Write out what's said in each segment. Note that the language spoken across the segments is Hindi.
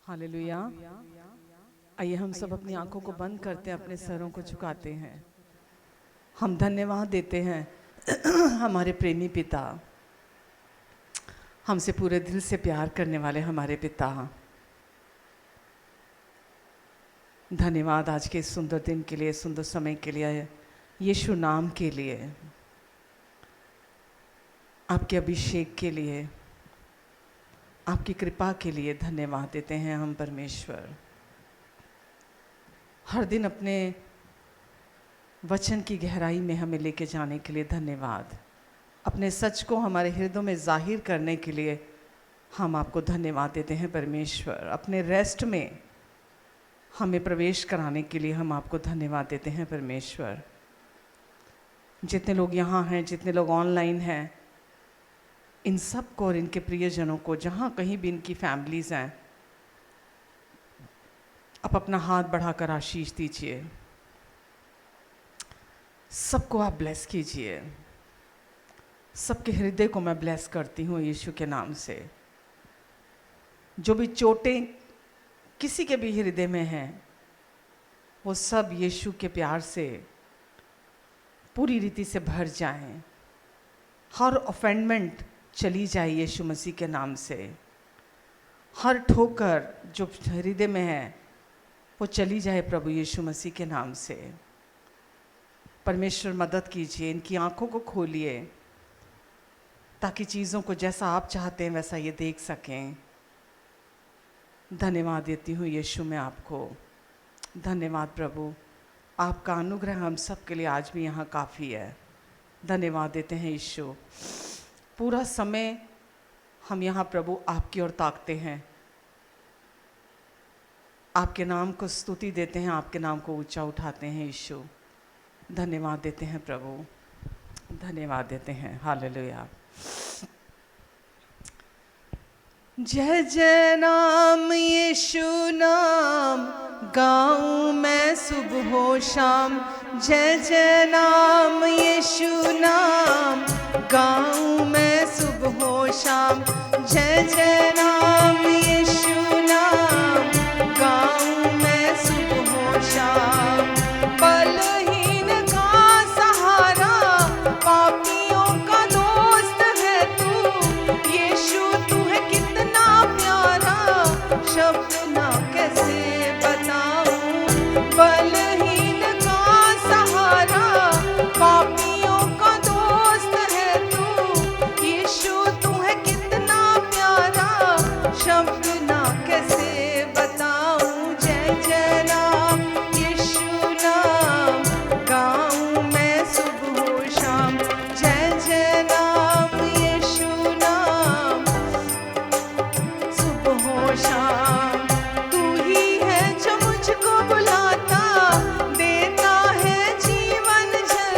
हालेलुया। आइए हम सब अपनी आंखों को बंद करते हैं, अपने सरों को झुकाते हैं। हम धन्यवाद देते हैं हमारे प्रेमी पिता, हमसे पूरे दिल से प्यार करने वाले हमारे पिता। धन्यवाद आज के इस सुंदर दिन के लिए, सुंदर समय के लिए, यीशु नाम के लिए, आपके अभिषेक के लिए, आपकी कृपा के लिए धन्यवाद देते हैं हम परमेश्वर। हर दिन अपने वचन की गहराई में हमें लेके जाने के लिए धन्यवाद। अपने सच को हमारे हृदयों में जाहिर करने के लिए हम आपको धन्यवाद देते हैं परमेश्वर। अपने रेस्ट में हमें प्रवेश कराने के लिए हम आपको धन्यवाद देते हैं परमेश्वर। जितने लोग यहाँ हैं, जितने लोग ऑनलाइन हैं, इन सब को और इनके प्रियजनों को, जहाँ कहीं भी इनकी फैमिलीज़ हैं, आप अपना हाथ बढ़ाकर आशीष दीजिए। सबको आप ब्लेस कीजिए। सबके हृदय को मैं ब्लेस करती हूँ यीशु के नाम से। जो भी चोटें किसी के भी हृदय में हैं, वो सब यीशु के प्यार से पूरी रीति से भर जाएं। हर ऑफेंडमेंट चली जाए यीशु मसीह के नाम से। हर ठोकर जो हृदय में है वो चली जाए प्रभु यीशु मसीह के नाम से। परमेश्वर मदद कीजिए, इनकी आंखों को खोलिए ताकि चीज़ों को जैसा आप चाहते हैं वैसा ये देख सकें। धन्यवाद देती हूँ यीशु मैं आपको। धन्यवाद प्रभु, आपका अनुग्रह हम सब के लिए आज भी यहाँ काफ़ी है। धन्यवाद देते हैं यीशु। पूरा समय हम यहाँ प्रभु आपकी ओर ताकते हैं, आपके नाम को स्तुति देते हैं, आपके नाम को ऊंचा उठाते हैं यीशु। धन्यवाद देते हैं प्रभु, धन्यवाद देते हैं। हालेलुया। जय जय नाम यीशु नाम गाऊं मैं सुबह हो शाम। जय जय नाम यीशु नाम गाऊं मैं सुबह हो शाम। जय जय नाम यीशु नाम गाऊं मैं सुबह हो शाम। बलहीन का सहारा, पापियों का दोस्त है तू। यीशु तू है कितना प्यारा, शब्द ना कैसे बताऊं। बलहीन का सहारा, पापियों का दोस्त है तू। यीशु तू है कितना प्यारा, शब्द ना कैसे बताऊं। जय जय नाम यीशु नाम गाऊं मैं सुबह हो शाम। जय जय नाम यीशु नाम सुबह हो शाम। तू ही है जो मुझको बुलाता, देता है जीवन जल।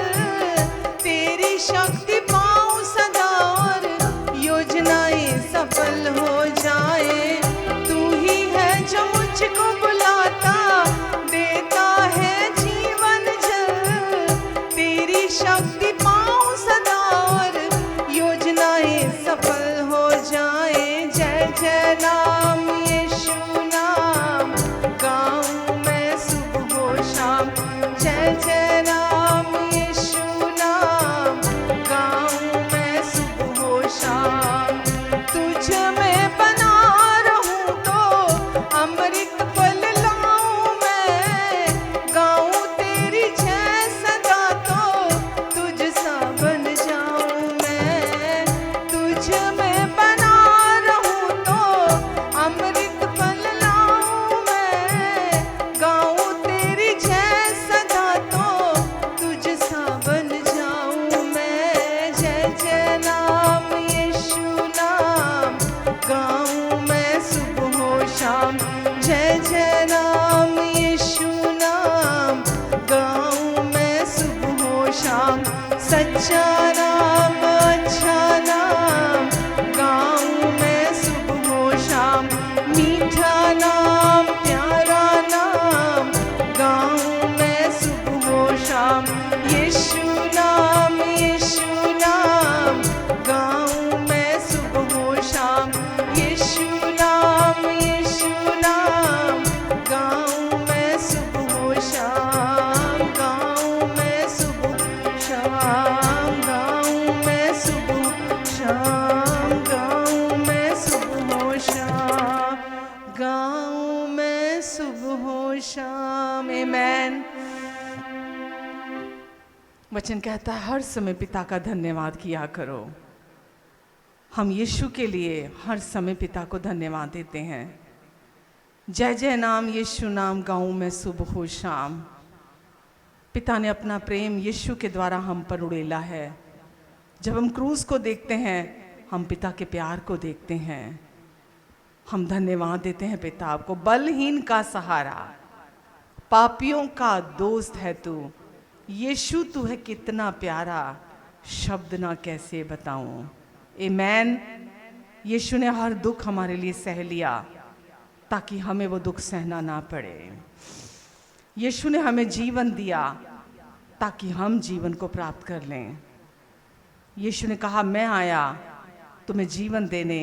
तेरी शक्ति पाऊं सदा और योजनाएं सफल हो जाए। तू ही है जो मुझको बुलाता, देता है जीवन जल। तेरी शक्ति पाऊं सदा और योजनाएं सफल हो जाए। जय जय नाम यीशु नाम गाऊं मैं सुबह हो शाम। जय जय नाम यीशु नाम गाऊं मैं सुबह हो शाम। तुझ में बना रहूं तो अमृत फल लाऊं मैं। गाऊं तेरी जय सदा तो तुझ सा बन जाऊं मैं। तुझ में बना रहूं तो अमृत फल लाऊं मैं। गाऊं तेरी जय सदा तो तुझ सा बन जाऊं मैं। जय जय नाम यीशु नाम गाऊं मैं सुबह हो शाम। जय जय नाम यीशु नाम गाऊं मैं सुबह हो शाम। सच्चा नाम, अच्छा नाम गाऊं मैं सुबह हो शाम। मीठा नाम, प्यारा नाम गाऊं मैं सुबह हो शाम। यीशु नाम, यीशु नाम गाऊं मैं सुबह हो शाम। यीशु नाम, यीशु नाम गाऊं मैं सुबह शाम। आमेन। वचन कहता है हर समय पिता का धन्यवाद किया करो। हम यीशु के लिए हर समय पिता को धन्यवाद देते हैं। जय जय नाम यीशु नाम गाऊं मैं सुबह शाम। पिता ने अपना प्रेम यीशु के द्वारा हम पर उड़ेला है। जब हम क्रूस को देखते हैं हम पिता के प्यार को देखते हैं। हम धन्यवाद देते हैं पिता आपको। बलहीन का सहारा, पापियों का दोस्त है तू। यीशु तू है कितना प्यारा, शब्द ना कैसे बताऊं। आमेन। यीशु ने हर दुख हमारे लिए सह लिया ताकि हमें वो दुख सहना ना पड़े। यीशु ने हमें जीवन दिया ताकि हम जीवन को प्राप्त कर लें। यीशु ने कहा मैं आया तुम्हें जीवन देने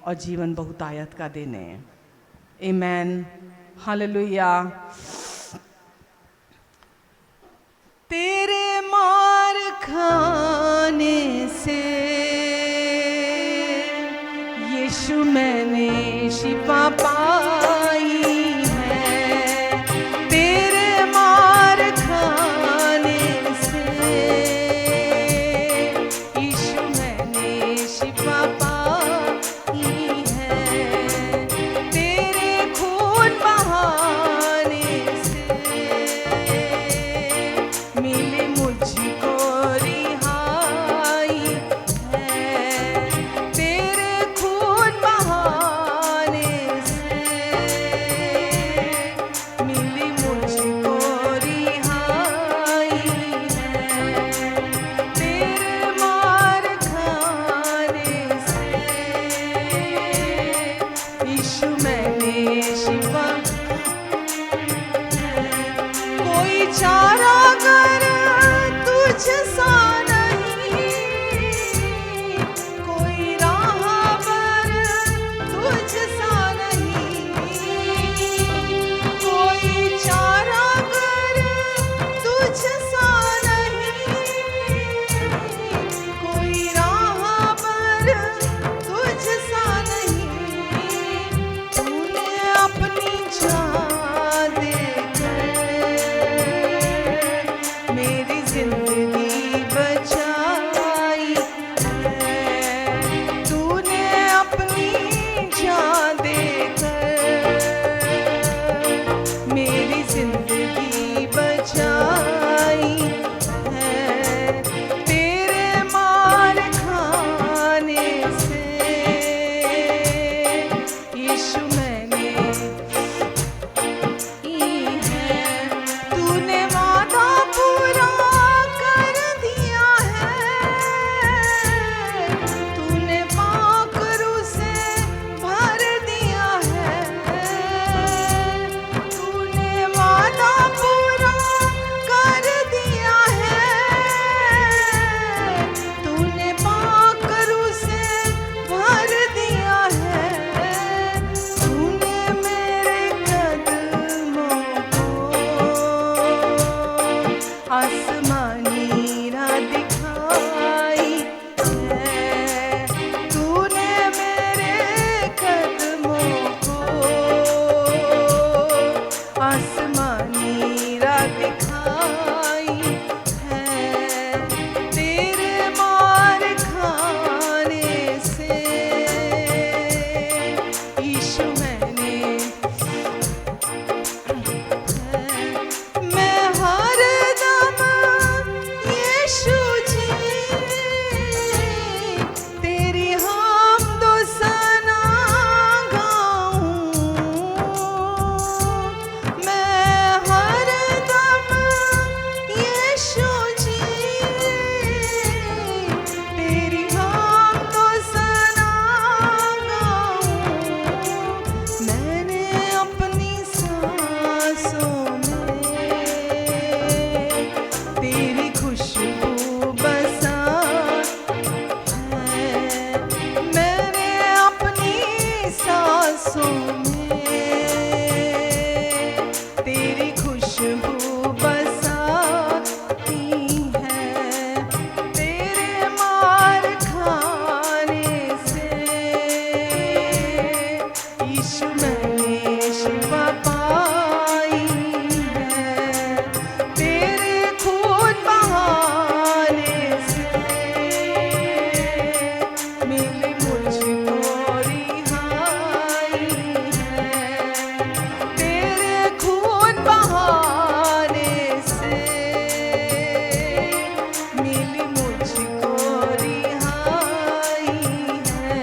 और जीवन बहुतायत का देने। आमेन। हालेलुया। तेरे मार खाने से यीशु मैंने शिफा पाई है। तेरे मार खाने से यीशु मैंने शिफा पाई है। तेरे खून बहाने से मिले मुझको रिहाई है। तेरे खून बहाने से मिली मुझको रिहाई है। तेरे मार खाने से यीशु मैंने शिफा। कोई चारा कर तुझ सा नहीं, कोई राहबर तुझ सा नहीं। कोई चारा कर तुझ सा नहीं, कोई राहबर तुझ सा नहीं। तूने अपनी जान देकर मेरी जिंदगी बचाई है। तूने अपनी जान देकर मेरी जिंदगी बचाई है। तेरे मार खाने से यीशु मैंने है। तूने वादा पूरा कर दिया है। तूने पाकरू से भर दिया है। तूने वादा पूरा कर दिया है। तूने पाकरू से भर दिया है। तूने मैंने शिफा पाई है, तेरे खून बहाने से मिली मुझको रिहाई है, तेरे खून बहाने से मिली मुझको रिहाई है,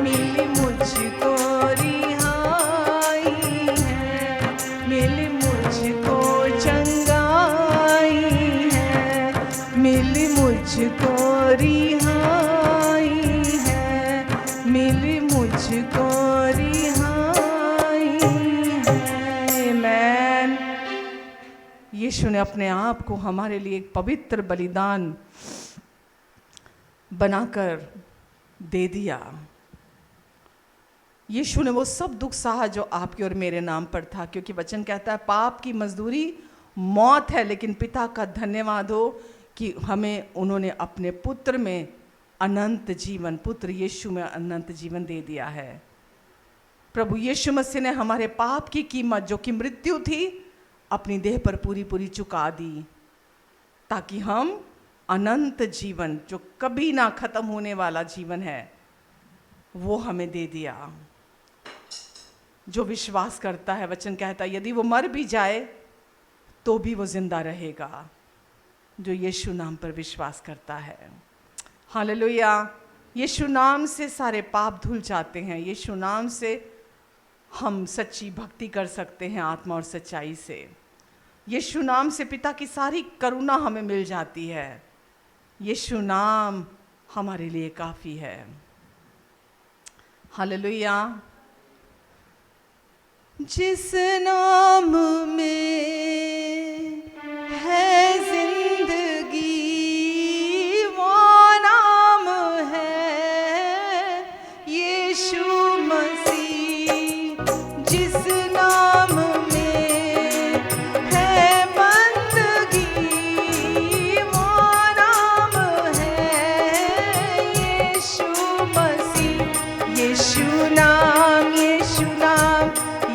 मिली मुझको रिहाई है, मिली मुझको चंगाई है, मिली मुझको रिहाई है, मिली मुझको रिहाई है। आमीन। यीशु ने अपने आप को हमारे लिए एक पवित्र बलिदान बनाकर दे दिया। यीशु ने वो सब दुख सहा जो आपके और मेरे नाम पर था, क्योंकि वचन कहता है पाप की मजदूरी मौत है, लेकिन पिता का धन्यवाद हो कि हमें उन्होंने अपने पुत्र में अनंत जीवन, पुत्र यीशु में अनंत जीवन दे दिया है। प्रभु यीशु मसीह ने हमारे पाप की कीमत जो कि मृत्यु थी अपनी देह पर पूरी पूरी चुका दी, ताकि हम अनंत जीवन जो कभी ना खत्म होने वाला जीवन है वो हमें दे दिया। जो विश्वास करता है, वचन कहता है यदि वो मर भी जाए तो भी वो जिंदा रहेगा, जो यीशु नाम पर विश्वास करता है। हालेलुया। यीशु नाम से सारे पाप धुल जाते हैं, यीशु नाम से हम सच्ची भक्ति कर सकते हैं आत्मा और सच्चाई से। यीशु नाम से पिता की सारी करुणा हमें मिल जाती है। यीशु नाम हमारे लिए काफ़ी है। हालेलुया। जिस नाम में है जिंदगी वो नाम है यीशु मसीह। जिस नाम में है बंदगी वो नाम है यीशु मसीह। यीशु नाम, यीशु नाम,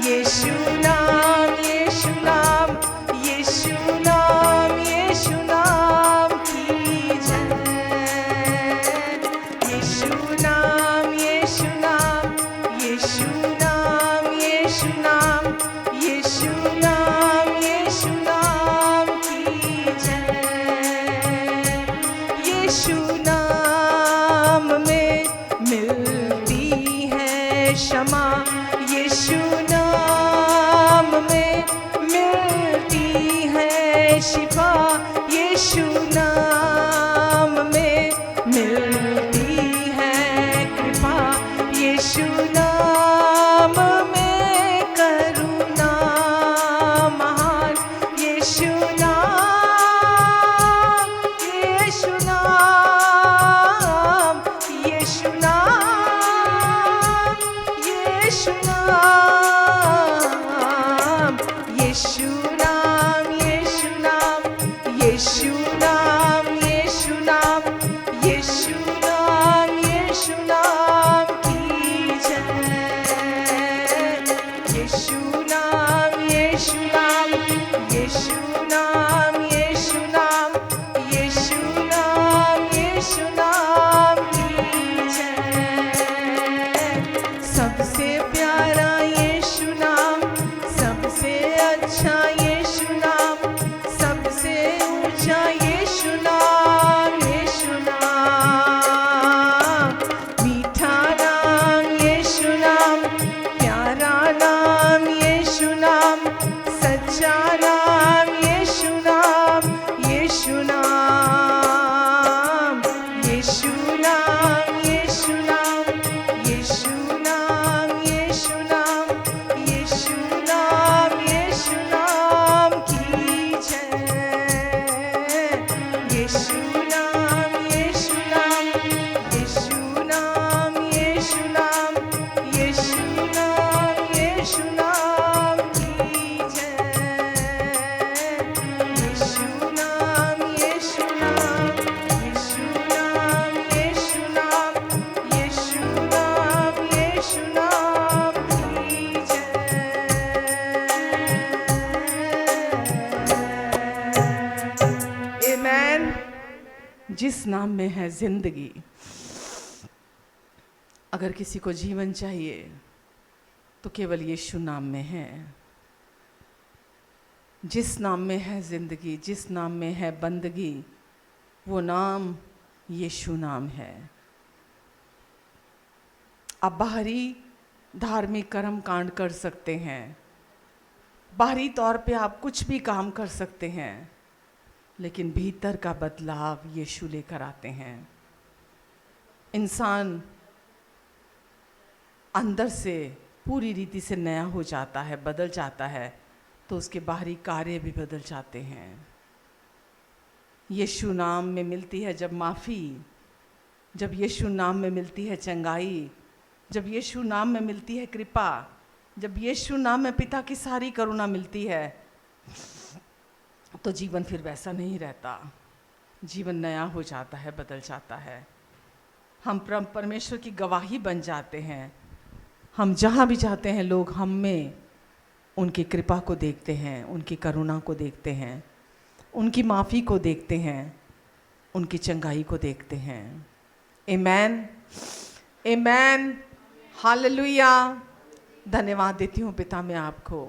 यीशु नाम, यीशु नाम, यीशु नाम, यीशु नाम की जय। यीशु नाम, यीशु नाम, यीशु नाम, यीशु नाम, यीशु नाम, यीशु नाम की जय। यीशु नाम में मिलती है क्षमा, यीशु नाम में मिलती है शिफा, यीशु नाम में मिलती है कृपा, यीशु नाम में करुणा महान, यीशु नाम, यीशु नाम, यीशु नाम, यीशु नाम, यीशु नाम, यीशु नाम, यीशु नाम, यीशु नाम, यीशु नाम, यीशु नाम की जय। यीशु नाम, यीशु नाम, यीशु नाम, यीशु नाम, यीशु नाम, यीशु नाम की जय। सबसे प्यारा यीशु नाम, सबसे अच्छा यीशु नाम, सबसे ऊंचा यीशु नाम, यीशु नाम। मीठा नाम यीशु नाम, प्यारा नाम यीशु नाम, सच्चा नाम यीशु नाम, यीशु नाम, यीशु नाम, यीशु नाम, यीशु नाम, यीशु नाम, यीशु नाम, यीशु नाम की जय। यीशु नाम, यीशु नाम, यीशु नाम, यीशु नाम, यीशु नाम, यीशु नाम की जय। जिस नाम में है जिंदगी। अगर किसी को जीवन चाहिए तो केवल यीशु नाम में है। जिस नाम में है जिंदगी, जिस नाम में है बंदगी, वो नाम यीशु नाम है। आप बाहरी धार्मिक कर्म कांड कर सकते हैं, बाहरी तौर पे आप कुछ भी काम कर सकते हैं, लेकिन भीतर का बदलाव यीशु लेकर आते हैं। इंसान अंदर से पूरी रीति से नया हो जाता है, बदल जाता है, तो उसके बाहरी कार्य भी बदल जाते हैं। यीशु नाम में मिलती है जब माफ़ी, जब यीशु नाम में मिलती है चंगाई, जब यीशु नाम में मिलती है कृपा, जब यीशु नाम में पिता की सारी करुणा मिलती है, तो जीवन फिर वैसा नहीं रहता। जीवन नया हो जाता है, बदल जाता है। हम परमेश्वर की गवाही बन जाते हैं। हम जहाँ भी जाते हैं, लोग हम में उनकी कृपा को देखते हैं, उनकी करुणा को देखते हैं, उनकी माफ़ी को देखते हैं, उनकी चंगाई को देखते हैं। आमेन, आमेन, हालेलुया। धन्यवाद देती हूँ पिता मैं आपको।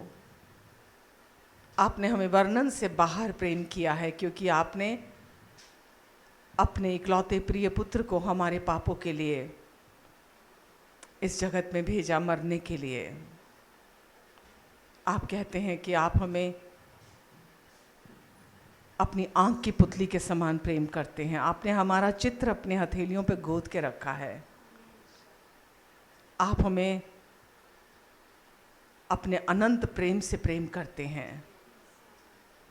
आपने हमें वर्णन से बाहर प्रेम किया है, क्योंकि आपने अपने इकलौते प्रिय पुत्र को हमारे पापों के लिए इस जगत में भेजा मरने के लिए। आप कहते हैं कि आप हमें अपनी आँख की पुतली के समान प्रेम करते हैं। आपने हमारा चित्र अपने हथेलियों पर गोद के रखा है। आप हमें अपने अनंत प्रेम से प्रेम करते हैं।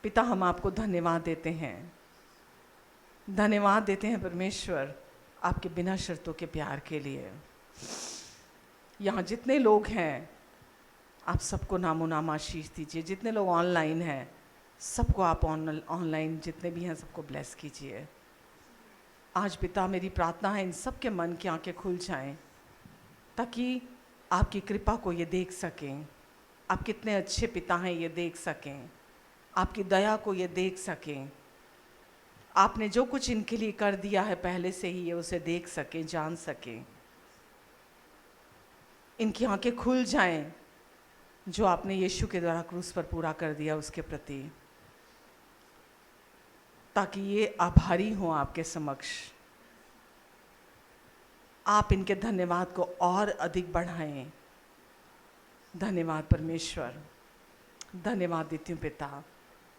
पिता, हम आपको धन्यवाद देते हैं, धन्यवाद देते हैं परमेश्वर, आपके बिना शर्तों के प्यार के लिए। यहाँ जितने लोग हैं, आप सबको नामो नाम आशीष दीजिए। जितने लोग ऑनलाइन हैं, सबको आप ऑनलाइन जितने भी हैं सबको ब्लेस कीजिए। आज पिता, मेरी प्रार्थना है इन सब के मन की आंखें खुल जाएं, ताकि आपकी कृपा को ये देख सकें, आप कितने अच्छे पिता हैं ये देख सकें, आपकी दया को ये देख सकें, आपने जो कुछ इनके लिए कर दिया है पहले से ही, ये उसे देख सकें, जान सकें। इनकी आंखें खुल जाएं जो आपने यीशु के द्वारा क्रूस पर पूरा कर दिया उसके प्रति, ताकि ये आभारी हों आपके समक्ष। आप इनके धन्यवाद को और अधिक बढ़ाएं। धन्यवाद परमेश्वर, धन्यवाद देती हूँ पिता।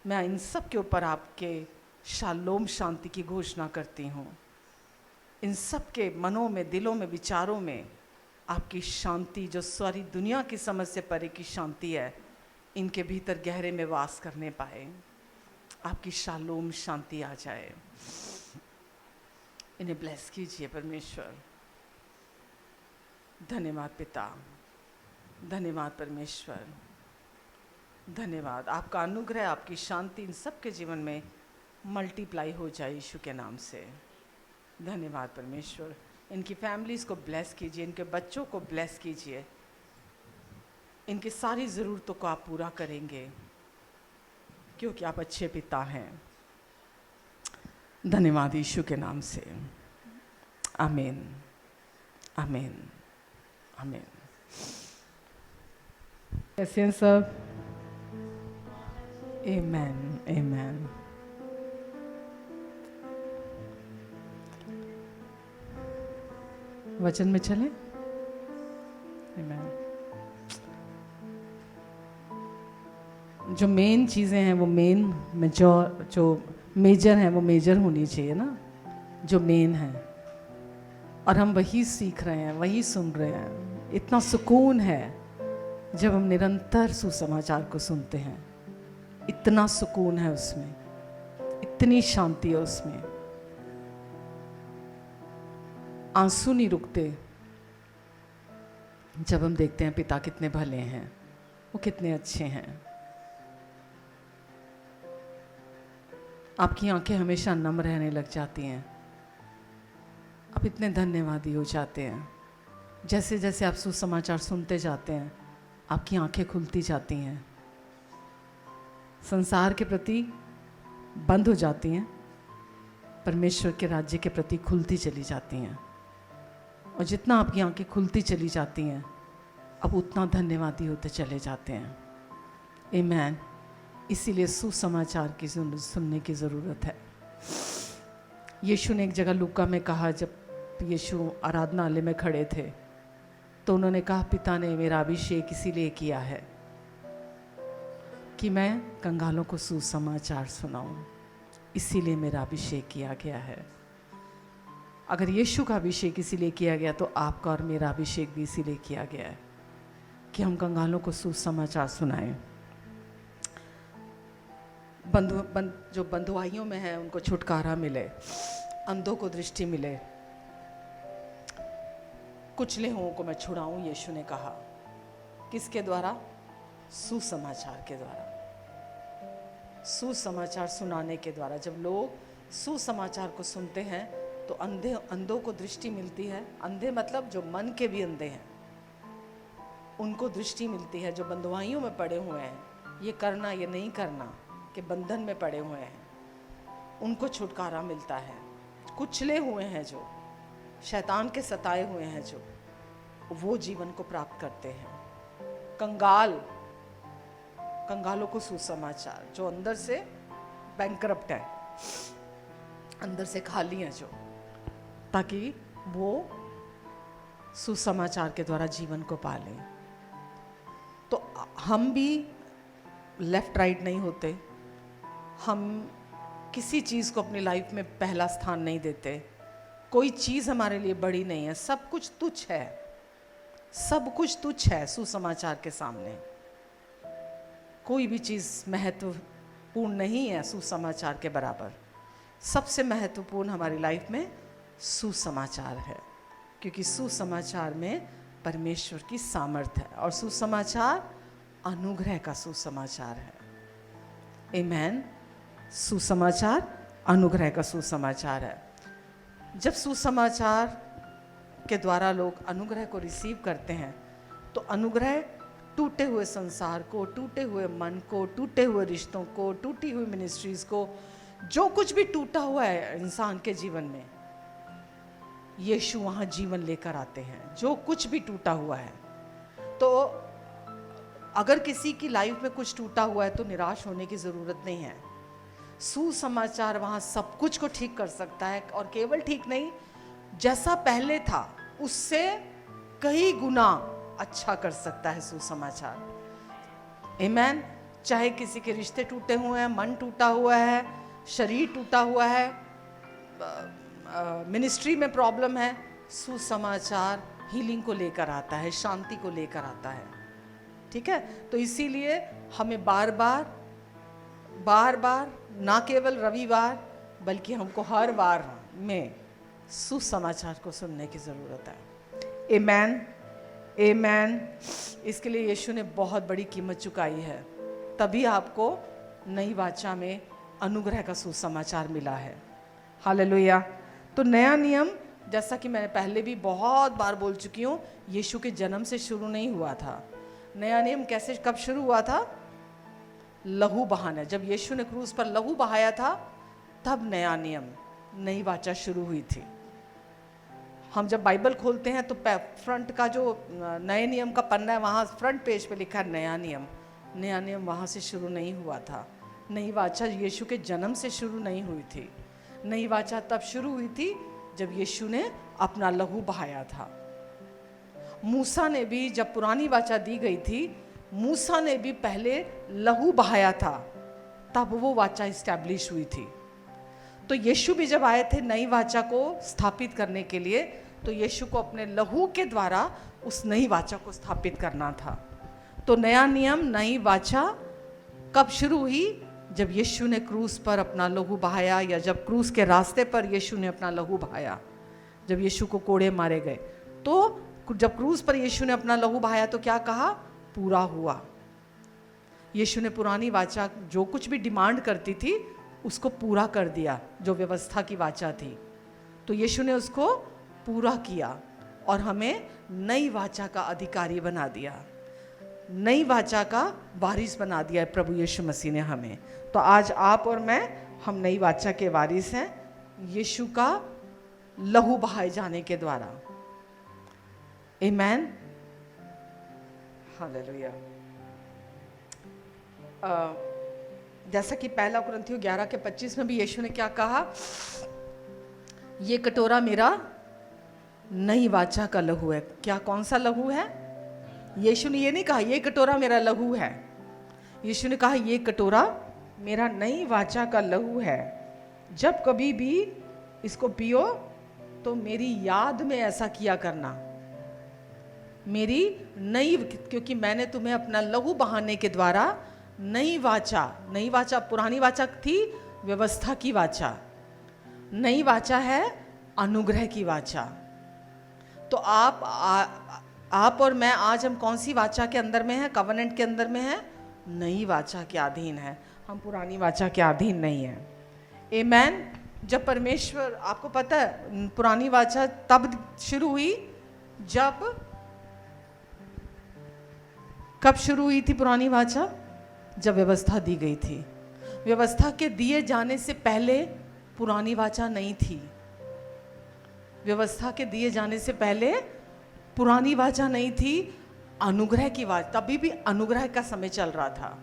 मैं इन सब के ऊपर आपके शालोम शांति की घोषणा करती हूँ। इन सब के मनों में, दिलों में, विचारों में आपकी शांति, जो सारी दुनिया की समझ से परे की शांति है, इनके भीतर गहरे में वास करने पाए। आपकी शालोम शांति आ जाए। इन्हें ब्लेस कीजिए परमेश्वर। धन्यवाद पिता, धन्यवाद परमेश्वर, धन्यवाद। आपका अनुग्रह, आपकी शांति इन सब के जीवन में मल्टीप्लाई हो जाए यीशु के नाम से। धन्यवाद परमेश्वर। इनकी फैमिलीज़ को ब्लेस कीजिए, इनके बच्चों को ब्लेस कीजिए, इनकी सारी ज़रूरतों को आप पूरा करेंगे, क्योंकि आप अच्छे पिता हैं। धन्यवाद यीशु के नाम से। आमीन, आमीन, आमीन। कैसे हैं सब? आमीन, आमीन। वचन में चलें। आमीन। जो मेन चीज़ें हैं वो मेन में, जो मेजर हैं वो मेजर होनी चाहिए ना, जो मेन है। और हम वही सीख रहे हैं, वही सुन रहे हैं। इतना सुकून है जब हम निरंतर सुसमाचार को सुनते हैं। इतना सुकून है उसमें, इतनी शांति है उसमें। आंसू नहीं रुकते जब हम देखते हैं पिता कितने भले हैं, वो कितने अच्छे हैं। आपकी आंखें हमेशा नम रहने लग जाती हैं। आप इतने धन्यवादी हो जाते हैं। जैसे जैसे आप सुसमाचार सुनते जाते हैं, आपकी आंखें खुलती जाती हैं, संसार के प्रति बंद हो जाती हैं परमेश्वर के राज्य के प्रति खुलती चली जाती हैं, और जितना आपकी आंखें खुलती चली जाती हैं अब उतना धन्यवादी होते चले जाते हैं। आमीन। इसीलिए सुसमाचार की सुनने की ज़रूरत है। यीशु ने एक जगह लूका में कहा, जब यीशु आराधनालय में खड़े थे तो उन्होंने कहा, पिता ने मेरा अभिषेक इसीलिए किया है कि मैं कंगालों को सुसमाचार सुनाऊं, इसीलिए मेरा अभिषेक किया गया है। अगर यीशु का अभिषेक इसीलिए किया गया तो आपका और मेरा अभिषेक भी इसीलिए किया गया है कि हम कंगालों को सुसमाचार सुनाएं। जो बंधुआइयों में है उनको छुटकारा मिले, अंधों को दृष्टि मिले, कुचले हुओं को मैं छुड़ाऊं, यीशु ने कहा। किसके द्वारा? सुसमाचार के द्वारा, सुसमाचार सुनाने के द्वारा। जब लोग सुसमाचार को सुनते हैं तो अंधों को दृष्टि मिलती है। अंधे मतलब जो मन के भी अंधे हैं, उनको दृष्टि मिलती है। जो बंधुआइयों में पड़े हुए हैं, ये करना ये नहीं करना के बंधन में पड़े हुए हैं, उनको छुटकारा मिलता है। कुचले हुए हैं, जो शैतान के सताए हुए हैं, जो वो जीवन को प्राप्त करते हैं। कंगालों को सुसमाचार, जो अंदर से बैंकरप्ट है, अंदर से खाली हैं, जो, ताकि वो सुसमाचार के द्वारा जीवन को पालें। तो हम भी लेफ्ट राइट नहीं होते, हम किसी चीज़ को अपनी लाइफ में पहला स्थान नहीं देते, कोई चीज़ हमारे लिए बड़ी नहीं है, सब कुछ तुच्छ है, सब कुछ तुच्छ है सुसमाचार के सामने। कोई भी चीज़ महत्वपूर्ण नहीं है सुसमाचार के बराबर। सबसे महत्वपूर्ण हमारी लाइफ में सुसमाचार है, क्योंकि सुसमाचार में परमेश्वर की सामर्थ है, और सुसमाचार अनुग्रह का सुसमाचार है। आमीन। सुसमाचार अनुग्रह का सुसमाचार है। जब सुसमाचार के द्वारा लोग अनुग्रह को रिसीव करते हैं तो अनुग्रह टूटे हुए संसार को, टूटे हुए मन को, टूटे हुए रिश्तों को, टूटी हुई मिनिस्ट्रीज को, जो कुछ भी टूटा हुआ है इंसान के जीवन में, यीशु वहाँ जीवन लेकर आते हैं। जो कुछ भी टूटा हुआ है, तो अगर किसी की लाइफ में कुछ टूटा हुआ है तो निराश होने की ज़रूरत नहीं है। सुसमाचार वहाँ सब कुछ को ठीक कर सकता है, और केवल ठीक नहीं, जैसा पहले था उससे कई गुना अच्छा कर सकता है सुसमाचार। आमीन। चाहे किसी के रिश्ते टूटे हुए हैं, मन टूटा हुआ है, शरीर टूटा हुआ है, मिनिस्ट्री में प्रॉब्लम है, सुसमाचार हीलिंग को लेकर आता है, शांति को लेकर आता है। ठीक है, तो इसीलिए हमें बार बार ना केवल रविवार बल्कि हमको हर बार में सुसमाचार को सुनने की ज़रूरत है। आमीन। आमीन। इसके लिए यीशु ने बहुत बड़ी कीमत चुकाई है, तभी आपको नई वाचा में अनुग्रह का सुसमाचार मिला है। हालेलुया। तो नया नियम, जैसा कि मैंने पहले भी बहुत बार बोल चुकी हूँ, यीशु के जन्म से शुरू नहीं हुआ था। नया नियम कब शुरू हुआ था? लहू बहाना। जब यीशु ने क्रूस पर लहू बहाया था तब नया नियम, नई वाचा शुरू हुई थी। हम जब बाइबल खोलते हैं तो फ्रंट का जो नए नियम का पन्ना है, वहाँ फ्रंट पेज पे लिखा है नया नियम। नया नियम वहाँ से शुरू नहीं हुआ था। नई वाचा यीशु के जन्म से शुरू नहीं हुई थी। नई वाचा तब शुरू हुई थी जब यीशु ने अपना लहू बहाया था। मूसा ने भी, जब पुरानी वाचा दी गई थी, मूसा ने भी पहले लहू बहाया था, तब वो वाचा इस्टेब्लिश हुई थी। तो यीशु भी जब आए थे नई वाचा को स्थापित करने के लिए, तो यीशु को अपने लहू के द्वारा उस नई वाचा को स्थापित करना था। तो नया नियम, नई वाचा कब शुरू हुई? जब यीशु ने क्रूस पर अपना लहू बहाया, या जब क्रूस के रास्ते पर यीशु ने अपना लहू बहाया, जब यीशु को कोड़े मारे गए। तो जब क्रूस पर यीशु ने अपना लहू बहाया तो क्या कहा? पूरा हुआ। यीशु ने पुरानी वाचा जो कुछ भी डिमांड करती थी उसको पूरा कर दिया, जो व्यवस्था की वाचा थी। तो यीशु ने उसको पूरा किया और हमें नई वाचा का अधिकारी बना दिया, नई वाचा का वारिस बना दिया है प्रभु यीशु मसीह ने हमें। तो आज आप और मैं, हम नई वाचा के वारिस हैं। यीशु का लहू बहाए जाने के द्वारा। आमेन, हालेलुया। जैसा कि पहला कुरिन्थियों 11:25 में भी यीशु ने क्या कहा, ये कटोरा मेरा नई वाचा का लहू है। क्या, कौन सा लहू है? यीशु ने ये नहीं कहा ये कटोरा मेरा लहू है, यीशु ने कहा ये कटोरा मेरा नई वाचा का लहू है, जब कभी भी इसको पियो तो मेरी याद में ऐसा किया करना। मेरी नई, क्योंकि मैंने तुम्हें अपना लहू बहाने के द्वारा नई वाचा, पुरानी वाचा थी व्यवस्था की वाचा, नई वाचा है अनुग्रह की वाचा। तो आप और मैं आज हम कौन सी वाचा के अंदर में है? कवनेंट के अंदर में है, नई वाचा के अधीन है, हम पुरानी वाचा के अधीन नहीं है। आमेन। जब परमेश्वर, आपको पता है पुरानी वाचा तब शुरू हुई कब शुरू हुई थी पुरानी वाचा? जब व्यवस्था दी गई थी। व्यवस्था के दिए जाने से पहले पुरानी वाचा नहीं थी। व्यवस्था के दिए जाने से पहले पुरानी वाचा नहीं थी, अनुग्रह की वाचा। तभी भी अनुग्रह का समय चल रहा था।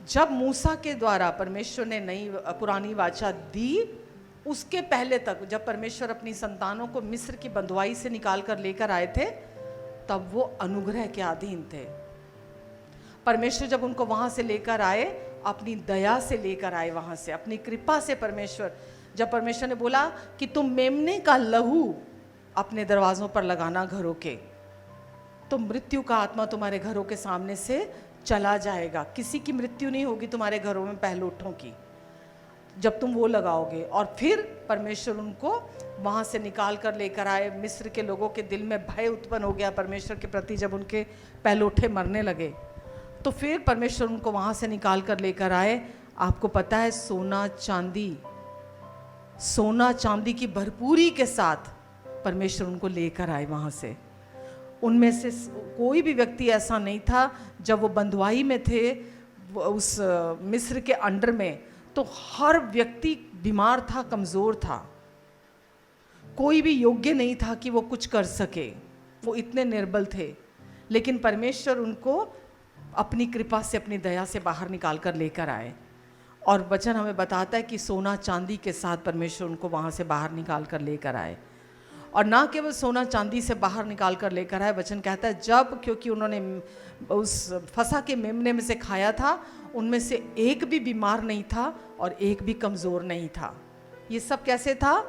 जब मूसा के द्वारा परमेश्वर ने नई पुरानी वाचा दी, उसके पहले तक जब परमेश्वर अपनी संतानों को मिस्र की बंधुआई से निकाल कर लेकर आए थे, तब वो अनुग्रह के अधीन थे। परमेश्वर जब उनको वहां से लेकर आए, अपनी दया से लेकर आए, वहां से अपनी कृपा से परमेश्वर, जब परमेश्वर ने बोला कि तुम मेमने का लहू अपने दरवाजों पर लगाना घरों के, तो मृत्यु का आत्मा तुम्हारे घरों के सामने से चला जाएगा। किसी की मृत्यु नहीं होगी तुम्हारे घरों में पहलूठों की, जब तुम वो लगाओगे। और फिर परमेश्वर उनको वहां से निकाल कर लेकर आए। मिस्र के लोगों के दिल में भय उत्पन्न हो गया परमेश्वर के प्रति, जब उनके पहलूठे मरने लगे, तो फिर परमेश्वर उनको वहां से निकाल कर लेकर आए। आपको पता है सोना चांदी की भरपूरी के साथ परमेश्वर उनको लेकर आए वहां से। उनमें से कोई भी व्यक्ति ऐसा नहीं था, जब वो बंधुआई में थे उस मिस्र के अंडर में, तो हर व्यक्ति बीमार था, कमजोर था, कोई भी योग्य नहीं था कि वो कुछ कर सके, वो इतने निर्बल थे। लेकिन परमेश्वर उनको अपनी कृपा से, अपनी दया से बाहर निकाल कर लेकर आए। और वचन हमें बताता है कि सोना चांदी के साथ परमेश्वर उनको वहाँ से बाहर निकाल कर लेकर आए। और ना केवल सोना चांदी से बाहर निकाल कर लेकर आए, वचन कहता है जब, क्योंकि उन्होंने उस फसा के मेमने में से खाया था, उनमें से एक भी बीमार नहीं था और एक भी कमज़ोर नहीं था। ये सब कैसे था?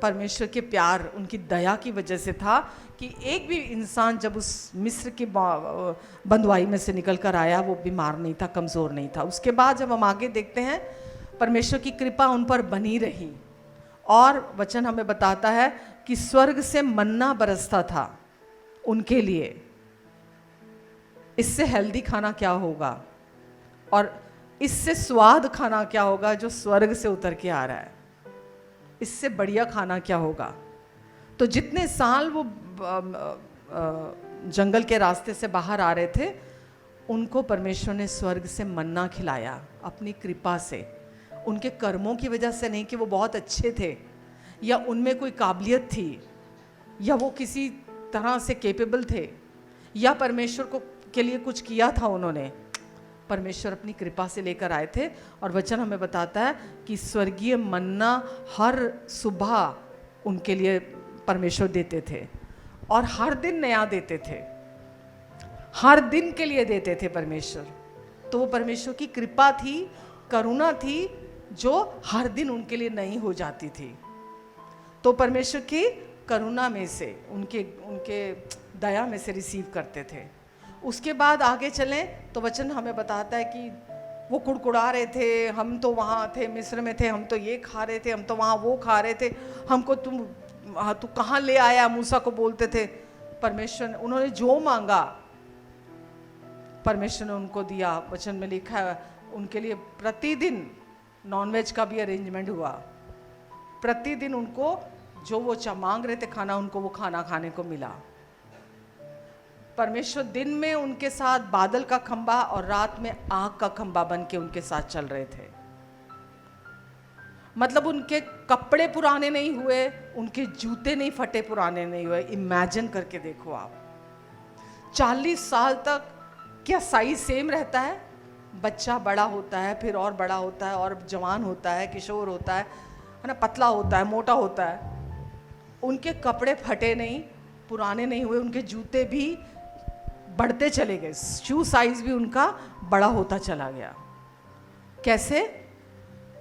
परमेश्वर के प्यार, उनकी दया की वजह से था कि एक भी इंसान जब उस मिस्र की बंधुआई में से निकल कर आया, वो बीमार नहीं था, कमज़ोर नहीं था। उसके बाद जब हम आगे देखते हैं, परमेश्वर की कृपा उन पर बनी रही। और वचन हमें बताता है कि स्वर्ग से मन्ना बरसता था उनके लिए। इससे हेल्दी खाना क्या होगा और इससे स्वाद खाना क्या होगा जो स्वर्ग से उतर के आ रहा है? इससे बढ़िया खाना क्या होगा? तो जितने साल वो जंगल के रास्ते से बाहर आ रहे थे, उनको परमेश्वर ने स्वर्ग से मन्ना खिलाया अपनी कृपा से। उनके कर्मों की वजह से नहीं कि वो बहुत अच्छे थे या उनमें कोई काबिलियत थी या वो किसी तरह से कैपेबल थे या परमेश्वर को के लिए कुछ किया था उन्होंने। परमेश्वर अपनी कृपा से लेकर आए थे। और वचन हमें बताता है कि स्वर्गीय मन्ना हर सुबह उनके लिए परमेश्वर देते थे और हर दिन नया देते थे, हर दिन के लिए देते थे परमेश्वर। तो वो परमेश्वर की कृपा थी, करुणा थी, जो हर दिन उनके लिए नई हो जाती थी। तो परमेश्वर की करुणा में से, उनके दया में से रिसीव करते थे। उसके बाद आगे चलें तो वचन हमें बताता है कि वो कुड़कुड़ा रहे थे, हम तो वहाँ थे, मिस्र में थे, हम तो ये खा रहे थे, हम तो वहाँ वो खा रहे थे, हमको तू कहाँ ले आया, मूसा को बोलते थे। परमेश्वर ने, उन्होंने जो मांगा परमेश्वर ने उनको दिया। वचन में लिखा है उनके लिए प्रतिदिन नॉनवेज का भी अरेंजमेंट हुआ। प्रतिदिन उनको जो वो मांग रहे थे खाना, उनको वो खाना खाने को मिला। परमेश्वर दिन में उनके साथ बादल का खंबा और रात में आग का खंबा बन के उनके साथ चल रहे थे। मतलब उनके कपड़े पुराने नहीं हुए, उनके जूते नहीं फटे पुराने नहीं हुए। इमेजिन करके देखो आप, 40 साल तक क्या साइज सेम रहता है? बच्चा बड़ा होता है, फिर और बड़ा होता है, और जवान होता है, किशोर होता है ना, पतला होता है, मोटा होता है। उनके कपड़े फटे नहीं, पुराने नहीं हुए, उनके जूते भी बढ़ते चले गए, शू साइज भी उनका बड़ा होता चला गया। कैसे?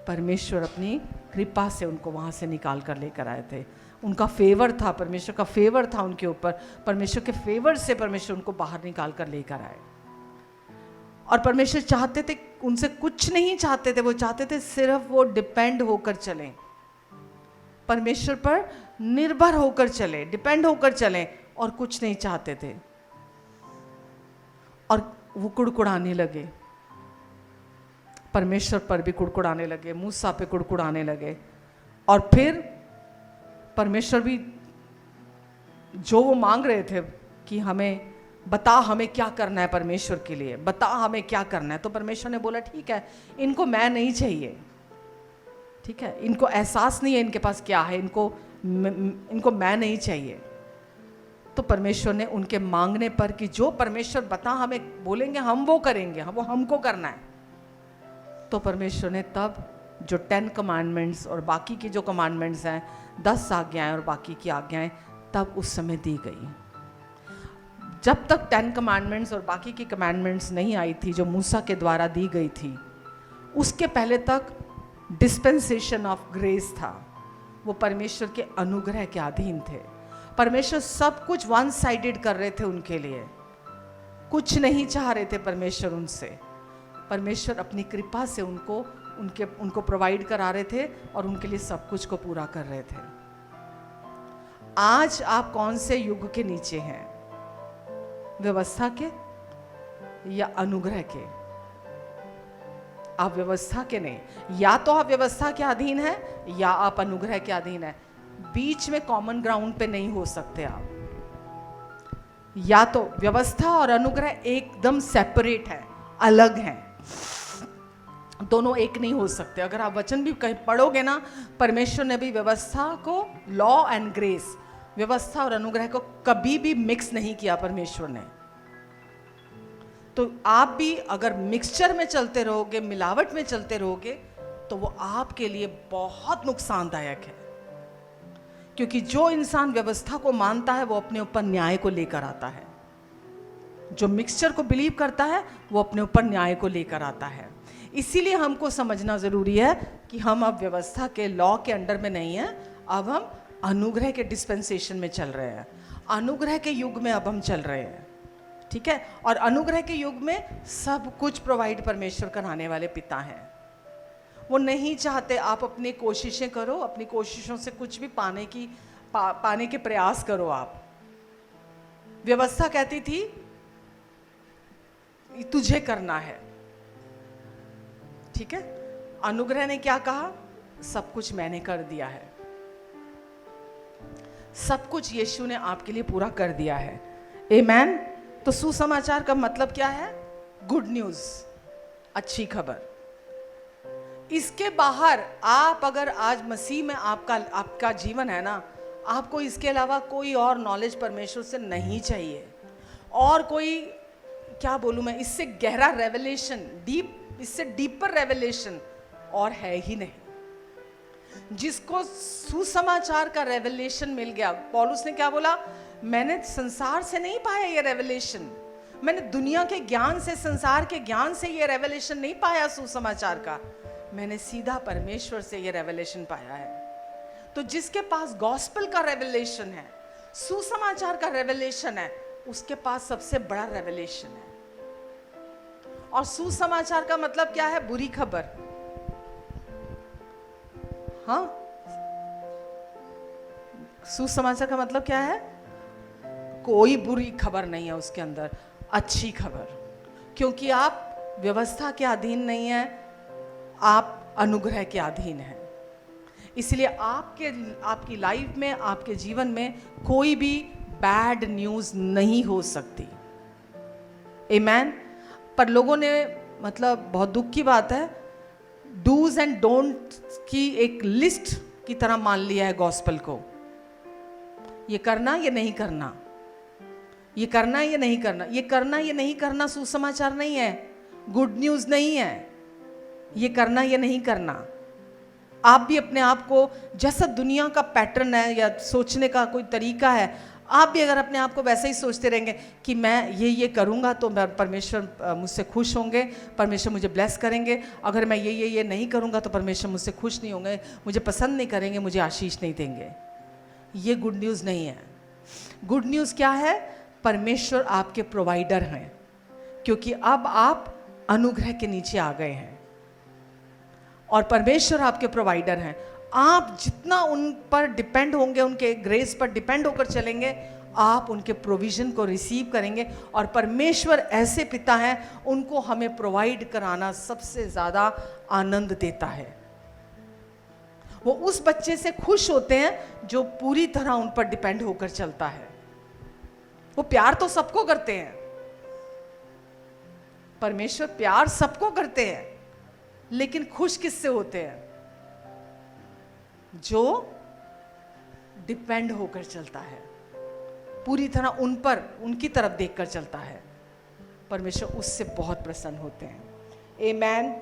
परमेश्वर अपनी कृपा से उनको वहाँ से निकाल कर लेकर आए थे। उनका फेवर था, परमेश्वर का फेवर था उनके ऊपर। परमेश्वर के फेवर से परमेश्वर उनको बाहर निकाल कर लेकर आए। और परमेश्वर चाहते थे, उनसे कुछ नहीं चाहते थे, वो चाहते थे सिर्फ वो डिपेंड होकर चलें, परमेश्वर पर निर्भर होकर चले, डिपेंड होकर चलें, और कुछ नहीं चाहते थे। और वो कुड़कुड़ाने लगे, परमेश्वर पर भी कुड़कुड़ाने लगे, मूसा पे कुड़कुड़ाने लगे। और फिर परमेश्वर भी जो वो मांग रहे थे कि हमें बता, हमें क्या करना है, परमेश्वर के लिए बता हमें क्या करना है। तो परमेश्वर ने बोला ठीक है, इनको मैं नहीं चाहिए, ठीक है, इनको एहसास नहीं है इनके पास क्या है, इनको मैं नहीं चाहिए। तो परमेश्वर ने उनके मांगने पर कि जो परमेश्वर बता हमें बोलेंगे हम वो करेंगे, वो हमको करना है। तो परमेश्वर ने तब जो 10 कमांडमेंट्स और बाकी की जो कमांडमेंट्स हैं, 10 आज्ञाएं और बाकी की आज्ञाएं, तब उस समय दी गई। जब तक 10 कमांडमेंट्स और बाकी की कमांडमेंट्स नहीं आई थी जो मूसा के द्वारा दी गई थी, उसके पहले तक डिस्पेंसेशन ऑफ ग्रेस था। वो परमेश्वर के अनुग्रह के अधीन थे। परमेश्वर सब कुछ वन साइडेड कर रहे थे उनके लिए, कुछ नहीं चाह रहे थे परमेश्वर उनसे। परमेश्वर अपनी कृपा से उनको प्रोवाइड करा रहे थे और उनके लिए सब कुछ को पूरा कर रहे थे। आज आप कौन से युग के नीचे हैं? व्यवस्था के या अनुग्रह के? आप व्यवस्था के नहीं, या तो आप व्यवस्था के अधीन हैं या आप अनुग्रह के अधीन हैं। बीच में कॉमन ग्राउंड पे नहीं हो सकते आप। या तो व्यवस्था और अनुग्रह एकदम सेपरेट है, अलग हैं, दोनों एक नहीं हो सकते। अगर आप वचन भी कहीं पढ़ोगे ना, परमेश्वर ने भी व्यवस्था को, लॉ एंड ग्रेस, व्यवस्था और अनुग्रह को कभी भी मिक्स नहीं किया परमेश्वर ने। तो आप भी अगर मिक्सचर में चलते रहोगे, मिलावट में चलते रहोगे, तो वो आपके लिए बहुत नुकसानदायक है। क्योंकि जो इंसान व्यवस्था को मानता है वो अपने ऊपर न्याय को लेकर आता है। जो मिक्सचर को बिलीव करता है वो अपने ऊपर न्याय को लेकर आता है। इसीलिए हमको समझना जरूरी है कि हम अब व्यवस्था के, लॉ के अंडर में नहीं हैं, अब हम अनुग्रह के डिस्पेंसेशन में चल रहे हैं। अनुग्रह के युग में अब हम चल रहे हैं, ठीक है। और अनुग्रह के युग में सब कुछ प्रोवाइड परमेश्वर कराने वाले पिता हैं। वो नहीं चाहते आप अपनी कोशिशें करो, अपनी कोशिशों से कुछ भी पाने के प्रयास करो आप। व्यवस्था कहती थी तुझे करना है, ठीक है। अनुग्रह ने क्या कहा? सब कुछ मैंने कर दिया है, सब कुछ यीशु ने आपके लिए पूरा कर दिया है। आमेन। तो सुसमाचार का मतलब क्या है? गुड न्यूज, अच्छी खबर। इसके बाहर आप अगर आज मसीह में आपका जीवन है ना, आपको इसके अलावा कोई और नॉलेज परमेश्वर से नहीं चाहिए, और कोई, क्या बोलूं मैं, इससे गहरा रेवलेशन, इससे डीपर रेवलेशन और है ही नहीं। जिसको सुसमाचार का रेवलेशन मिल गया, पौलुस ने क्या बोला? मैंने संसार से नहीं पाया ये रेवलेशन, मैंने दुनिया के ज्ञान से, संसार के ज्ञान से ये रेवलेशन नहीं पाया सुसमाचार का, मैंने सीधा परमेश्वर से ये रेवलेशन पाया है। तो जिसके पास गॉस्पेल का रेवलेशन है, सुसमाचार का रेवलेशन है, उसके पास सबसे बड़ा रेवलेशन है। और सुसमाचार का मतलब क्या है? बुरी खबर। हाँ, सुसमाचार का मतलब क्या है? कोई बुरी खबर नहीं है उसके अंदर, अच्छी खबर। क्योंकि आप व्यवस्था के अधीन नहीं है, आप अनुग्रह के अधीन हैं। इसलिए आपकी लाइफ में, आपके जीवन में कोई भी बैड न्यूज नहीं हो सकती। आमेन। पर लोगों ने, मतलब बहुत दुख की बात है, डूज एंड डोंट की एक लिस्ट की तरह मान लिया है गॉस्पेल को। ये करना, ये नहीं करना, ये करना, ये नहीं करना, ये करना, ये नहीं करना सुसमाचार नहीं है, गुड न्यूज नहीं है। ये करना, ये नहीं करना। आप भी अपने आप को, जैसा दुनिया का पैटर्न है या सोचने का कोई तरीका है, आप भी अगर अपने आप को वैसे ही सोचते रहेंगे कि मैं ये करूँगा तो परमेश्वर मुझसे खुश होंगे, परमेश्वर मुझे ब्लेस करेंगे, अगर मैं ये नहीं करूँगा तो परमेश्वर मुझसे खुश नहीं होंगे, मुझे पसंद नहीं करेंगे, मुझे आशीष नहीं देंगे, ये गुड न्यूज़ नहीं है। गुड न्यूज़ क्या है? परमेश्वर आपके प्रोवाइडर हैं, क्योंकि अब आप अनुग्रह के नीचे आ गए हैं और परमेश्वर आपके प्रोवाइडर हैं। आप जितना उन पर डिपेंड होंगे, उनके ग्रेस पर डिपेंड होकर चलेंगे, आप उनके प्रोविजन को रिसीव करेंगे। और परमेश्वर ऐसे पिता हैं, उनको हमें प्रोवाइड कराना सबसे ज़्यादा आनंद देता है। वो उस बच्चे से खुश होते हैं जो पूरी तरह उन पर डिपेंड होकर चलता है। वो प्यार तो सबको करते हैं, परमेश्वर प्यार सबको करते हैं, लेकिन खुश किससे होते हैं? जो डिपेंड होकर चलता है, पूरी तरह उन पर, उनकी तरफ देखकर चलता है। परमेश्वर उससे बहुत प्रसन्न होते हैं। आमेन।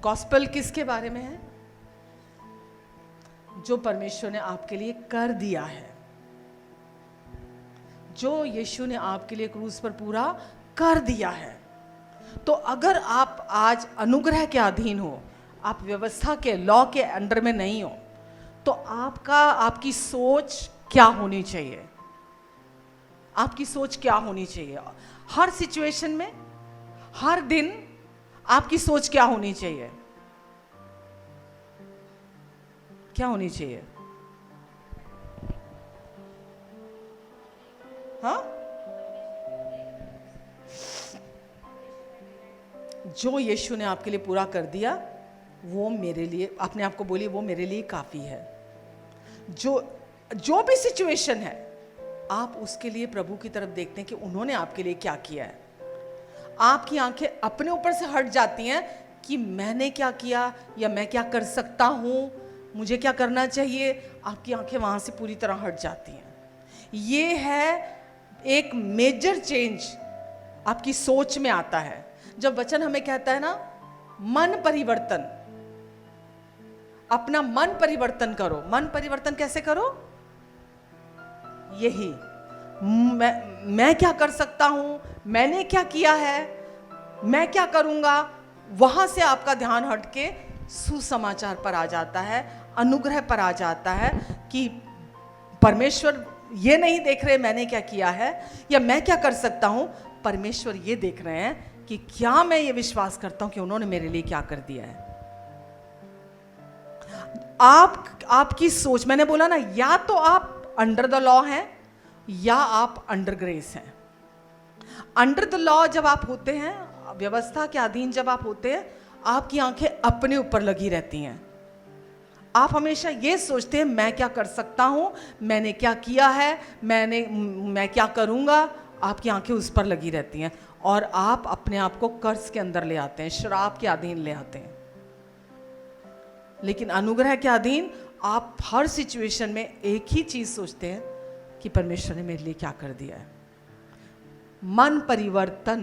गॉस्पेल किसके बारे में है? जो परमेश्वर ने आपके लिए कर दिया है, जो यीशु ने आपके लिए क्रूस पर पूरा कर दिया है। तो अगर आप आज अनुग्रह के अधीन हो, आप व्यवस्था के, लॉ के अंडर में नहीं हो, तो आपकी सोच क्या होनी चाहिए? आपकी सोच क्या होनी चाहिए? हर सिचुएशन में, हर दिन आपकी सोच क्या होनी चाहिए? क्या होनी चाहिए? हाँ? जो यीशु ने आपके लिए पूरा कर दिया, वो मेरे लिए, अपने आप को बोलिए, वो मेरे लिए काफी है। जो भी सिचुएशन है, आप उसके लिए प्रभु की तरफ देखते हैं कि उन्होंने आपके लिए क्या किया है। आपकी आंखें अपने ऊपर से हट जाती हैं कि मैंने क्या किया या मैं क्या कर सकता हूं, मुझे क्या करना चाहिए। आपकी आंखें वहां से पूरी तरह हट जाती हैं। ये है एक मेजर चेंज आपकी सोच में आता है। जब वचन हमें कहता है ना, मन परिवर्तन, अपना मन परिवर्तन करो। मन परिवर्तन कैसे करो? यही, मैं क्या कर सकता हूं, मैंने क्या किया है, मैं क्या करूंगा, वहां से आपका ध्यान हटके सुसमाचार पर आ जाता है, अनुग्रह पर आ जाता है कि परमेश्वर ये नहीं देख रहे मैंने क्या किया है या मैं क्या कर सकता हूं। परमेश्वर ये देख रहे हैं कि क्या मैं ये विश्वास करता हूं कि उन्होंने मेरे लिए क्या कर दिया है। आपकी सोच, मैंने बोला ना, या तो आप अंडर द लॉ हैं या आप अंडर ग्रेस हैं। अंडर द लॉ जब आप होते हैं, व्यवस्था के अधीन जब आप होते हैं, आपकी आंखें अपने ऊपर लगी रहती हैं। आप हमेशा ये सोचते हैं मैं क्या कर सकता हूं, मैंने क्या किया है, मैं क्या करूंगा। आपकी आंखें उस पर लगी रहती हैं और आप अपने आप को कर्ज के अंदर ले आते हैं, श्राप के अधीन ले आते हैं। लेकिन अनुग्रह के अधीन आप हर सिचुएशन में एक ही चीज सोचते हैं कि परमेश्वर ने मेरे लिए क्या कर दिया है। मन परिवर्तन,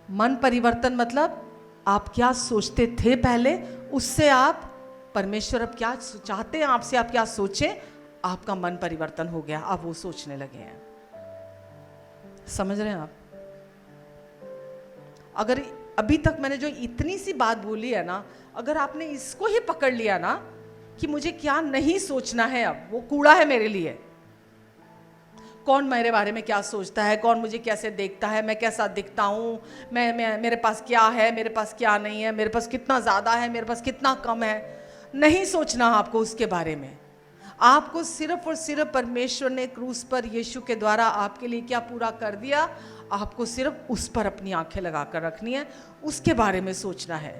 मन परिवर्तन मतलब आप क्या सोचते थे पहले, उससे आप, परमेश्वर अब क्या चाहते हैं आपसे, आप क्या सोचें, आपका मन परिवर्तन हो गया, आप वो सोचने लगे हैं। समझ रहे हैं आप? अगर अभी तक मैंने जो इतनी सी बात बोली है ना, अगर आपने इसको ही पकड़ लिया ना कि मुझे क्या नहीं सोचना है, अब वो कूड़ा है मेरे लिए, कौन मेरे बारे में क्या सोचता है, कौन मुझे कैसे देखता है, मैं कैसा दिखता हूँ, मेरे पास क्या है, मेरे पास क्या नहीं है, मेरे पास कितना ज़्यादा है, मेरे पास कितना कम है, नहीं सोचना आपको उसके बारे में। आपको सिर्फ और सिर्फ परमेश्वर ने क्रूस पर यीशु के द्वारा आपके लिए क्या पूरा कर दिया, आपको सिर्फ उस पर अपनी आंखें लगाकर रखनी है, उसके बारे में सोचना है।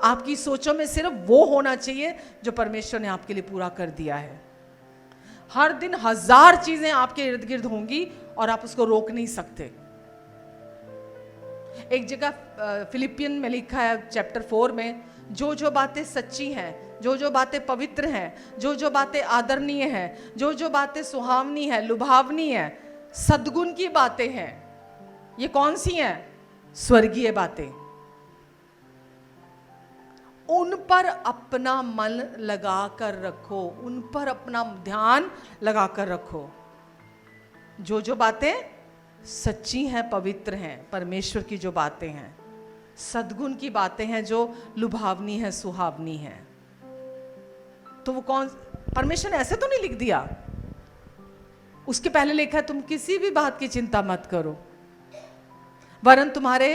आपकी सोचों में सिर्फ वो होना चाहिए जो परमेश्वर ने आपके लिए पूरा कर दिया है। हर दिन 1000 चीजें आपके इर्द गिर्द होंगी और आप उसको रोक नहीं सकते। एक जगह फिलिपियन में लिखा है चैप्टर 4 में, जो जो बातें सच्ची हैं, जो जो बातें पवित्र हैं, जो जो बातें आदरणीय हैं, जो जो बातें सुहावनी है, लुभावनी है, सद्गुण की बातें हैं, ये कौन सी हैं? स्वर्गीय बातें। उन पर अपना मन लगा कर रखो, उन पर अपना ध्यान लगा कर रखो। जो जो बातें सच्ची हैं, पवित्र हैं, परमेश्वर की जो बातें हैं, सद्गुण की बातें हैं, जो लुभावनी है, सुहावनी है। तो वो कौन, परमेश्वर ने ऐसे तो नहीं लिख दिया, उसके पहले लिखा है तुम किसी भी बात की चिंता मत करो, वरन तुम्हारे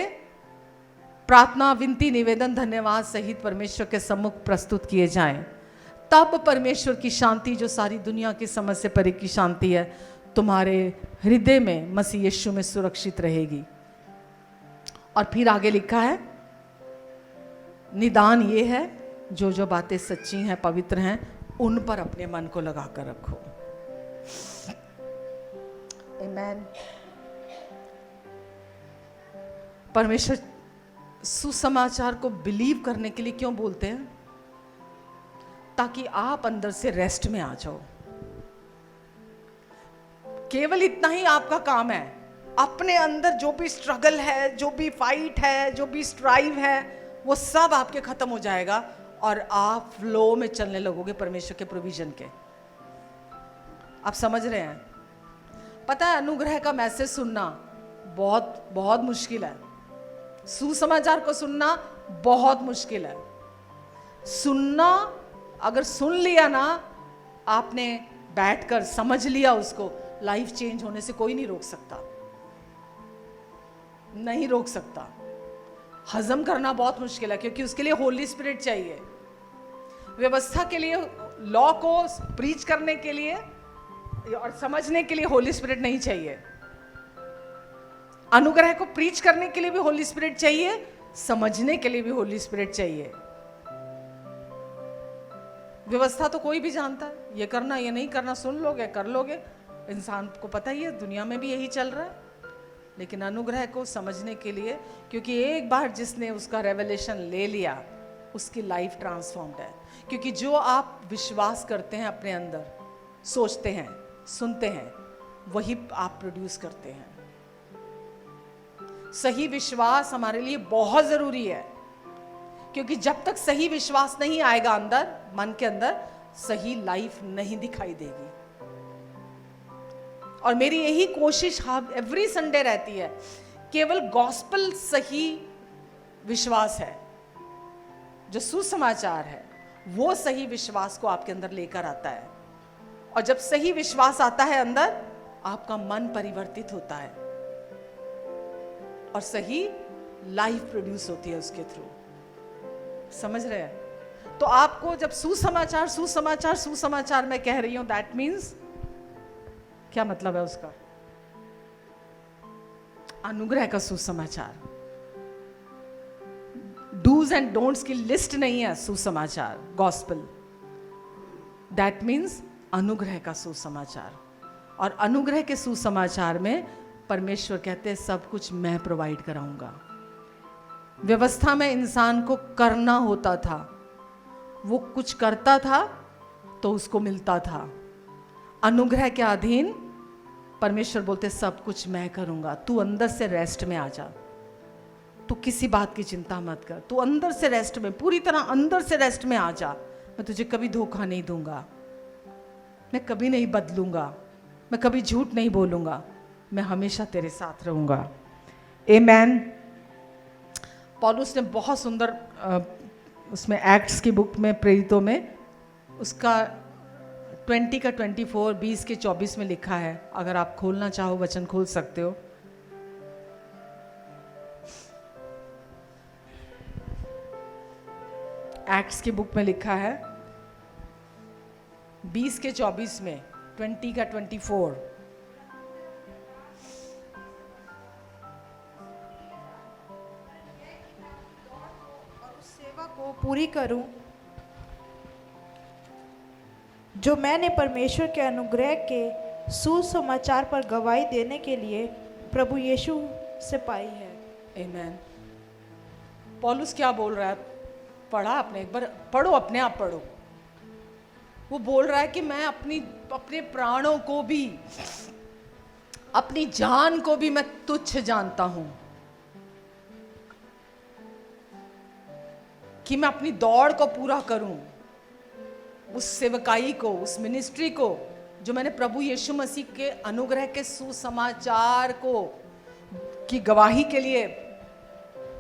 प्रार्थना, विनती, निवेदन, धन्यवाद सहित परमेश्वर के सम्मुख प्रस्तुत किए जाएं। तब परमेश्वर की शांति, जो सारी दुनिया की समझ से परे की शांति है, तुम्हारे हृदय में मसीह यीशु में सुरक्षित रहेगी। और फिर आगे लिखा है, निदान ये है, जो जो बातें सच्ची हैं, पवित्र हैं, उन पर अपने मन को लगा कर रखो। आमीन। परमेश्वर सुसमाचार को बिलीव करने के लिए क्यों बोलते हैं? ताकि आप अंदर से रेस्ट में आ जाओ। केवल इतना ही आपका काम है। अपने अंदर जो भी स्ट्रगल है, जो भी फाइट है, जो भी स्ट्राइव है, वो सब आपके खत्म हो जाएगा और आप फ्लो में चलने लगोगे परमेश्वर के प्रोविजन के। आप समझ रहे हैं? पता है, अनुग्रह का मैसेज सुनना बहुत बहुत मुश्किल है। सुसमाचार को सुनना बहुत मुश्किल है। सुनना, अगर सुन लिया ना आपने, बैठकर समझ लिया उसको, लाइफ चेंज होने से कोई नहीं रोक सकता, नहीं रोक सकता। हजम करना बहुत मुश्किल है, क्योंकि उसके लिए होली स्पिरिट चाहिए। व्यवस्था के लिए, लॉ को प्रीच करने के लिए और समझने के लिए होली स्पिरिट नहीं चाहिए। अनुग्रह को प्रीच करने के लिए भी होली स्पिरिट चाहिए, समझने के लिए भी होली स्पिरिट चाहिए। व्यवस्था तो कोई भी जानता है, ये करना ये नहीं करना, सुन लोगे कर लोगे, इंसान को पता ही है, दुनिया में भी यही चल रहा है। लेकिन अनुग्रह को समझने के लिए, क्योंकि एक बार जिसने उसका रेवलेशन ले लिया, उसकी लाइफ ट्रांसफॉर्म्ड है। क्योंकि जो आप विश्वास करते हैं अपने अंदर, सोचते हैं, सुनते हैं, वही आप प्रोड्यूस करते हैं। सही विश्वास हमारे लिए बहुत जरूरी है, क्योंकि जब तक सही विश्वास नहीं आएगा अंदर, मन के अंदर, सही लाइफ नहीं दिखाई देगी। और मेरी यही कोशिश एवरी संडे रहती है, केवल गॉस्पेल सही विश्वास है, जो सुसमाचार है, वो सही विश्वास को आपके अंदर लेकर आता है। और जब सही विश्वास आता है अंदर, आपका मन परिवर्तित होता है और सही लाइफ प्रोड्यूस होती है उसके थ्रू। समझ रहे हैं? तो आपको जब सुसमाचार सुसमाचार सुसमाचार मैं कह रही हूं, दैट मीन्स क्या मतलब है उसका? अनुग्रह का सुसमाचार। डूज एंड डोंट्स की लिस्ट नहीं है सुसमाचार, गॉस्पेल। दैट मीन्स अनुग्रह का सुसमाचार। और अनुग्रह के सुसमाचार में परमेश्वर कहते हैं सब कुछ मैं प्रोवाइड कराऊंगा। व्यवस्था में इंसान को करना होता था, वो कुछ करता था तो उसको मिलता था। अनुग्रह के अधीन परमेश्वर बोलते सब कुछ मैं करूंगा, तू अंदर से रेस्ट में आ जा, तू किसी बात की चिंता मत कर, तू अंदर से रेस्ट में, पूरी तरह अंदर से रेस्ट में आ जा। मैं तुझे कभी धोखा नहीं दूंगा, मैं कभी नहीं बदलूंगा, मैं कभी झूठ नहीं बोलूंगा, मैं हमेशा तेरे साथ रहूंगा। आमेन। पौलुस ने बहुत सुंदर उसमें एक्ट्स की बुक में, प्रेरितों में, उसका 20 का 24, 20 के 24 में लिखा है। अगर आप खोलना चाहो वचन खोल सकते हो। एक्ट्स की बुक में लिखा है 20 के 24 में, 20 का 24। और उस सेवा को पूरी करूं जो मैंने परमेश्वर के अनुग्रह के सुसमाचार पर गवाही देने के लिए प्रभु यीशु से पाई है। आमेन। पौलुस क्या बोल रहा है? पढ़ा आपने? एक बार पढ़ो, अपने आप पढ़ो। वो बोल रहा है कि मैं अपने प्राणों को भी, अपनी जान को भी मैं तुच्छ जानता हूं, कि मैं अपनी दौड़ को पूरा करूं, उस सेवकाई को, उस मिनिस्ट्री को जो मैंने प्रभु यीशु मसीह के अनुग्रह के सुसमाचार को की गवाही के लिए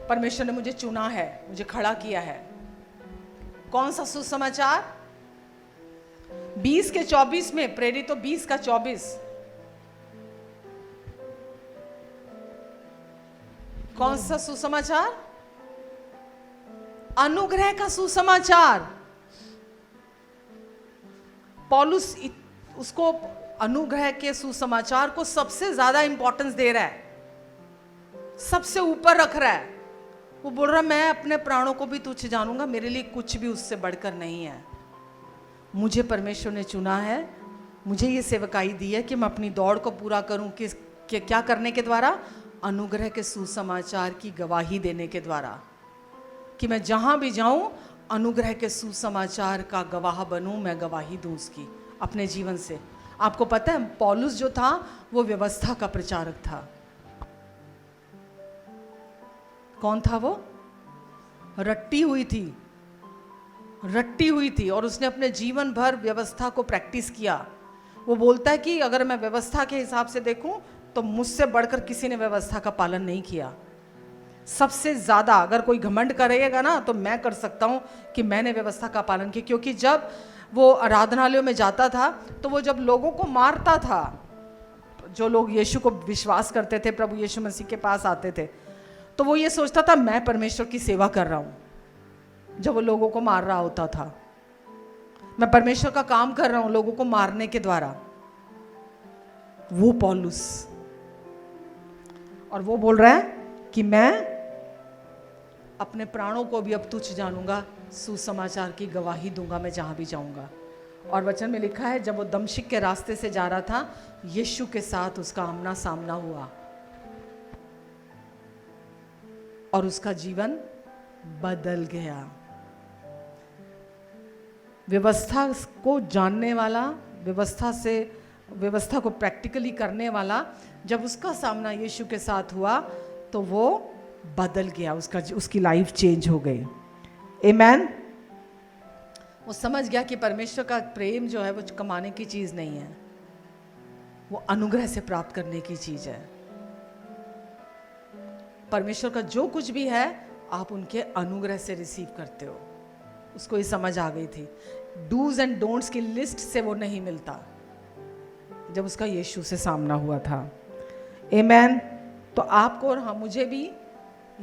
परमेश्वर ने मुझे चुना है, मुझे खड़ा किया है। कौन सा सुसमाचार? 20 के 24 में, प्रेरितों 20 का 24। कौन सा सुसमाचार? अनुग्रह का सुसमाचार। पौलुस उसको, अनुग्रह के सुसमाचार को सबसे ज्यादा इंपॉर्टेंस दे रहा है, सबसे ऊपर रख रहा है। वो बोल रहा है मैं अपने प्राणों को भी तुच्छ जानूंगा, मेरे लिए कुछ भी उससे बढ़कर नहीं है। मुझे परमेश्वर ने चुना है, मुझे ये सेवकाई दी है कि मैं अपनी दौड़ को पूरा करूं। क्या करने के द्वारा? अनुग्रह के सुसमाचार की गवाही देने के द्वारा, कि मैं जहां भी जाऊं अनुग्रह के सुसमाचार का गवाह बनूं, मैं गवाही दूं उसकी अपने जीवन से। आपको पता है पौलुस जो था वो व्यवस्था का प्रचारक था। कौन था वो? रट्टी हुई थी और उसने अपने जीवन भर व्यवस्था को प्रैक्टिस किया। वो बोलता है कि अगर मैं व्यवस्था के हिसाब से देखूं तो मुझसे बढ़कर किसी ने व्यवस्था का पालन नहीं किया। सबसे ज्यादा अगर कोई घमंड करेगा ना तो मैं कर सकता हूं कि मैंने व्यवस्था का पालन किया। क्योंकि जब वो आराधनालयों में जाता था तो वो जब लोगों को मारता था, जो लोग यीशु को विश्वास करते थे, प्रभु यीशु मसीह के पास आते थे, तो वो ये सोचता था मैं परमेश्वर की सेवा कर रहा हूं। जब वो लोगों को मार रहा होता था, मैं परमेश्वर का काम कर रहा हूं लोगों को मारने के द्वारा। वो पौलुस, और वो बोल रहा है कि मैं अपने प्राणों को भी अब तुच्छ जानूंगा, सुसमाचार की गवाही दूंगा मैं जहां भी जाऊंगा। और वचन में लिखा है जब वो दमिश्क के रास्ते से जा रहा था, यीशु के साथ उसका आमना सामना हुआ और उसका जीवन बदल गया। व्यवस्था को जानने वाला, व्यवस्था को प्रैक्टिकली करने वाला, जब उसका सामना यीशु के साथ हुआ तो वो बदल गया, उसकी लाइफ चेंज हो गई। आमेन। वो समझ गया कि परमेश्वर का प्रेम जो है वो कमाने की चीज नहीं है, वो अनुग्रह से प्राप्त करने की चीज है। परमेश्वर का जो कुछ भी है आप उनके अनुग्रह से रिसीव करते हो। उसको ये समझ आ गई थी। डूज एंड डोंट्स की लिस्ट से वो नहीं मिलता, जब उसका यीशु से सामना हुआ था। आमेन। तो आपको और मुझे भी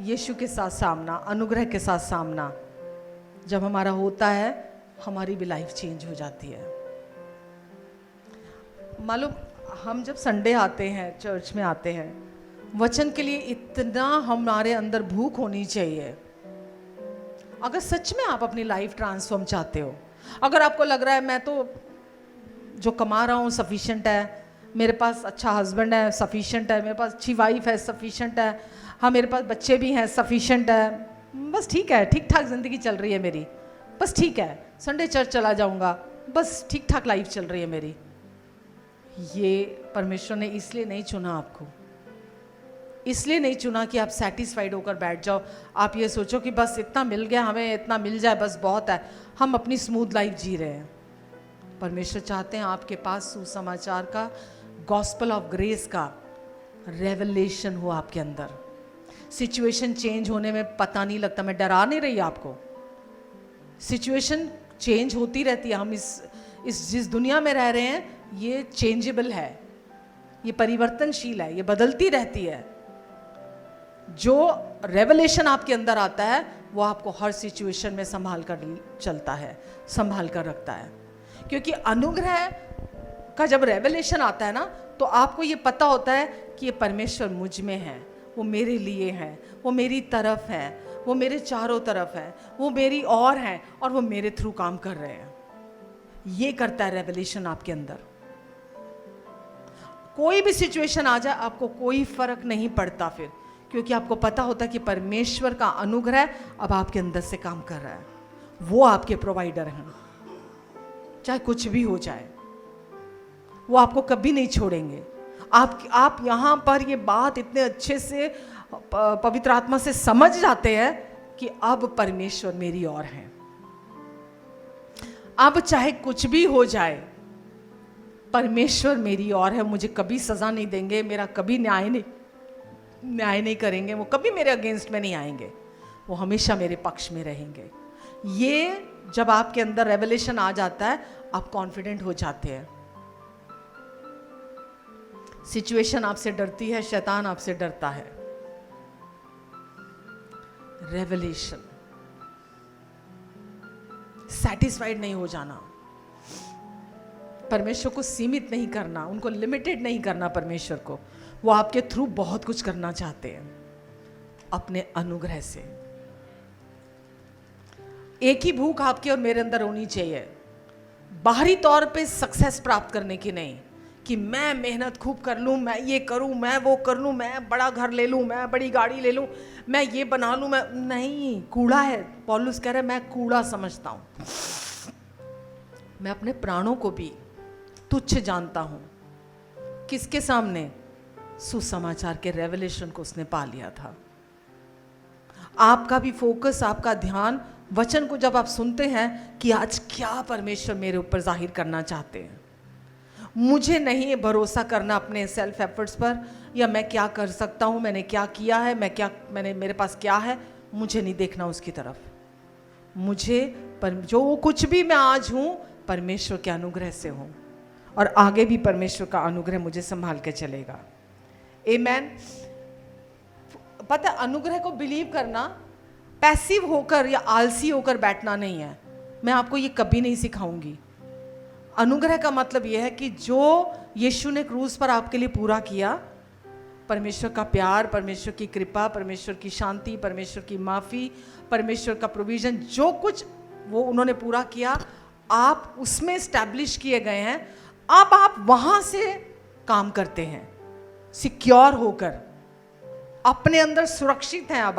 यीशु के साथ सामना, अनुग्रह के साथ सामना जब हमारा होता है, हमारी भी लाइफ चेंज हो जाती है। मालूम, हम जब संडे आते हैं, चर्च में आते हैं, वचन के लिए इतना हमारे अंदर भूख होनी चाहिए। अगर सच में आप अपनी लाइफ ट्रांसफॉर्म चाहते हो, अगर आपको लग रहा है मैं तो जो कमा रहा हूँ सफिशिएंट है, मेरे पास अच्छा हस्बैंड है सफिशिएंट है, मेरे पास अच्छी वाइफ है सफिशिएंट है, हाँ मेरे पास बच्चे भी हैं सफिशिएंट है, बस ठीक है, ठीक ठाक ज़िंदगी चल रही है मेरी, बस ठीक है, संडे चर्च चला जाऊँगा, बस ठीक ठाक लाइफ चल रही है मेरी। ये परमेश्वर ने इसलिए नहीं चुना आपको, इसलिए नहीं चुना कि आप सेटिस्फाइड होकर बैठ जाओ, आप ये सोचो कि बस इतना मिल गया, हमें इतना मिल जाए बस बहुत है, हम अपनी स्मूथ लाइफ जी रहे हैं। परमेश्वर चाहते हैं आपके पास सुसमाचार का, गॉस्पेल ऑफ ग्रेस का रेवलेशन हो आपके अंदर। सिचुएशन चेंज होने में पता नहीं लगता। मैं डरा नहीं रही आपको, सिचुएशन चेंज होती रहती है। हम इस जिस दुनिया में रह रहे हैं ये चेंजेबल है, ये परिवर्तनशील है, ये बदलती रहती है। जो रेवलेशन आपके अंदर आता है वो आपको हर सिचुएशन में संभाल कर चलता है, संभाल कर रखता है। क्योंकि अनुग्रह का जब रेवलेशन आता है ना, तो आपको ये पता होता है कि ये परमेश्वर मुझ में है, वो मेरे लिए है, वो मेरी तरफ है, वो मेरे चारों तरफ है, वो मेरी और हैं और वो मेरे थ्रू काम कर रहे हैं। ये करता है रेवलेशन आपके अंदर। कोई भी सिचुएशन आ जाए आपको कोई फर्क नहीं पड़ता फिर, क्योंकि आपको पता होता है कि परमेश्वर का अनुग्रह अब आपके अंदर से काम कर रहा है। वो आपके प्रोवाइडर हैं, चाहे कुछ भी हो जाए वो आपको कभी नहीं छोड़ेंगे। आप यहाँ पर ये बात इतने अच्छे से पवित्र आत्मा से समझ जाते हैं कि अब परमेश्वर मेरी ओर है। अब चाहे कुछ भी हो जाए परमेश्वर मेरी ओर है, मुझे कभी सजा नहीं देंगे, मेरा कभी न्याय नहीं करेंगे, वो कभी मेरे अगेंस्ट में नहीं आएंगे, वो हमेशा मेरे पक्ष में रहेंगे। ये जब आपके अंदर रेवलेशन आ जाता है आप कॉन्फिडेंट हो जाते हैं। सिचुएशन आपसे डरती है, शैतान आपसे डरता है। रेवलेशन, सैटिस्फाइड नहीं हो जाना, परमेश्वर को सीमित नहीं करना, उनको लिमिटेड नहीं करना परमेश्वर को। वो आपके थ्रू बहुत कुछ करना चाहते हैं अपने अनुग्रह से। एक ही भूख आपके और मेरे अंदर होनी चाहिए, बाहरी तौर पे सक्सेस प्राप्त करने की नहीं, कि मैं मेहनत खूब कर लूं, मैं ये करूं, मैं वो कर लूं, मैं बड़ा घर ले लूं, मैं बड़ी गाड़ी ले लूं, मैं ये बना लूं, मैं नहीं, कूड़ा है। पौलुस कह रहे मैं कूड़ा समझता हूं, मैं अपने प्राणों को भी तुच्छ जानता हूं। किसके सामने? सुसमाचार के रेवलेशन को उसने पा लिया था। आपका भी फोकस, आपका ध्यान वचन को जब आप सुनते हैं कि आज क्या परमेश्वर मेरे ऊपर जाहिर करना चाहते हैं। मुझे नहीं भरोसा करना अपने सेल्फ एफर्ट्स पर, या मैं क्या कर सकता हूँ, मैंने क्या किया है, मेरे पास क्या है, मुझे नहीं देखना उसकी तरफ। मुझे जो कुछ भी मैं आज हूँ परमेश्वर के अनुग्रह से हूँ, और आगे भी परमेश्वर का अनुग्रह मुझे संभाल के चलेगा। आमेन। पता है, अनुग्रह को बिलीव करना पैसिव होकर या आलसी होकर बैठना नहीं है। मैं आपको ये कभी नहीं सिखाऊंगी। अनुग्रह का मतलब यह है कि जो यीशु ने क्रूस पर आपके लिए पूरा किया, परमेश्वर का प्यार, परमेश्वर की कृपा, परमेश्वर की शांति, परमेश्वर की माफ़ी, परमेश्वर का प्रोविज़न, जो कुछ वो उन्होंने पूरा किया, आप उसमें इस्टेब्लिश किए गए हैं। अब आप वहाँ से काम करते हैं सिक्योर होकर, अपने अंदर सुरक्षित हैं। अब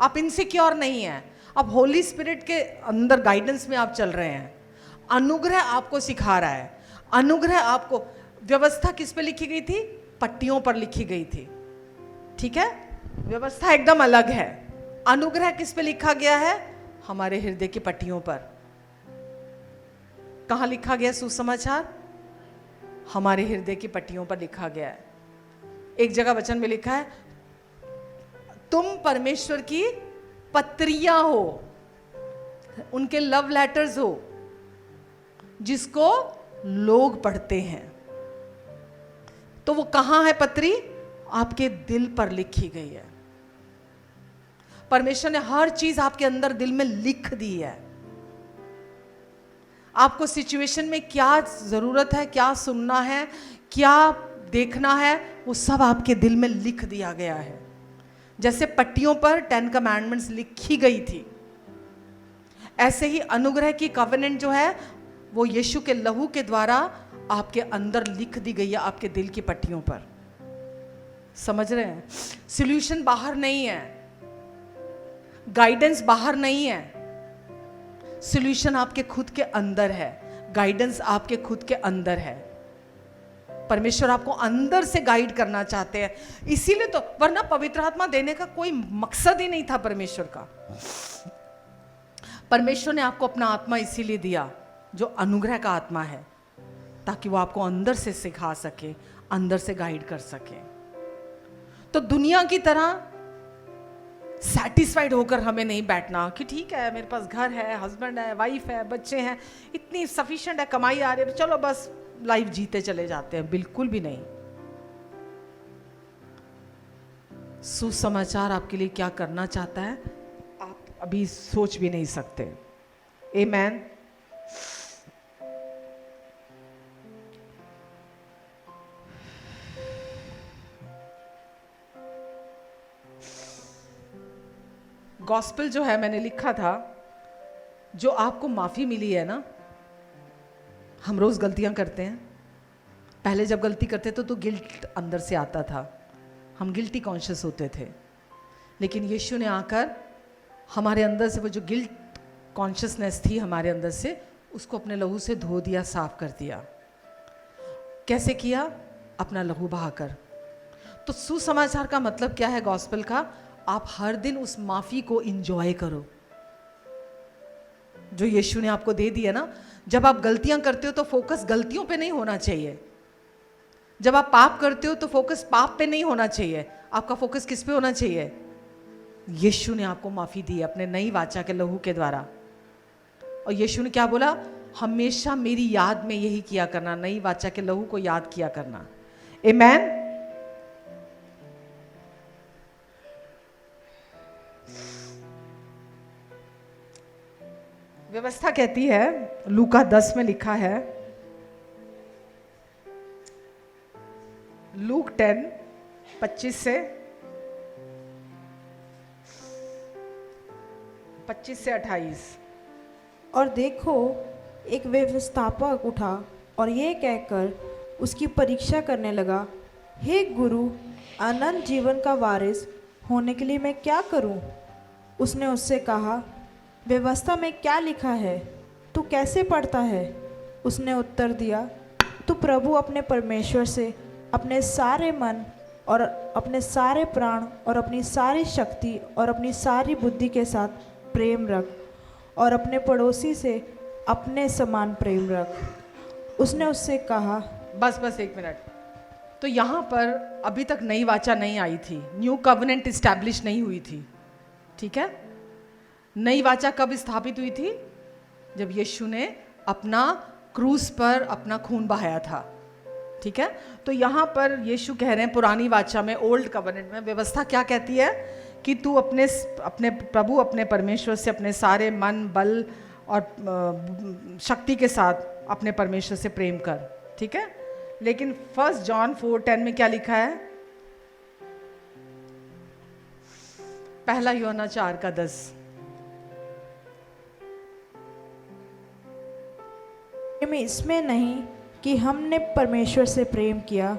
आप इनसिक्योर नहीं हैं, अब होली स्पिरिट के अंदर गाइडेंस में आप चल रहे हैं। अनुग्रह आपको सिखा रहा है। अनुग्रह आपको, व्यवस्था किस पे लिखी गई थी? पट्टियों पर लिखी गई थी, ठीक है? व्यवस्था एकदम अलग है। अनुग्रह किस पे लिखा गया है? हमारे हृदय की पट्टियों पर। कहाँ लिखा गया सुसमाचार? हमारे हृदय की पट्टियों पर लिखा गया है। एक जगह वचन में लिखा है, तुम परमेश्वर की पत्रियां हो, उनके लव लेटर्स हो, जिसको लोग पढ़ते हैं। तो वो कहां है पत्री? आपके दिल पर लिखी गई है। परमेश्वर ने हर चीज आपके अंदर दिल में लिख दी है। आपको सिचुएशन में क्या जरूरत है, क्या सुनना है, क्या देखना है, वो सब आपके दिल में लिख दिया गया है। जैसे पट्टियों पर 10 कमांडमेंट्स लिखी गई थी, ऐसे ही अनुग्रह की कवेनेंट जो है वो यीशु के लहू के द्वारा आपके अंदर लिख दी गई है, आपके दिल की पट्टियों पर। समझ रहे हैं? सॉल्यूशन बाहर नहीं है, गाइडेंस बाहर नहीं है, सॉल्यूशन आपके खुद के अंदर है, गाइडेंस आपके खुद के अंदर है। परमेश्वर आपको अंदर से गाइड करना चाहते हैं, इसीलिए तो, वरना पवित्र आत्मा देने का कोई मकसद ही नहीं था परमेश्वर का। परमेश्वर ने आपको अपना आत्मा इसीलिए दिया जो अनुग्रह का आत्मा है, ताकि वो आपको अंदर से सिखा सके, अंदर से गाइड कर सके। तो दुनिया की तरह सैटिस्फाइड होकर हमें नहीं बैठना कि ठीक है मेरे पास घर है, हस्बैंड है, वाइफ है, बच्चे हैं, इतनी सफिशिएंट है, कमाई आ रही है, चलो बस लाइफ जीते चले जाते हैं। बिल्कुल भी नहीं। सुसमाचार आपके लिए क्या करना चाहता है आप अभी सोच भी नहीं सकते। आमेन। गॉस्पेल जो है, मैंने लिखा था, जो आपको माफी मिली है ना, हम रोज़ गलतियां करते हैं। पहले जब गलती करते थे तो गिल्ट अंदर से आता था, हम गिल्टी कॉन्शियस होते थे। लेकिन यीशु ने आकर हमारे अंदर से वो जो गिल्ट कॉन्शियसनेस थी हमारे अंदर से, उसको अपने लहू से धो दिया, साफ कर दिया। कैसे किया? अपना लहू बहाकर। तो सुसमाचार का मतलब क्या है गॉस्पेल का? आप हर दिन उस माफ़ी को इंजॉय करो जो यीशु ने आपको दे दी है ना। जब आप गलतियां करते हो तो फोकस गलतियों पे नहीं होना चाहिए। जब आप पाप करते हो तो फोकस पाप पे नहीं होना चाहिए। आपका फोकस किस पे होना चाहिए? यीशु ने आपको माफ़ी दी है अपने नई वाचा के लहू के द्वारा। और यीशु ने क्या बोला? हमेशा मेरी याद में यही किया करना, नई वाचा के लहू को याद किया करना। आमेन। व्यवस्था कहती है, लूका 10 में लिखा है, लूक 10 25 से 28। और देखो, एक व्यवस्थापक उठा और ये कहकर उसकी परीक्षा करने लगा, हे गुरु, अनंत जीवन का वारिस होने के लिए मैं क्या करूं? उसने उससे कहा, व्यवस्था में क्या लिखा है, तू कैसे पढ़ता है? उसने उत्तर दिया, तू प्रभु अपने परमेश्वर से अपने सारे मन और अपने सारे प्राण और अपनी सारी शक्ति और अपनी सारी बुद्धि के साथ प्रेम रख, और अपने पड़ोसी से अपने समान प्रेम रख। उसने उससे कहा, बस 1 मिनट। तो यहाँ पर अभी तक नई वाचा नहीं आई थी, न्यू कवनेंट इस्टेब्लिश नहीं हुई थी, ठीक है। नई वाचा कब स्थापित हुई थी? जब यीशु ने अपना क्रूस पर अपना खून बहाया था, ठीक है। तो यहाँ पर यीशु कह रहे हैं पुरानी वाचा में, ओल्ड कवनेंट में व्यवस्था क्या कहती है कि तू अपने प्रभु अपने परमेश्वर से अपने सारे मन, बल और शक्ति के साथ अपने परमेश्वर से प्रेम कर, ठीक है। लेकिन 1 जॉन 4:10 में क्या लिखा है? पहला यूहन्ना 4:10। में इसमें नहीं कि हमने परमेश्वर से प्रेम किया,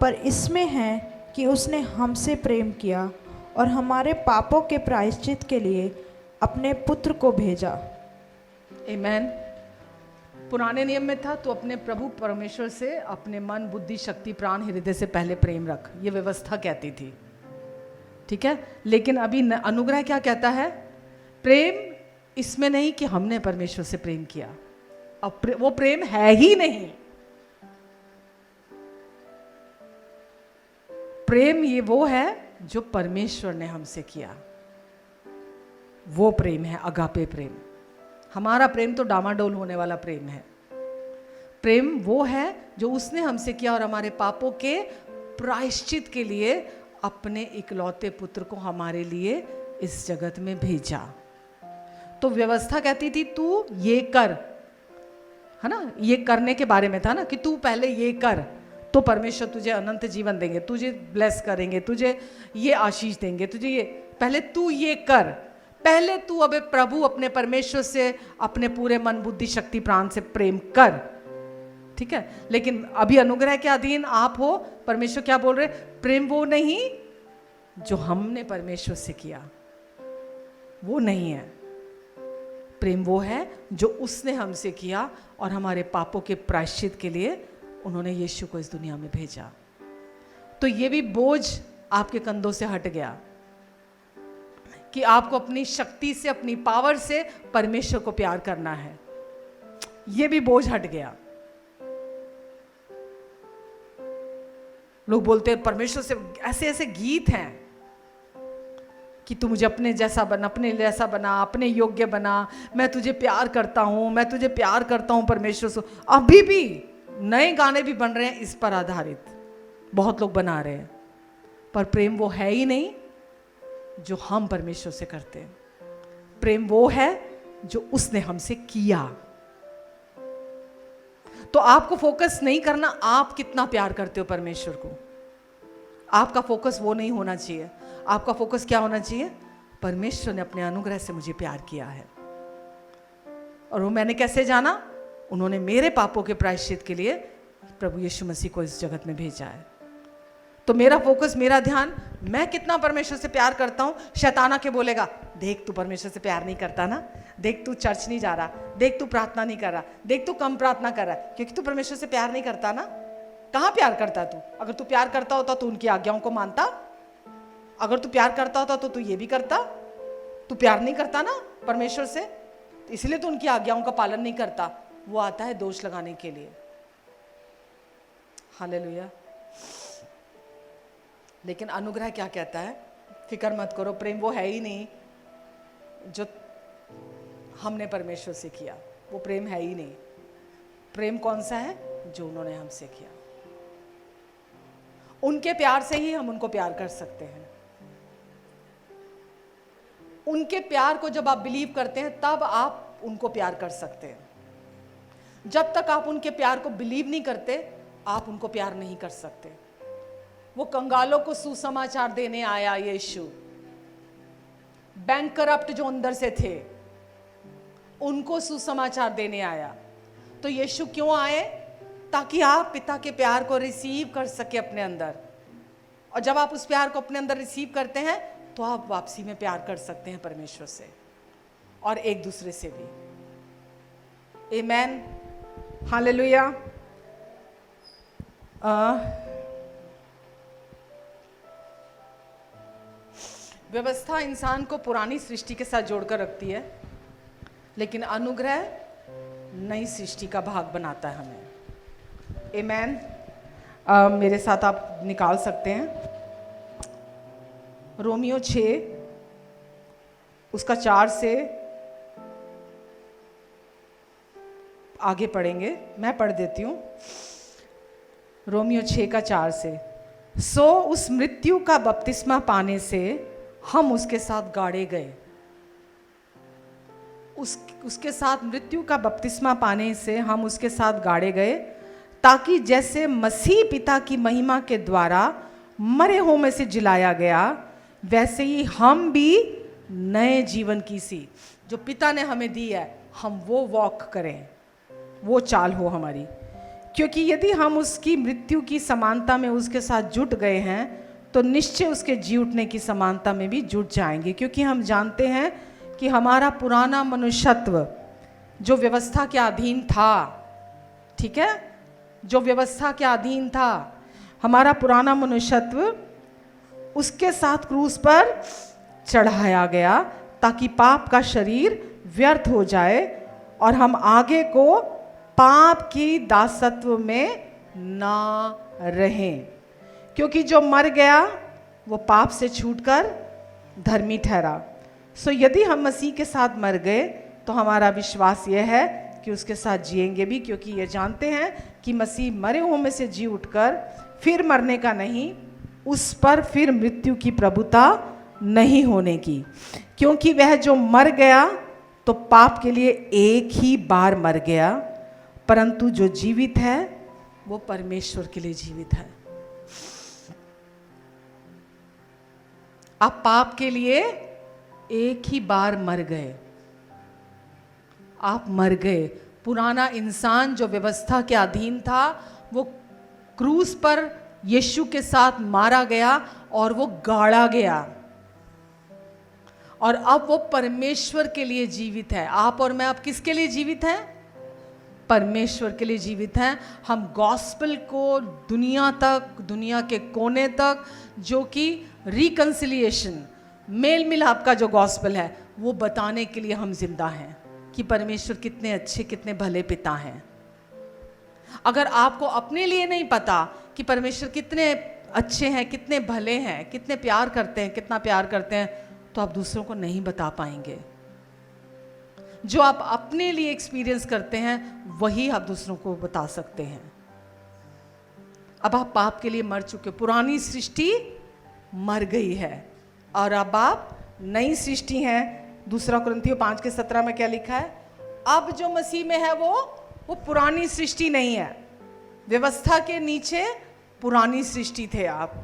पर इसमें है कि उसने हमसे प्रेम किया और हमारे पापों के प्रायश्चित के लिए अपने पुत्र को भेजा। आमेन। पुराने नियम में था तो अपने प्रभु परमेश्वर से अपने मन, बुद्धि, शक्ति, प्राण, हृदय से पहले प्रेम रख, ये व्यवस्था कहती थी, ठीक है। लेकिन अभी अनुग्रह क्या कहता है? प्रेम इसमें नहीं कि हमने परमेश्वर से प्रेम किया, अब वो प्रेम है ही नहीं। प्रेम ये वो है जो परमेश्वर ने हमसे किया, वो प्रेम है अगापे प्रेम। हमारा प्रेम तो डामाडोल होने वाला प्रेम है। प्रेम वो है जो उसने हमसे किया और हमारे पापों के प्रायश्चित के लिए अपने इकलौते पुत्र को हमारे लिए इस जगत में भेजा। तो व्यवस्था कहती थी तू ये कर, है ना, ये करने के बारे में था ना, कि तू पहले ये कर तो परमेश्वर तुझे अनंत जीवन देंगे, तुझे ब्लेस करेंगे, तुझे ये आशीष देंगे, तुझे ये, पहले तू ये कर, पहले तू अब प्रभु अपने परमेश्वर से अपने पूरे मन, बुद्धि, शक्ति, प्राण से प्रेम कर, ठीक है। लेकिन अभी अनुग्रह के अधीन आप हो। परमेश्वर क्या बोल रहे? प्रेम वो नहीं जो हमने परमेश्वर से किया, वो नहीं है। प्रेम वो है जो उसने हमसे किया और हमारे पापों के प्रायश्चित के लिए उन्होंने यीशु को इस दुनिया में भेजा। तो ये भी बोझ आपके कंधों से हट गया कि आपको अपनी शक्ति से, अपनी पावर से परमेश्वर को प्यार करना है। ये भी बोझ हट गया। लोग बोलते हैं परमेश्वर से, ऐसे ऐसे गीत हैं कि तू मुझे अपने जैसा बना, अपने जैसा बना, अपने योग्य बना, मैं तुझे प्यार करता हूं, मैं तुझे प्यार करता हूं परमेश्वर से। अभी भी नए गाने भी बन रहे हैं इस पर आधारित, बहुत लोग बना रहे हैं, पर प्रेम वो है ही नहीं जो हम परमेश्वर से करते हैं। प्रेम वो है जो उसने हमसे किया। तो आपको फोकस नहीं करना आप कितना प्यार करते हो परमेश्वर को, आपका फोकस वो नहीं होना चाहिए। आपका फोकस क्या होना चाहिए? परमेश्वर ने अपने अनुग्रह से मुझे प्यार किया है। और वो मैंने कैसे जाना? उन्होंने मेरे पापों के प्रायश्चित के लिए प्रभु यीशु मसीह को इस जगत में भेजा है। तो मेरा फोकस, मेरा ध्यान, मैं कितना परमेश्वर से प्यार करता हूं। शैतान आके बोलेगा, देख तू परमेश्वर से प्यार नहीं करता ना, देख तू चर्च नहीं जा रहा, देख तू प्रार्थना नहीं कर रहा, देख तू कम प्रार्थना कर रहा है, क्योंकि तू परमेश्वर से प्यार नहीं करता ना। कहां प्यार करता तू? अगर तू प्यार करता होता तो उनकी आज्ञाओं को मानता। अगर तू प्यार करता होता तो तू ये भी करता। तू प्यार नहीं करता ना परमेश्वर से, इसलिए तो उनकी आज्ञाओं का पालन नहीं करता। वो आता है दोष लगाने के लिए। हालेलुया। लेकिन अनुग्रह क्या कहता है? फिक्र मत करो, प्रेम वो है ही नहीं जो हमने परमेश्वर से किया, वो प्रेम है ही नहीं। प्रेम कौन सा है? जो उन्होंने हमसे किया। उनके प्यार से ही हम उनको प्यार कर सकते हैं। उनके प्यार को जब आप बिलीव करते हैं तब आप उनको प्यार कर सकते हैं। जब तक आप उनके प्यार को बिलीव नहीं करते, आप उनको प्यार नहीं कर सकते। वो कंगालों को सुसमाचार देने आया यीशु। बैंकरप्ट जो अंदर से थे, उनको सुसमाचार देने आया। तो यीशु क्यों आए? ताकि आप पिता के प्यार को रिसीव कर सके अपने अंदर। और जब आप उस प्यार को अपने अंदर रिसीव करते हैं तो आप वापसी में प्यार कर सकते हैं परमेश्वर से और एक दूसरे से भी। आमेन, हालेलुया। व्यवस्था इंसान को पुरानी सृष्टि के साथ जोड़कर रखती है, लेकिन अनुग्रह नई सृष्टि का भाग बनाता है हमें। आमेन। मेरे साथ आप निकाल सकते हैं रोमियो 6 उसका 4 से आगे पढ़ेंगे। मैं पढ़ देती हूँ। रोमियो 6 का 4 से, सो उस मृत्यु का बपतिस्मा पाने से हम उसके साथ गाड़े गए। उसके साथ मृत्यु का बपतिस्मा पाने से हम उसके साथ गाड़े गए, ताकि जैसे मसीह पिता की महिमा के द्वारा मरे हुओं में से जिलाया गया, वैसे ही हम भी नए जीवन की सी जो पिता ने हमें दी है, हम वो वॉक करें, वो चाल हो हमारी। क्योंकि यदि हम उसकी मृत्यु की समानता में उसके साथ जुट गए हैं, तो निश्चय उसके जी उठने की समानता में भी जुट जाएंगे। क्योंकि हम जानते हैं कि हमारा पुराना मनुष्यत्व जो व्यवस्था के अधीन था, ठीक है, जो व्यवस्था के अधीन था, हमारा पुराना मनुष्यत्व उसके साथ क्रूस पर चढ़ाया गया, ताकि पाप का शरीर व्यर्थ हो जाए और हम आगे को पाप की दासत्व में ना रहें। क्योंकि जो मर गया वो पाप से छूटकर धर्मी ठहरा। सो यदि हम मसीह के साथ मर गए तो हमारा विश्वास यह है कि उसके साथ जिएंगे भी, क्योंकि ये जानते हैं कि मसीह मरे हुओं में से जी उठकर फिर मरने का नहीं, उस पर फिर मृत्यु की प्रभुता नहीं होने की। क्योंकि वह जो मर गया तो पाप के लिए एक ही बार मर गया, परंतु जो जीवित है वो परमेश्वर के लिए जीवित है। आप पाप के लिए एक ही बार मर गए, आप मर गए। पुराना इंसान जो व्यवस्था के अधीन था वो क्रूस पर यीशु के साथ मारा गया और वो गाड़ा गया, और अब वो परमेश्वर के लिए जीवित है। आप और मैं अब किसके लिए जीवित हैं? परमेश्वर के लिए जीवित हैं। हम गॉस्पेल को दुनिया तक, दुनिया के कोने तक, जो कि रिकंसिलिएशन, मेल मिलाप का जो गॉस्पेल है, वो बताने के लिए हम जिंदा हैं कि परमेश्वर कितने अच्छे, कितने भले पिता हैं। अगर आपको अपने लिए नहीं पता कि परमेश्वर कितने अच्छे हैं, कितने भले हैं, कितने प्यार करते हैं, कितना प्यार करते हैं, तो आप दूसरों को नहीं बता पाएंगे। जो आप अपने लिए एक्सपीरियंस करते हैं वही आप दूसरों को बता सकते हैं। अब आप पाप के लिए मर चुके, पुरानी सृष्टि मर गई है और अब आप नई सृष्टि हैं। 2 कुरिन्थियों 5:17 में क्या लिखा है? अब जो मसीह में है वो पुरानी सृष्टि नहीं है। व्यवस्था के नीचे पुरानी सृष्टि थे आप,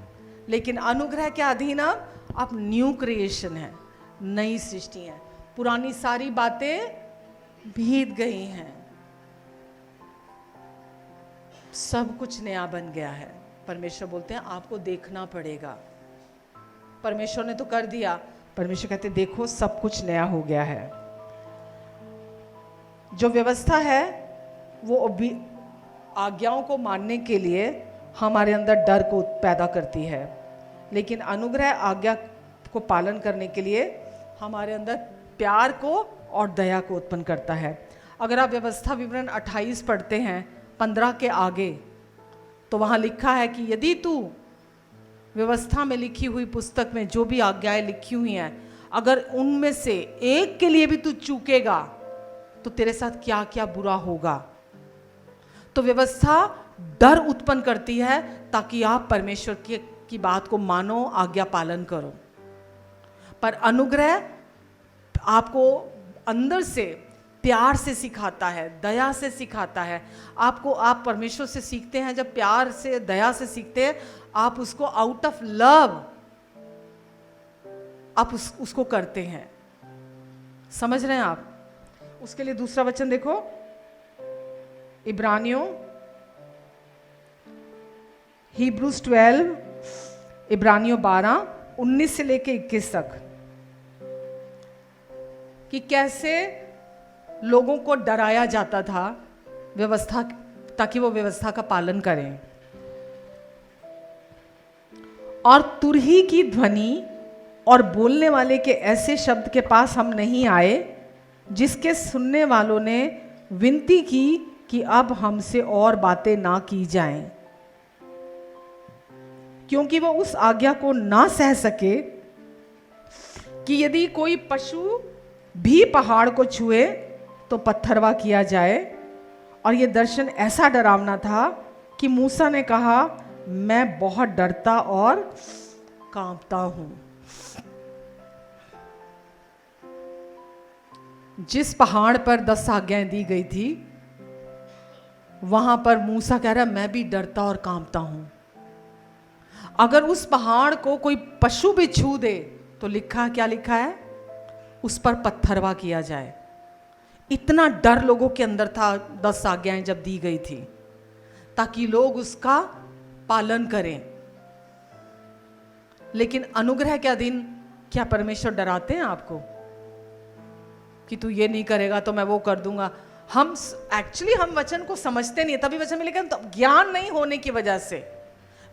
लेकिन अनुग्रह के अधीन अब आप न्यू क्रिएशन है, नई सृष्टि है। पुरानी सारी बातें बीत गई हैं। सब कुछ नया बन गया है। परमेश्वर बोलते हैं आपको देखना पड़ेगा। परमेश्वर ने तो कर दिया, परमेश्वर कहते देखो सब कुछ नया हो गया है। जो व्यवस्था है वो आज्ञाओं को मानने के लिए हमारे अंदर डर को पैदा करती है, लेकिन अनुग्रह आज्ञा को पालन करने के लिए हमारे अंदर प्यार को और दया को उत्पन्न करता है। अगर आप व्यवस्था विवरण 28 पढ़ते हैं 15 के आगे, तो वहाँ लिखा है कि यदि तू व्यवस्था में लिखी हुई पुस्तक में जो भी आज्ञाएं लिखी हुई हैं, अगर उनमें से एक के लिए भी तू चूकेगा तो तेरे साथ क्या क्या बुरा होगा। तो व्यवस्था डर उत्पन्न करती है ताकि आप परमेश्वर की बात को मानो, आज्ञा पालन करो। पर अनुग्रह आपको अंदर से प्यार से सिखाता है, दया से सिखाता है। आप परमेश्वर से सीखते हैं, जब प्यार से दया से सीखते हैं, आप उसको आउट ऑफ लव आप उसको करते हैं। समझ रहे हैं आप? उसके लिए दूसरा वचन देखो, इब्रानियों Hebrews 12, इब्रानियों 12, 19 से लेके 21 तक, कि कैसे लोगों को डराया जाता था व्यवस्था, ताकि वो व्यवस्था का पालन करें। और तुरही की ध्वनि और बोलने वाले के ऐसे शब्द के पास हम नहीं आए, जिसके सुनने वालों ने विनती की कि अब हमसे और बातें ना की जाएं, क्योंकि वो उस आज्ञा को ना सह सके कि यदि कोई पशु भी पहाड़ को छुए तो पत्थरवा किया जाए। और ये दर्शन ऐसा डरावना था कि मूसा ने कहा, मैं बहुत डरता और कांपता हूं। जिस पहाड़ पर 10 आज्ञाएं दी गई थी, वहां पर मूसा कह रहा है मैं भी डरता और कांपता हूं। अगर उस पहाड़ को कोई पशु भी छू दे तो क्या लिखा है? उस पर पत्थरवा किया जाए। इतना डर लोगों के अंदर था 10 आज्ञाएं जब दी गई थी, ताकि लोग उसका पालन करें। लेकिन अनुग्रह क्या दिन, क्या परमेश्वर डराते हैं आपको कि तू ये नहीं करेगा तो मैं वो कर दूंगा? हम वचन को समझते नहीं है, तभी वचन में लिखा, तो ज्ञान नहीं होने की वजह से,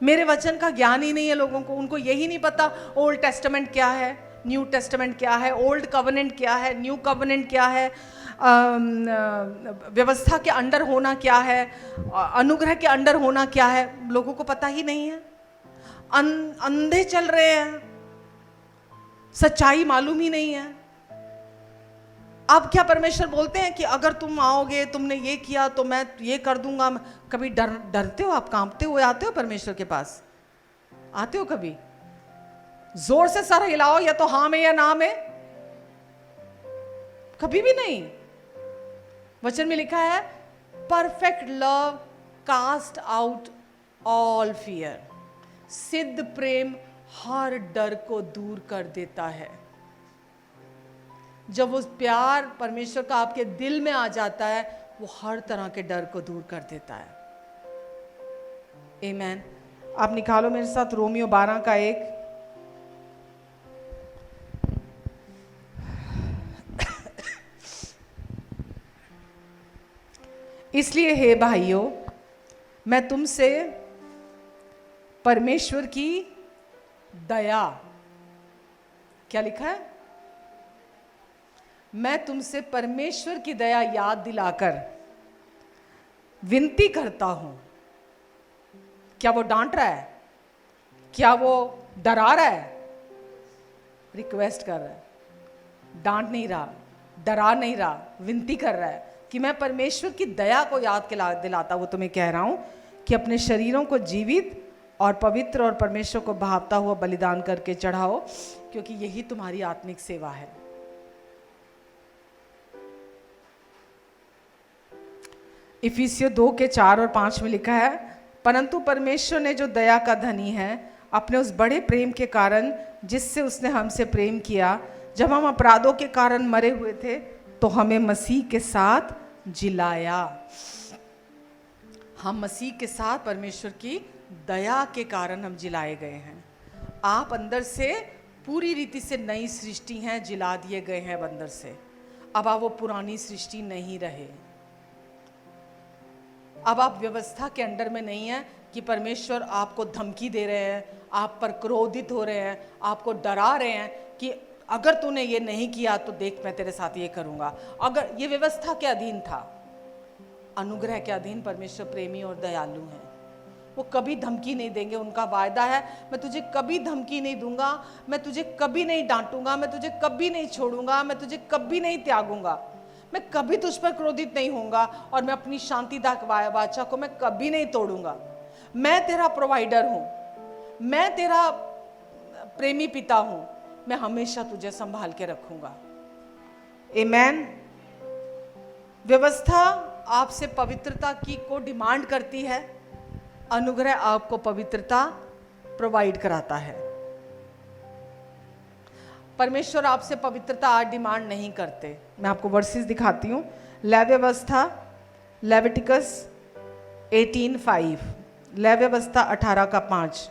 मेरे वचन का ज्ञान ही नहीं है लोगों को। उनको यही नहीं पता ओल्ड टेस्टामेंट क्या है, न्यू टेस्टामेंट क्या है, ओल्ड कवनेंट क्या है, न्यू कवनेंट क्या है, व्यवस्था के अंडर होना क्या है, अनुग्रह के अंडर होना क्या है, लोगों को पता ही नहीं है। अंधे चल रहे हैं, सच्चाई मालूम ही नहीं है। अब क्या परमेश्वर बोलते हैं कि अगर तुम आओगे, तुमने ये किया तो मैं ये कर दूंगा। कभी डरते हो आप? कांपते हुए आते हो परमेश्वर के पास? आते हो कभी? जोर से सर हिलाओ, या तो हाँ में या ना में? कभी भी नहीं। वचन में लिखा है, perfect love cast out all fear. सिद्ध प्रेम हर डर को दूर कर देता है। जब वो प्यार परमेश्वर का आपके दिल में आ जाता है, वो हर तरह के डर को दूर कर देता है। आमीन। आप निकालो मेरे साथ रोमियो 12 का 1। इसलिए हे भाइयों, मैं तुमसे परमेश्वर की दया, क्या लिखा है? मैं तुमसे परमेश्वर की दया याद दिलाकर विनती करता हूं। क्या वो डांट रहा है? क्या वो डरा रहा है? रिक्वेस्ट कर रहा है, डांट नहीं रहा, डरा नहीं रहा, विनती कर रहा है कि मैं परमेश्वर की दया को याद दिलाता हुआ तुम्हें कह रहा हूं कि अपने शरीरों को जीवित और पवित्र और परमेश्वर को भावता हुआ बलिदान करके चढ़ाओ, क्योंकि यही तुम्हारी आत्मिक सेवा है। इफिसियों 2 के 4 और 5 में लिखा है, परंतु परमेश्वर ने जो दया का धनी है, अपने उस बड़े प्रेम के कारण जिससे उसने हमसे प्रेम किया, जब हम अपराधों के कारण मरे हुए थे तो हमें मसीह के साथ जिलाया। हम मसीह के साथ परमेश्वर की दया के कारण हम जिलाए गए हैं। आप अंदर से पूरी रीति से नई सृष्टि हैं, जिला दिए गए हैं अंदर से। अब आप वो पुरानी सृष्टि नहीं रहे। अब आप व्यवस्था के अंडर में नहीं है कि परमेश्वर आपको धमकी दे रहे हैं, आप पर क्रोधित हो रहे हैं, आपको डरा रहे हैं कि अगर तूने ये नहीं किया तो देख मैं तेरे साथ ये करूंगा। अगर ये व्यवस्था के अधीन था, अनुग्रह के अधीन परमेश्वर प्रेमी और दयालु हैं। वो कभी धमकी नहीं देंगे। उनका वायदा है, मैं तुझे कभी धमकी नहीं दूंगा, मैं तुझे कभी नहीं डांटूंगा, मैं तुझे कभी नहीं छोड़ूंगा, मैं तुझे कभी नहीं त्यागूंगा, मैं कभी तुझ पर क्रोधित नहीं होऊंगा और मैं अपनी शांतिदायक वाचा को मैं कभी नहीं तोड़ूंगा। मैं तेरा प्रोवाइडर हूं, मैं तेरा प्रेमी पिता हूं, मैं हमेशा तुझे संभाल के रखूंगा। आमीन। व्यवस्था आपसे पवित्रता की को डिमांड करती है, अनुग्रह आपको पवित्रता प्रोवाइड कराता है। परमेश्वर आपसे पवित्रता आज डिमांड नहीं करते। मैं आपको वर्सेस दिखाती हूं। लेवी व्यवस्था, लेविटिकस 18:5, लेवी व्यवस्था 18:5।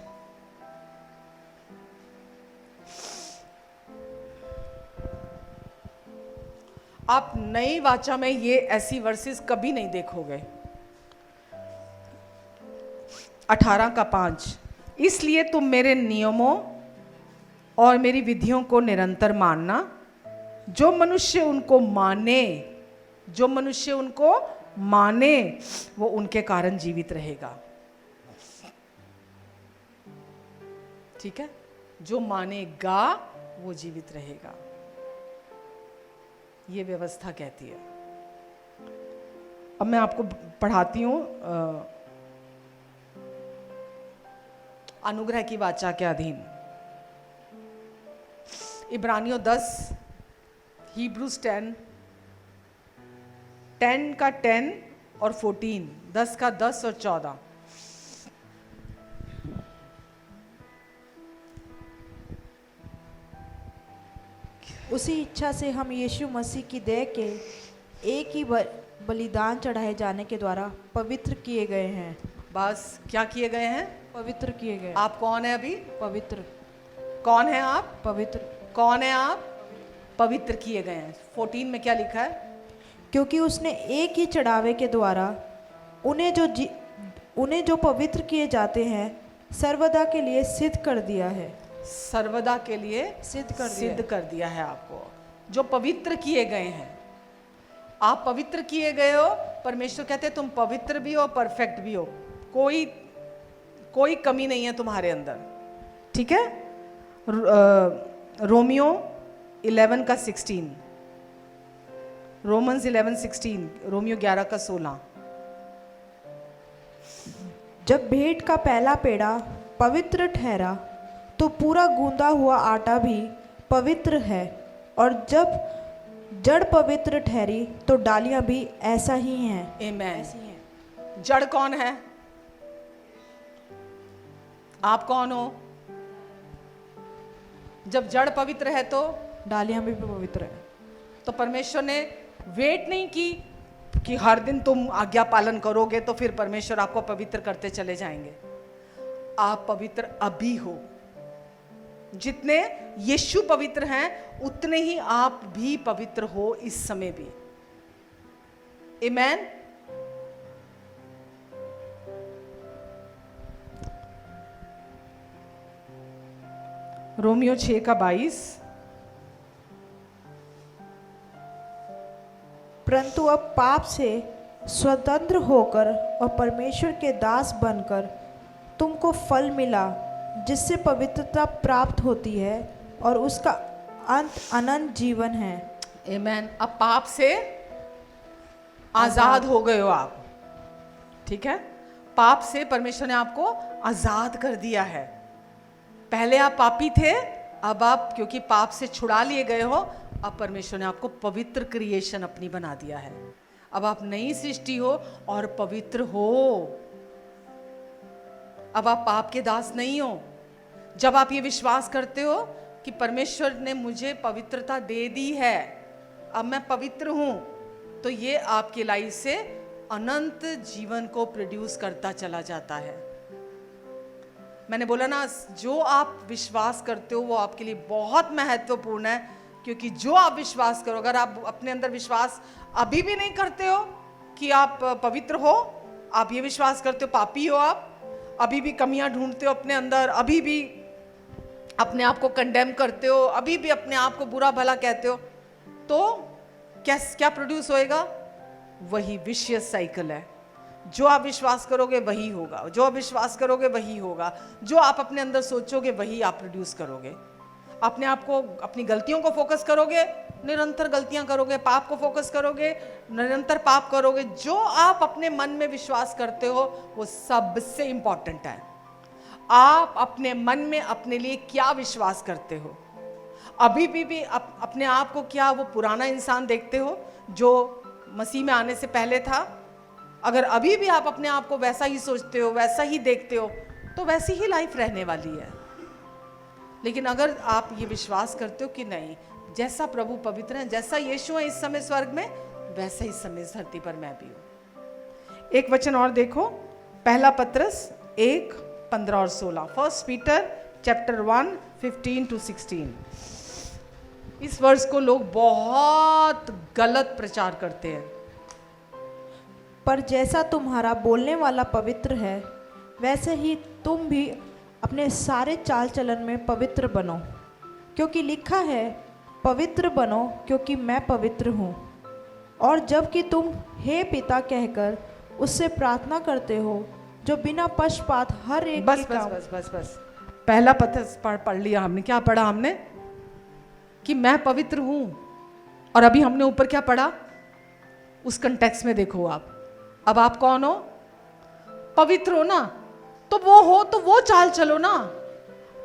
आप नई वाचा में ये ऐसी वर्सेस कभी नहीं देखोगे। 18:5, इसलिए तुम मेरे नियमों और मेरी विधियों को निरंतर मानना। जो मनुष्य उनको माने वो उनके कारण जीवित रहेगा। ठीक है, जो मानेगा वो जीवित रहेगा, ये व्यवस्था कहती है। अब मैं आपको पढ़ाती हूं अनुग्रह की वाचा के अधीन। इब्रानियों 10, हिब्रूज 10, 10 का 10 और 14, 10 का 10 और 14। उसी इच्छा से हम यीशु मसीह की देह के एक ही बलिदान चढ़ाए जाने के द्वारा पवित्र किए गए हैं। बस क्या किए गए हैं? पवित्र किए गए। आप कौन है अभी? पवित्र। कौन है आप? पवित्र। कौन है आप? पवित्र किए गए हैं। 14 में क्या लिखा है? क्योंकि उसने एक ही चढ़ावे के द्वारा उन्हें जो पवित्र किए जाते हैं सर्वदा के लिए सिद्ध कर दिया है। सर्वदा के लिए सिद्ध कर दिया है आपको। जो पवित्र किए गए हैं, आप पवित्र किए गए हो। परमेश्वर कहते हैं तुम पवित्र भी हो, परफेक्ट भी हो, कोई कमी नहीं है तुम्हारे अंदर। ठीक है। रोमियो 11 का 16, रोमन्स 11:16, रोमियो 11 का 16। जब भेंट का पहला पेड़ा पवित्र ठहरा तो पूरा गूंदा हुआ आटा भी पवित्र है, और जब जड़ पवित्र ठहरी तो डालियां भी ऐसा ही हैं। आमीन। जड़ कौन है? आप कौन हो? जब जड़ पवित्र है तो डालियां भी पवित्र है। तो परमेश्वर ने वेट नहीं की कि हर दिन तुम आज्ञा पालन करोगे तो फिर परमेश्वर आपको पवित्र करते चले जाएंगे। आप पवित्र अभी हो। जितने यीशु पवित्र हैं उतने ही आप भी पवित्र हो इस समय भी। आमीन। रोमियो 6 का 22। परंतु अब पाप से स्वतंत्र होकर और परमेश्वर के दास बनकर तुमको फल मिला जिससे पवित्रता प्राप्त होती है और उसका अंत अनंत जीवन है। आमीन। अब पाप से आजाद हो गए हो आप। ठीक है, पाप से परमेश्वर ने आपको आजाद कर दिया है। पहले आप पापी थे, अब आप क्योंकि पाप से छुड़ा लिए गए हो, अब परमेश्वर ने आपको पवित्र क्रिएशन अपनी बना दिया है। अब आप नई सृष्टि हो और पवित्र हो। अब आप पाप के दास नहीं हो। जब आप ये विश्वास करते हो कि परमेश्वर ने मुझे पवित्रता दे दी है, अब मैं पवित्र हूं, तो ये आपकी लाइफ से अनंत जीवन को प्रोड्यूस करता चला जाता है। मैंने बोला ना, जो आप विश्वास करते हो वो आपके लिए बहुत महत्वपूर्ण है, क्योंकि जो आप विश्वास करो, अगर आप अपने अंदर विश्वास अभी भी नहीं करते हो कि आप पवित्र हो, आप ये विश्वास करते हो पापी हो, आप अभी भी कमियां ढूंढते हो अपने अंदर, अभी भी अपने आप को कंडेम करते हो, अभी भी अपने आप को बुरा भला कहते हो, तो क्या प्रोड्यूस होएगा? वही विशियस साइकिल है। जो आप विश्वास करोगे वही होगा, जो आप विश्वास करोगे वही होगा, जो आप अपने अंदर सोचोगे वही आप प्रोड्यूस करोगे। अपने आप को, अपनी गलतियों को फोकस करोगे, निरंतर गलतियां करोगे, पाप को फोकस करोगे, निरंतर पाप करोगे। जो आप अपने मन में विश्वास करते हो वो सबसे इंपॉर्टेंट है। आप अपने मन में अपने लिए क्या विश्वास करते हो? अभी भी अपने आप को क्या वो पुराना इंसान देखते हो जो मसीह में आने से पहले था? अगर अभी भी आप अपने आप को वैसा ही सोचते हो, वैसा ही देखते हो, तो वैसी ही लाइफ रहने वाली है। लेकिन अगर आप ये विश्वास करते हो कि नहीं, जैसा प्रभु पवित्र है, जैसा यीशु है इस समय स्वर्ग में, वैसा इस समय इस धरती पर मैं भी हूं। एक वचन और देखो, पहला पत्रस 1:15 और 16, 1 पीटर चैप्टर 1 15 to 16। इस वर्ष को लोग बहुत गलत प्रचार करते हैं। पर जैसा तुम्हारा बोलने वाला पवित्र है, वैसे ही तुम भी अपने सारे चाल चलन में पवित्र बनो, क्योंकि लिखा है, पवित्र बनो क्योंकि मैं पवित्र हूँ। और जबकि तुम हे पिता कहकर उससे प्रार्थना करते हो, जो बिना पक्षपात हर एक बस के बस काम। बस बस बस पहला पत्र पढ़ लिया हमने। क्या पढ़ा हमने? कि मैं पवित्र हूं। और अभी हमने ऊपर क्या पढ़ा? उस कंटेक्स्ट में देखो आप। अब आप कौन हो? पवित्र हो ना, तो वो हो तो वो चाल चलो ना।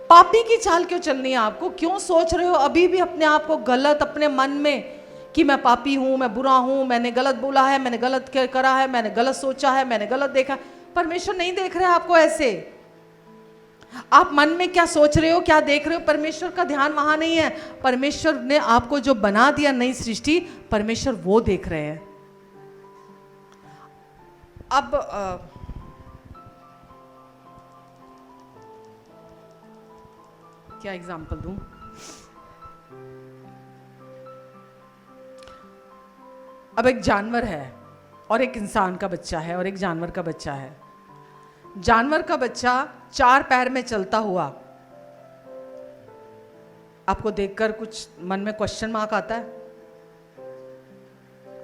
पापी की चाल क्यों चलनी है आपको? क्यों सोच रहे हो अभी भी अपने आप को गलत अपने मन में कि मैं पापी हूं, मैं बुरा हूं, मैंने गलत बोला है, मैंने गलत करा है, मैंने गलत सोचा है, मैंने गलत देखा है। परमेश्वर नहीं देख रहे आपको ऐसे। आप मन में क्या सोच रहे हो, क्या देख रहे हो, परमेश्वर का ध्यान वहां नहीं है। परमेश्वर ने आपको जो बना दिया नई सृष्टि, परमेश्वर वो देख रहे हैं। अब क्या एग्जाम्पल दूं? अब एक जानवर है और एक इंसान का बच्चा है और एक जानवर का बच्चा है। जानवर का बच्चा 4 पैर में चलता हुआ, आपको देखकर कुछ मन में क्वेश्चन मार्क आता है?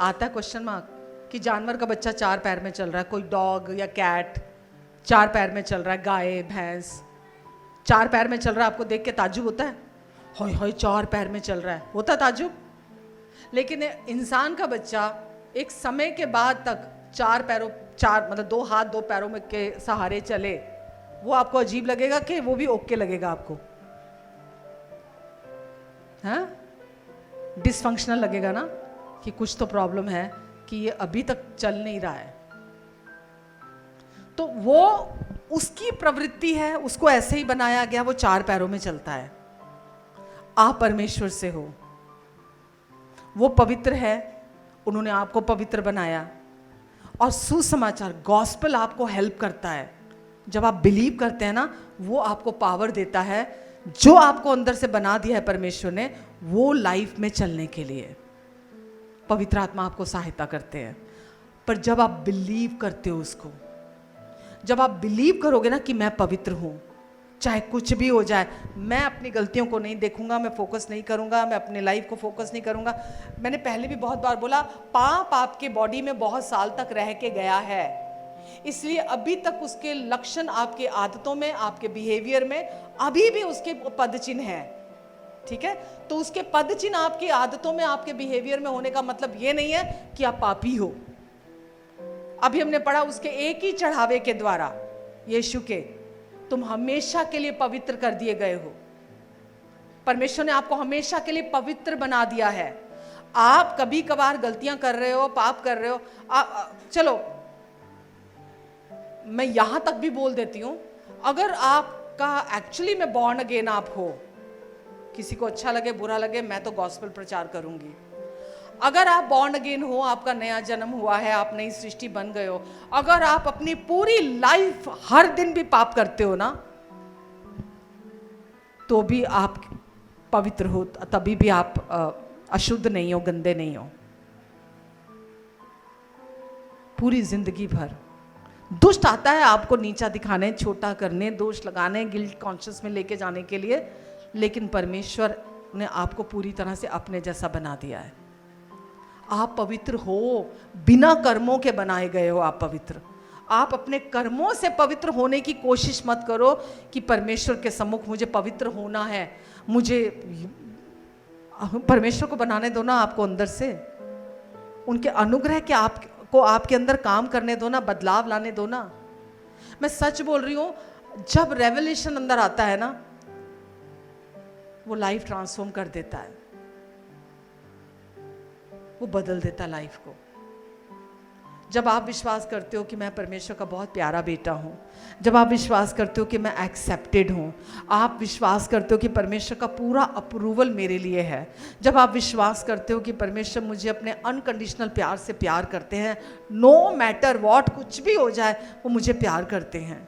आता है क्वेश्चन मार्क कि जानवर का बच्चा 4 पैर में चल रहा है। कोई डॉग या कैट 4 पैर में चल रहा है, गाय भैंस 4 पैर में चल रहा है, आपको देख के ताज्जुब होता है? होय होय 4 पैर में चल रहा है, होता ताज्जुब? लेकिन इंसान का बच्चा एक समय के बाद तक 4 पैरों, 4 मतलब 2 हाथ 2 पैरों में के सहारे चले, वो आपको अजीब लगेगा कि वो भी ओके लगेगा आपको? हाँ, डिसफंक्शनल लगेगा ना, कि कुछ तो प्रॉब्लम है कि ये अभी तक चल नहीं रहा है। तो वो उसकी प्रवृत्ति है, उसको ऐसे ही बनाया गया, वो 4 पैरों में चलता है। आप परमेश्वर से हो, वो पवित्र है, उन्होंने आपको पवित्र बनाया। और सुसमाचार गॉस्पेल आपको हेल्प करता है। जब आप बिलीव करते हैं ना, वो आपको पावर देता है, जो आपको अंदर से बना दिया है परमेश्वर ने, वो लाइफ में चलने के लिए पवित्र आत्मा आपको सहायता करते हैं। पर जब आप बिलीव करते हो उसको, जब आप बिलीव करोगे ना कि मैं पवित्र हूं, चाहे कुछ भी हो जाए, मैं अपनी गलतियों को नहीं देखूंगा, मैं फोकस नहीं करूंगा, मैं अपने लाइफ को फोकस नहीं करूंगा। मैंने पहले भी बहुत बार बोला, पाप आपके बॉडी में बहुत साल तक रह के गया है, इसलिए अभी तक उसके लक्षण आपके आदतों में, आपके बिहेवियर में अभी भी उसके पद चिन्ह है। ठीक है, तो उसके पद चिन्ह आपकी आदतों में, आपके बिहेवियर में होने का मतलब ये नहीं है कि आप पापी हो। अभी हमने पढ़ा, उसके एक ही चढ़ावे के द्वारा, यीशु के, तुम हमेशा के लिए पवित्र कर दिए गए हो। परमेश्वर ने आपको हमेशा के लिए पवित्र बना दिया है। आप कभी कभार गलतियां कर रहे हो, पाप कर रहे हो, चलो मैं यहां तक भी बोल देती हूं, अगर आपका एक्चुअली में बॉर्न अगेन आप हो, किसी को अच्छा लगे बुरा लगे, मैं तो गॉस्पेल प्रचार करूंगी। अगर आप बॉर्न अगेन हो, आपका नया जन्म हुआ है, आप नई सृष्टि बन गए हो, अगर आप अपनी पूरी लाइफ हर दिन भी पाप करते हो ना, तो भी आप पवित्र हो, तभी भी आप अशुद्ध नहीं हो, गंदे नहीं हो। पूरी जिंदगी भर दुष्ट आता है आपको नीचा दिखाने, छोटा करने, दोष लगाने, गिल्ट कॉन्शियस में लेके जाने के लिए, लेकिन परमेश्वर ने आपको पूरी तरह से अपने जैसा बना दिया है। आप पवित्र हो, बिना कर्मों के बनाए गए हो आप पवित्र। आप अपने कर्मों से पवित्र होने की कोशिश मत करो कि परमेश्वर के सम्मुख मुझे पवित्र होना है, मुझे परमेश्वर को बनाने दो ना आपको अंदर से, उनके अनुग्रह के आपको आपके अंदर काम करने दो ना, बदलाव लाने दो ना। मैं सच बोल रही हूं, जब रेवलेशन अंदर आता है ना, वो लाइफ ट्रांसफॉर्म कर देता है, वो बदल देता लाइफ को। जब आप विश्वास करते हो कि मैं परमेश्वर का बहुत प्यारा बेटा हूँ, जब आप विश्वास करते हो कि मैं एक्सेप्टेड हूँ, आप विश्वास करते हो कि परमेश्वर का पूरा अप्रूवल मेरे लिए है, जब आप विश्वास करते हो कि परमेश्वर मुझे अपने अनकंडीशनल प्यार से प्यार करते हैं, नो मैटर व्हाट, कुछ भी हो जाए वो मुझे प्यार करते हैं,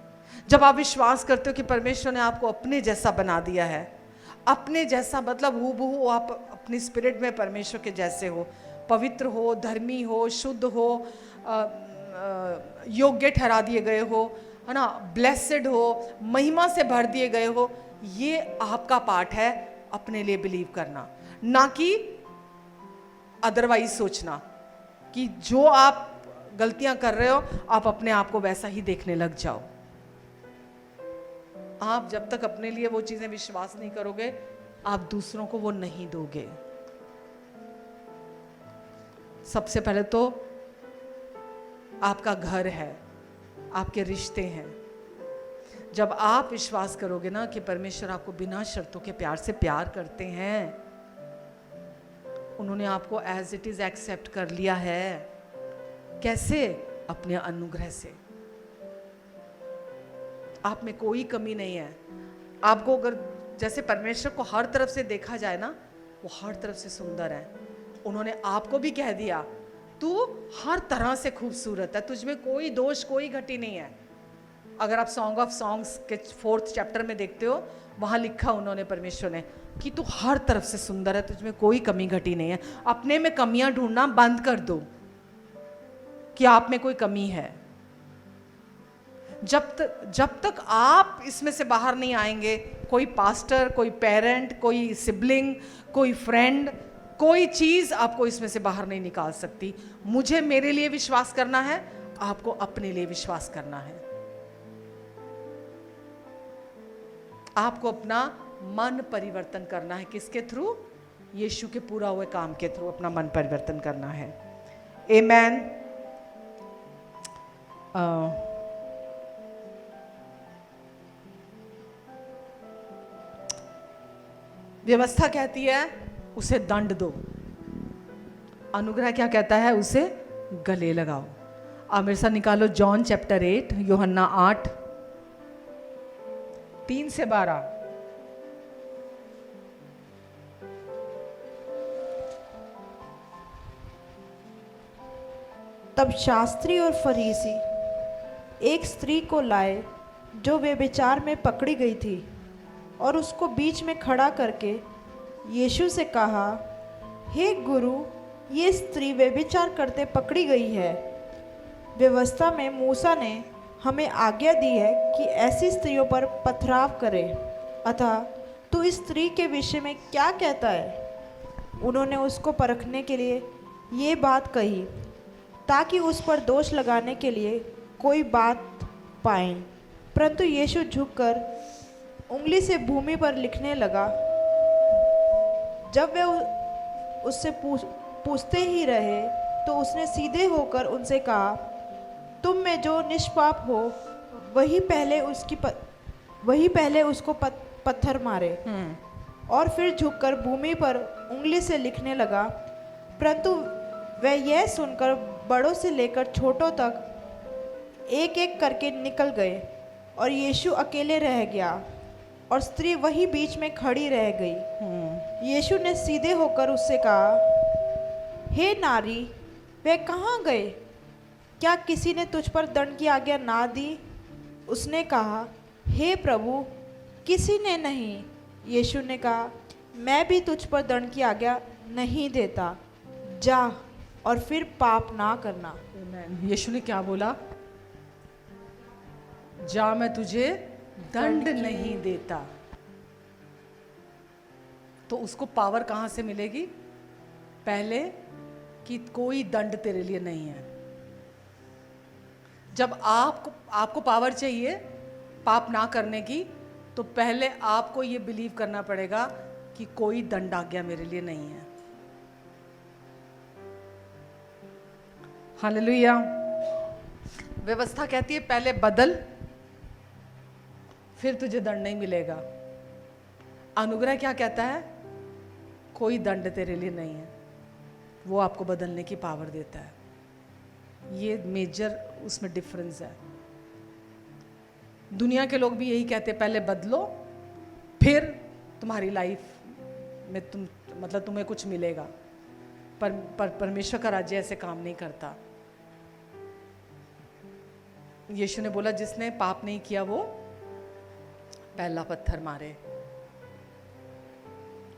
जब आप विश्वास करते हो कि परमेश्वर ने आपको अपने जैसा बना दिया है, अपने जैसा मतलब हूबहू आप अपनी स्पिरिट में परमेश्वर के जैसे हो, पवित्र हो, धर्मी हो, शुद्ध हो, योग्य ठहरा दिए गए हो, है ना, ब्लेसेड हो, महिमा से भर दिए गए हो, ये आपका पार्ट है अपने लिए बिलीव करना, ना कि अदरवाइज सोचना कि जो आप गलतियां कर रहे हो आप अपने आप को वैसा ही देखने लग जाओ। आप जब तक अपने लिए वो चीजें विश्वास नहीं करोगे, आप दूसरों को वो नहीं दोगे। सबसे पहले तो आपका घर है, आपके रिश्ते हैं। जब आप विश्वास करोगे ना कि परमेश्वर आपको बिना शर्तों के प्यार से प्यार करते हैं, उन्होंने आपको एज इट इज एक्सेप्ट कर लिया है। कैसे? अपने अनुग्रह से। आप में कोई कमी नहीं है। आपको अगर जैसे परमेश्वर को हर तरफ से देखा जाए ना, वो हर तरफ से सुंदर है। उन्होंने आपको भी कह दिया तू हर तरह से खूबसूरत है, तुझमें कोई दोष कोई घटी नहीं है। अगर आप सॉन्ग ऑफ सॉन्ग्स के 4th चैप्टर में देखते हो, वहां लिखा उन्होंने परमेश्वर ने कि तू हर तरफ से सुंदर है, तुझमें कोई कमी घटी नहीं है। अपने में कमियां ढूंढना बंद कर दो कि आप में कोई कमी है। जब तक आप इसमें से बाहर नहीं आएंगे, कोई पास्टर, कोई पेरेंट, कोई सिबलिंग, कोई फ्रेंड, कोई चीज आपको इसमें से बाहर नहीं निकाल सकती। मुझे मेरे लिए विश्वास करना है, आपको अपने लिए विश्वास करना है। आपको अपना मन परिवर्तन करना है। किसके थ्रू? यीशु के पूरा हुए काम के थ्रू अपना मन परिवर्तन करना है। आमेन। व्यवस्था कहती है उसे दंड दो, अनुग्रह क्या कहता है? उसे गले लगाओ। आप मेरे साथ निकालो जॉन चैप्टर 8, यूहन्ना 8, 3 से 12। तब शास्त्री और फरीसी एक स्त्री को लाए जो व्यभिचार में पकड़ी गई थी, और उसको बीच में खड़ा करके यीशु से कहा, हे गुरु, ये स्त्री व्यभिचार करते पकड़ी गई है। व्यवस्था में मूसा ने हमें आज्ञा दी है कि ऐसी स्त्रियों पर पथराव करें, अतः तू इस स्त्री के विषय में क्या कहता है? उन्होंने उसको परखने के लिए ये बात कही ताकि उस पर दोष लगाने के लिए कोई बात पाएं। परंतु यीशु झुककर उंगली से भूमि पर लिखने लगा। जब वे उससे पूछते ही रहे तो उसने सीधे होकर उनसे कहा, तुम में जो निष्पाप हो वही पहले उसको पत्थर मारे। और फिर झुककर भूमि पर उंगली से लिखने लगा। परंतु वह यह सुनकर बड़ों से लेकर छोटों तक एक एक करके निकल गए, और यीशु अकेले रह गया और स्त्री वही बीच में खड़ी रह गई। यीशु ने सीधे होकर उससे कहा, हे नारी, वे कहाँ गए? क्या किसी ने तुझ पर दंड की आज्ञा ना दी? उसने कहा, हे प्रभु, किसी ने नहीं। यीशु ने कहा, मैं भी तुझ पर दंड की आज्ञा नहीं देता, जा और फिर पाप ना करना। आमीन। यीशु ने क्या बोला? जा, मैं तुझे दंड नहीं देता। तो उसको पावर कहां से मिलेगी? पहले कि कोई दंड तेरे लिए नहीं है। जब आपको पावर चाहिए पाप ना करने की, तो पहले आपको ये बिलीव करना पड़ेगा कि कोई दंड आज्ञा मेरे लिए नहीं है। हालेलुया। व्यवस्था कहती है पहले बदल, फिर तुझे दंड नहीं मिलेगा। अनुग्रह क्या कहता है? कोई दंड तेरे लिए नहीं है, वो आपको बदलने की पावर देता है। ये मेजर उसमें डिफरेंस है। दुनिया के लोग भी यही कहते हैं, पहले बदलो फिर तुम्हारी लाइफ में तुम्हें कुछ मिलेगा। पर परमेश्वर का राज्य ऐसे काम नहीं करता। यीशु ने बोला, जिसने पाप नहीं किया वो पहला पत्थर मारे।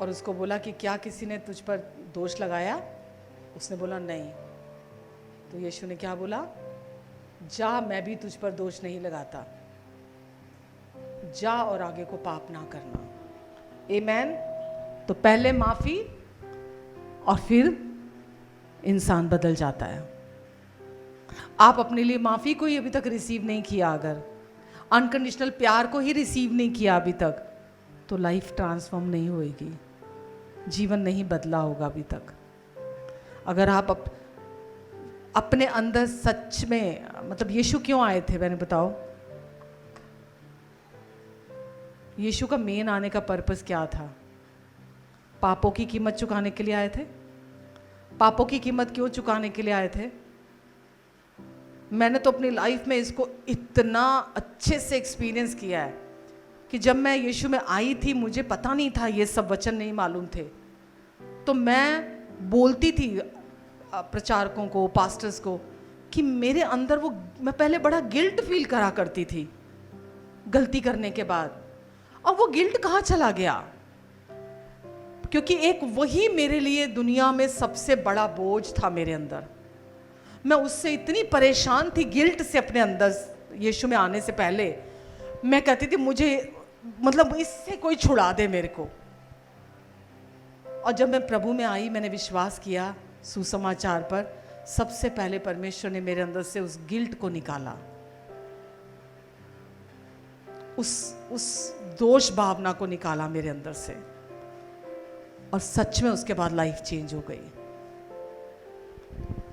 और उसको बोला कि क्या किसी ने तुझ पर दोष लगाया? उसने बोला नहीं। तो यीशु ने क्या बोला? जा, मैं भी तुझ पर दोष नहीं लगाता, जा और आगे को पाप ना करना। आमीन। तो पहले माफी और फिर इंसान बदल जाता है। आप अपने लिए माफी को ही अभी तक रिसीव नहीं किया, अगर अनकंडीशनल प्यार को ही रिसीव नहीं किया अभी तक, तो लाइफ ट्रांसफॉर्म नहीं होएगी, जीवन नहीं बदला होगा अभी तक। अगर आप अपने अंदर सच में, यीशु क्यों आए थे मैंने बताओ? यीशु का मेन आने का पर्पस क्या था? पापों की कीमत चुकाने के लिए आए थे। पापों की कीमत क्यों चुकाने के लिए आए थे? मैंने तो अपनी लाइफ में इसको इतना अच्छे से एक्सपीरियंस किया है कि जब मैं यीशु में आई थी, मुझे पता नहीं था, ये सब वचन नहीं मालूम थे, तो मैं बोलती थी प्रचारकों को, पास्टर्स को, कि मेरे अंदर वो, मैं पहले बड़ा गिल्ट फील करा करती थी गलती करने के बाद। और वो गिल्ट कहाँ चला गया? क्योंकि एक वही मेरे लिए दुनिया में सबसे बड़ा बोझ था मेरे अंदर। मैं उससे इतनी परेशान थी, गिल्ट से अपने अंदर। यीशु में आने से पहले मैं कहती थी, मुझे इससे कोई छुड़ा दे मेरे को। और जब मैं प्रभु में आई, मैंने विश्वास किया सुसमाचार पर, सबसे पहले परमेश्वर ने मेरे अंदर से उस गिल्ट को निकाला, उस दोष भावना को निकाला मेरे अंदर से। और सच में उसके बाद लाइफ चेंज हो गई।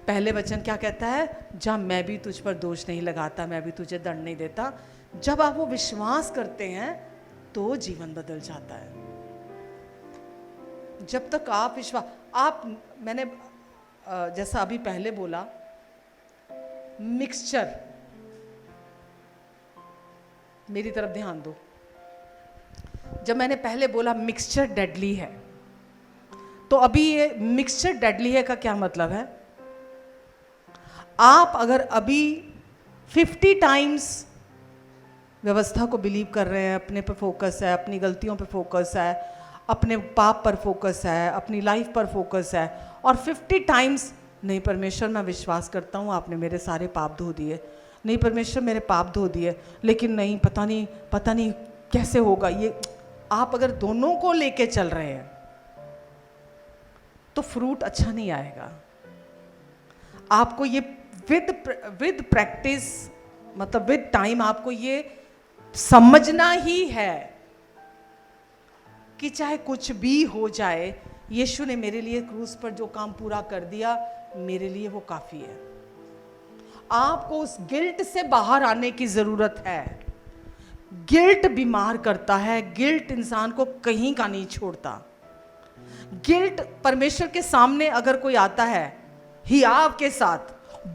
पहले वचन क्या कहता है? जब मैं भी तुझ पर दोष नहीं लगाता, मैं भी तुझे दंड नहीं देता। जब आप वो विश्वास करते हैं तो जीवन बदल जाता है। जब तक आप मैंने जैसा अभी पहले बोला, मिक्सचर, मेरी तरफ ध्यान दो। जब मैंने पहले बोला मिक्सचर डेडली है, तो अभी ये मिक्सचर डेडली है का क्या मतलब है? आप अगर अभी 50 टाइम्स व्यवस्था को बिलीव कर रहे हैं, अपने पर फोकस है, अपनी गलतियों पर फोकस है, अपने पाप पर फोकस है, अपनी लाइफ पर फोकस है, और 50 टाइम्स नहीं परमेश्वर मैं विश्वास करता हूँ आपने मेरे सारे पाप धो दिए, नहीं परमेश्वर मेरे पाप धो दिए, लेकिन नहीं, पता नहीं कैसे होगा ये। आप अगर दोनों को लेके चल रहे हैं तो फ्रूट अच्छा नहीं आएगा। आपको ये विद प्रैक्टिस, विद टाइम आपको ये समझना ही है कि चाहे कुछ भी हो जाए, यीशु ने मेरे लिए क्रूस पर जो काम पूरा कर दिया, मेरे लिए वो काफी है। आपको उस गिल्ट से बाहर आने की जरूरत है। गिल्ट बीमार करता है, गिल्ट इंसान को कहीं का नहीं छोड़ता। गिल्ट परमेश्वर के सामने अगर कोई आता है हियाव के साथ,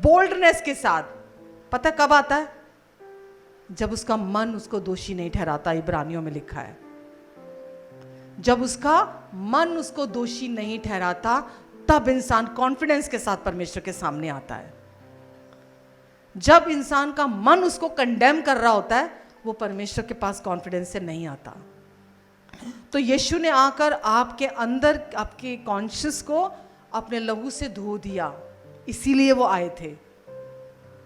बोल्डनेस के साथ, पता कब आता है? जब उसका मन उसको दोषी नहीं ठहराता। इब्रानियों में लिखा है, जब उसका मन उसको दोषी नहीं ठहराता, तब इंसान कॉन्फिडेंस के साथ परमेश्वर के सामने आता है। जब इंसान का मन उसको कंडेम कर रहा होता है, वो परमेश्वर के पास कॉन्फिडेंस से नहीं आता। तो यीशु ने आकर आपके अंदर, आपके कॉन्शियस को अपने लहू से धो दिया, इसीलिए वो आए थे।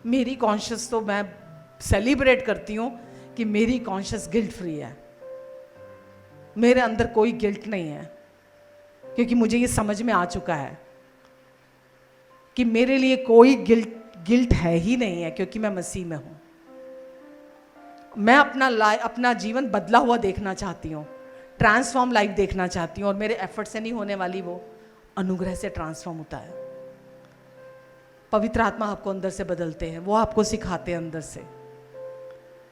मेरी कॉन्शियस तो मैं सेलिब्रेट करती हूँ कि मेरी कॉन्शियस गिल्ट फ्री है, मेरे अंदर कोई गिल्ट नहीं है, क्योंकि मुझे ये समझ में आ चुका है कि मेरे लिए कोई गिल्ट है ही नहीं है, क्योंकि मैं मसीह में हूँ। मैं अपना जीवन बदला हुआ देखना चाहती हूँ, ट्रांसफॉर्म लाइफ देखना चाहती हूँ, और मेरे एफर्ट से नहीं होने वाली, वो अनुग्रह से ट्रांसफॉर्म होता है। पवित्र आत्मा आपको अंदर से बदलते हैं, वो आपको सिखाते हैं अंदर से।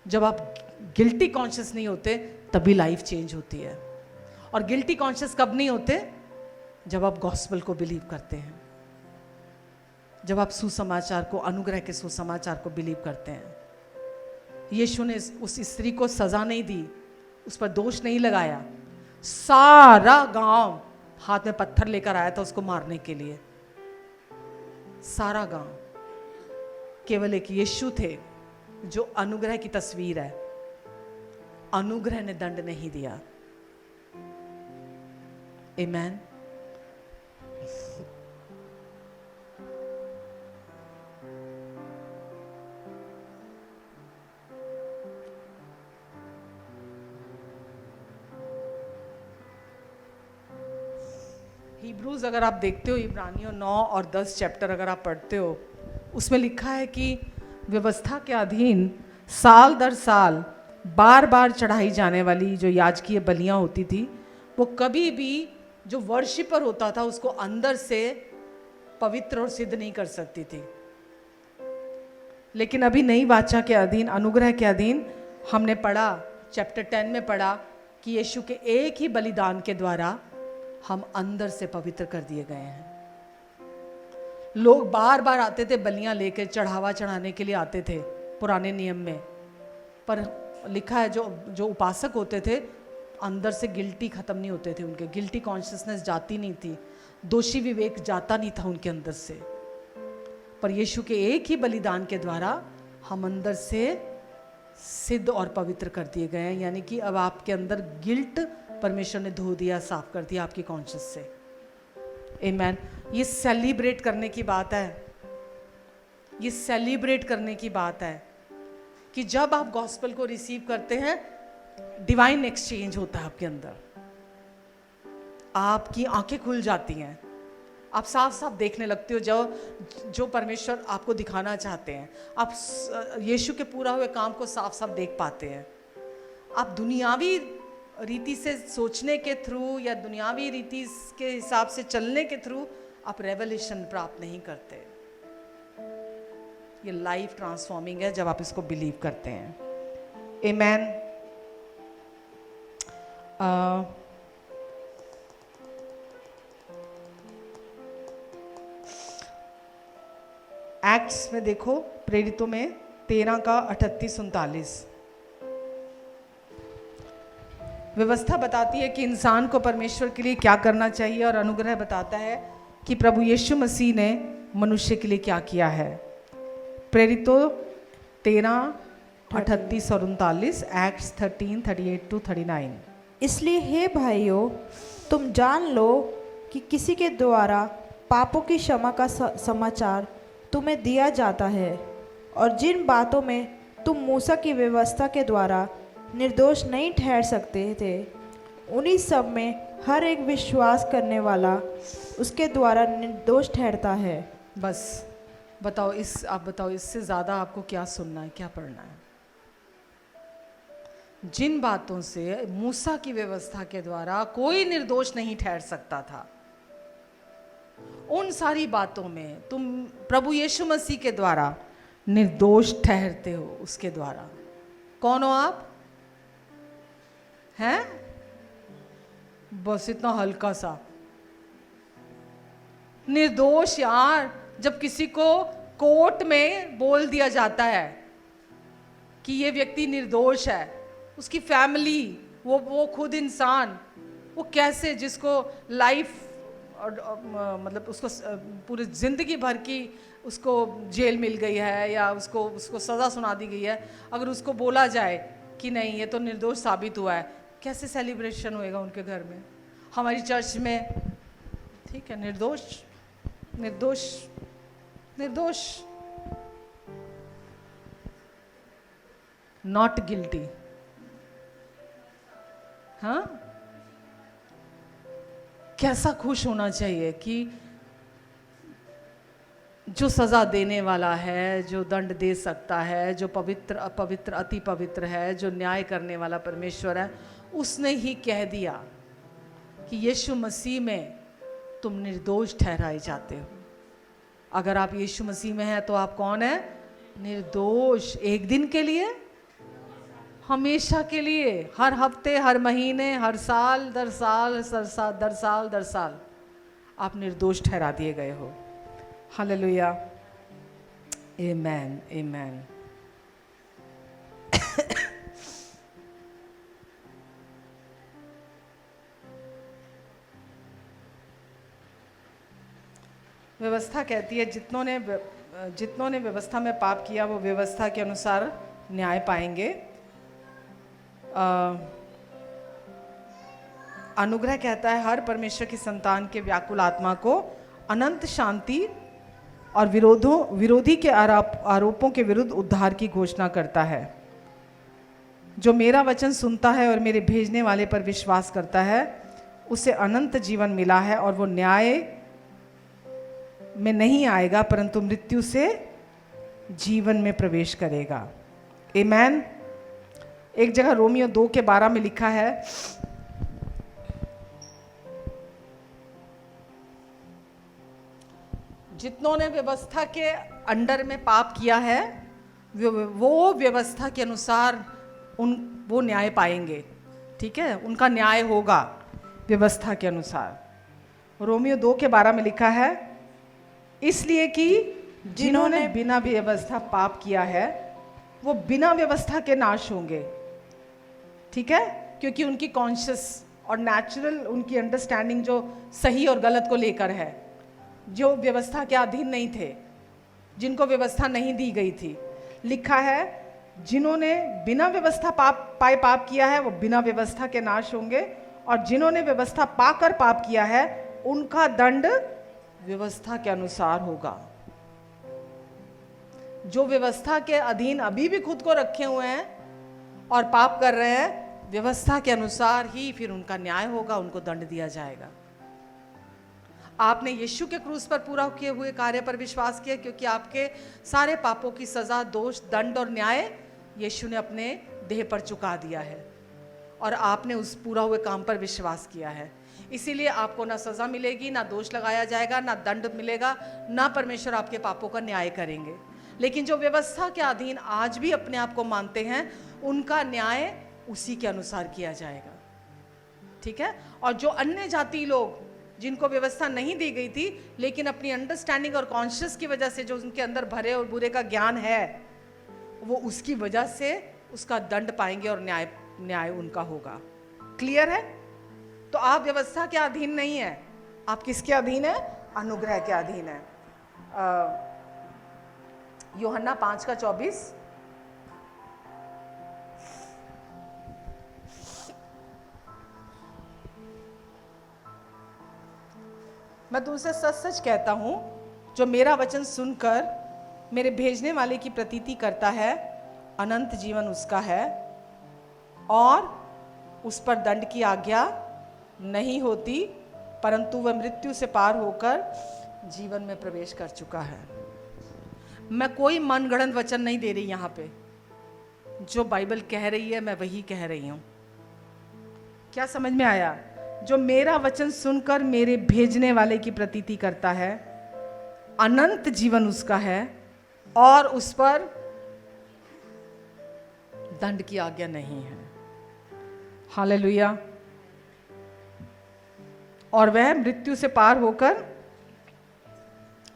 जब आप गिल्टी कॉन्शियस नहीं होते तभी लाइफ चेंज होती है। और गिल्टी कॉन्शियस कब नहीं होते? जब आप गॉस्पेल को बिलीव करते हैं, जब आप सुसमाचार को, अनुग्रह के सुसमाचार को बिलीव करते हैं। यीशु ने उस स्त्री को सजा नहीं दी, उस पर दोष नहीं लगाया। सारा गांव हाथ में पत्थर लेकर आया था उसको मारने के लिए, सारा गांव। केवल एक यीशु थे जो अनुग्रह की तस्वीर है। अनुग्रह ने दंड नहीं दिया। आमेन। हिब्रूज अगर आप देखते हो, इब्रानियों 9 और 10 चैप्टर अगर आप पढ़ते हो, उसमें लिखा है कि व्यवस्था के अधीन साल दर साल बार बार चढ़ाई जाने वाली जो याजकीय बलियां होती थी, वो कभी भी जो वर्शिपर होता था उसको अंदर से पवित्र और सिद्ध नहीं कर सकती थी। लेकिन अभी नई वाचा के अधीन, अनुग्रह के अधीन, हमने पढ़ा, चैप्टर 10 में पढ़ा कि यीशु के एक ही बलिदान के द्वारा हम अंदर से पवित्र कर दिए गए हैं। लोग बार बार आते थे बलियां लेकर, चढ़ावा चढ़ाने के लिए आते थे पुराने नियम में, पर लिखा है जो उपासक होते थे अंदर से गिल्टी खत्म नहीं होते थे, उनके गिल्टी कॉन्शियसनेस जाती नहीं थी, दोषी विवेक जाता नहीं था उनके अंदर से। पर यीशु के एक ही बलिदान के द्वारा हम अंदर से सिद्ध और पवित्र कर दिए गए हैं। यानी कि अब आपके अंदर गिल्ट परमेश्वर ने धो दिया, साफ कर दिया आपकी कॉन्शियस से। आमेन। ये सेलिब्रेट करने की बात है, ये सेलिब्रेट करने की बात है कि जब आप गॉस्पेल को रिसीव करते हैं, डिवाइन एक्सचेंज होता है आपके अंदर, आपकी आंखें खुल जाती हैं, आप साफ साफ देखने लगते हो जो परमेश्वर आपको दिखाना चाहते हैं। आप यीशु के पूरा हुए काम को साफ साफ देख पाते हैं। आप दुनियावी रीति से सोचने के थ्रू या दुनियावी रीति के हिसाब से चलने के थ्रू आप रेवलेशन प्राप्त नहीं करते। ये लाइफ ट्रांसफॉर्मिंग है जब आप इसको बिलीव करते हैं। आमेन। एक्ट्स में देखो, प्रेरितों में 13 का 38-39 व्यवस्था बताती है कि इंसान को परमेश्वर के लिए क्या करना चाहिए, और अनुग्रह बताता है कि प्रभु यीशु मसीह ने मनुष्य के लिए क्या किया है। प्रेरितों 13, 38 और 39, एक्ट्स 13, 38-39। इसलिए हे भाइयों, तुम जान लो कि किसी के द्वारा पापों की क्षमा का समाचार तुम्हें दिया जाता है, और जिन बातों में तुम मूसा की व्यवस्था के द्वारा निर्दोष नहीं ठहर सकते थे, उन्हीं सब में हर एक विश्वास करने वाला उसके द्वारा निर्दोष ठहरता है। बस बताओ, आप बताओ इससे ज़्यादा आपको क्या सुनना है, क्या पढ़ना है? जिन बातों से मूसा की व्यवस्था के द्वारा कोई निर्दोष नहीं ठहर सकता था, उन सारी बातों में तुम प्रभु यीशु मसीह के द्वारा निर्दोष ठहरते हो। उसके द्वारा कौन हो आप? हैं? बस इतना हल्का सा निर्दोष यार। जब किसी को कोर्ट में बोल दिया जाता है कि ये व्यक्ति निर्दोष है, उसकी फैमिली, वो खुद इंसान, वो कैसे, जिसको लाइफ मतलब उसको पूरी ज़िंदगी भर की उसको जेल मिल गई है या उसको सज़ा सुना दी गई है, अगर उसको बोला जाए कि नहीं ये तो निर्दोष साबित हुआ है, कैसे सेलिब्रेशन होएगा उनके घर में? हमारी चर्च में ठीक है, निर्दोष निर्दोष निर्दोष, नॉट गिल्टी। हाँ, कैसा खुश होना चाहिए कि जो सज़ा देने वाला है, जो दंड दे सकता है, जो पवित्र अपवित्र अति पवित्र है, जो न्याय करने वाला परमेश्वर है, उसने ही कह दिया कि यीशु मसीह में तुम निर्दोष ठहराए जाते हो। अगर आप यीशु मसीह में हैं तो आप कौन है? निर्दोष। एक दिन के लिए, हमेशा के लिए, हर हफ्ते, हर महीने, हर साल दर साल दर साल आप निर्दोष ठहरा दिए गए हो। हालेलुया, आमेन, आमेन। व्यवस्था कहती है जितनों ने व्यवस्था में पाप किया वो व्यवस्था के अनुसार न्याय पाएंगे। अनुग्रह कहता है हर परमेश्वर की संतान के व्याकुल आत्मा को अनंत शांति और विरोधी के आरोपों के विरुद्ध उद्धार की घोषणा करता है। जो मेरा वचन सुनता है और मेरे भेजने वाले पर विश्वास करता है उसे अनंत जीवन मिला है और वो न्याय में नहीं आएगा परंतु मृत्यु से जीवन में प्रवेश करेगा। आमेन। एक जगह रोमियो 2:12 में लिखा है, जितनों ने व्यवस्था के अंडर में पाप किया है वो व्यवस्था के अनुसार वो न्याय पाएंगे। ठीक है, उनका न्याय होगा व्यवस्था के अनुसार। रोमियो 2:12 में लिखा है, इसलिए कि जिन्होंने बिना व्यवस्था पाप किया है वो बिना व्यवस्था के नाश होंगे। ठीक है, क्योंकि उनकी कॉन्शियस और नेचुरल उनकी अंडरस्टैंडिंग जो सही और गलत को लेकर है, जो व्यवस्था के अधीन नहीं थे, जिनको व्यवस्था नहीं दी गई थी। लिखा है जिन्होंने बिना व्यवस्था पाप किया है वो बिना व्यवस्था के नाश होंगे और जिन्होंने व्यवस्था पाकर पाप किया है उनका दंड व्यवस्था के अनुसार होगा। जो व्यवस्था के अधीन अभी भी खुद को रखे हुए हैं और पाप कर रहे हैं, व्यवस्था के अनुसार ही फिर उनका न्याय होगा, उनको दंड दिया जाएगा। आपने यीशु के क्रूस पर पूरा किए हुए कार्य पर विश्वास किया क्योंकि आपके सारे पापों की सजा, दोष, दंड और न्याय यीशु ने अपने देह पर चुका दिया है और आपने उस पूरा हुए काम पर विश्वास किया है। इसीलिए आपको ना सजा मिलेगी, ना दोष लगाया जाएगा, ना दंड मिलेगा, ना परमेश्वर आपके पापों का न्याय करेंगे। लेकिन जो व्यवस्था के अधीन आज भी अपने आप को मानते हैं उनका न्याय उसी के अनुसार किया जाएगा। ठीक है, और जो अन्य जाति लोग जिनको व्यवस्था नहीं दी गई थी लेकिन अपनी अंडरस्टैंडिंग और कॉन्शियस की वजह से जो उनके अंदर भरे और बुरे का ज्ञान है, वो उसकी वजह से उसका दंड पाएंगे और न्याय उनका होगा। क्लियर है? तो आप व्यवस्था के अधीन नहीं है, आप किसके अधीन है? अनुग्रह के अधीन है। यूहन्ना 5:24, मैं तुमसे सच सच कहता हूं, जो मेरा वचन सुनकर मेरे भेजने वाले की प्रतीति करता है अनंत जीवन उसका है और उस पर दंड की आज्ञा नहीं होती परंतु वह मृत्यु से पार होकर जीवन में प्रवेश कर चुका है। मैं कोई मनगढ़ंत वचन नहीं दे रही यहाँ पे, जो बाइबल कह रही है मैं वही कह रही हूँ। क्या समझ में आया? जो मेरा वचन सुनकर मेरे भेजने वाले की प्रतीति करता है अनंत जीवन उसका है और उस पर दंड की आज्ञा नहीं है। हालेलुया। और वह मृत्यु से पार होकर,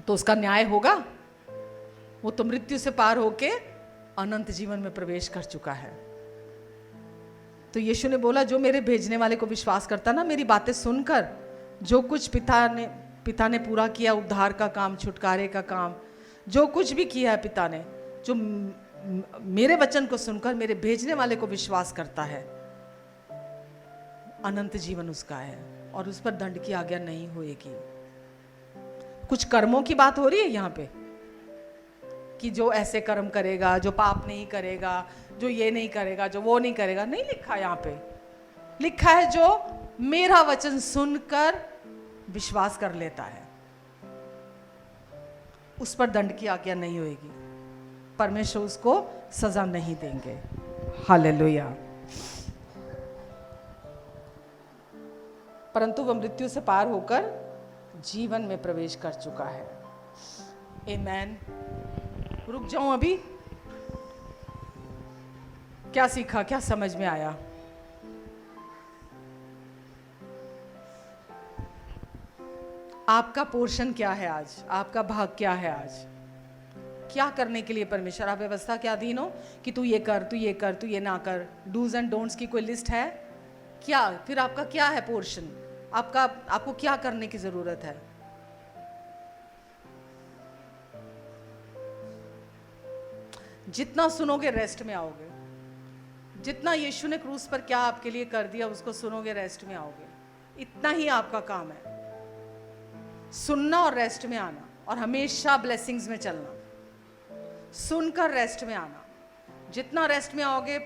तो उसका न्याय होगा, वो तो मृत्यु से पार होके अनंत जीवन में प्रवेश कर चुका है। तो यीशु ने बोला जो मेरे भेजने वाले को विश्वास करता ना, मेरी बातें सुनकर जो कुछ पिता ने पूरा किया, उद्धार का काम, छुटकारे का काम, जो कुछ भी किया है पिता ने, जो मेरे वचन को सुनकर मेरे भेजने वाले को विश्वास करता है, अनंत जीवन उसका है और उस पर दंड की आज्ञा नहीं होएगी। कुछ कर्मों की बात हो रही है यहाँ पे कि जो ऐसे कर्म करेगा, जो पाप नहीं करेगा, जो ये नहीं करेगा, जो वो नहीं करेगा, नहीं लिखा यहाँ पे। लिखा है जो मेरा वचन सुनकर विश्वास कर लेता है, उस पर दंड की आज्ञा नहीं होगी, परमेश्वर उसको सजा नहीं देंगे। हालेलुया। परंतु वह मृत्यु से पार होकर जीवन में प्रवेश कर चुका है। आमेन। रुक जाऊं अभी? क्या सीखा, क्या समझ में आया? आपका पोर्शन क्या है आज? आपका भाग क्या है आज? क्या करने के लिए परमेश्वर? आप व्यवस्था के अधीन हो कि तू ये कर, तू ये कर, तू ये ना कर। डूज एंड डोंट्स की कोई लिस्ट है क्या? फिर आपका क्या है पोर्शन? आपको क्या करने की जरूरत है? जितना सुनोगे रेस्ट में आओगे। जितना यीशु ने क्रूस पर क्या आपके लिए कर दिया उसको सुनोगे, रेस्ट में आओगे। इतना ही आपका काम है, सुनना और रेस्ट में आना, और हमेशा ब्लेसिंग्स में चलना, सुनकर रेस्ट में आना। जितना रेस्ट में आओगे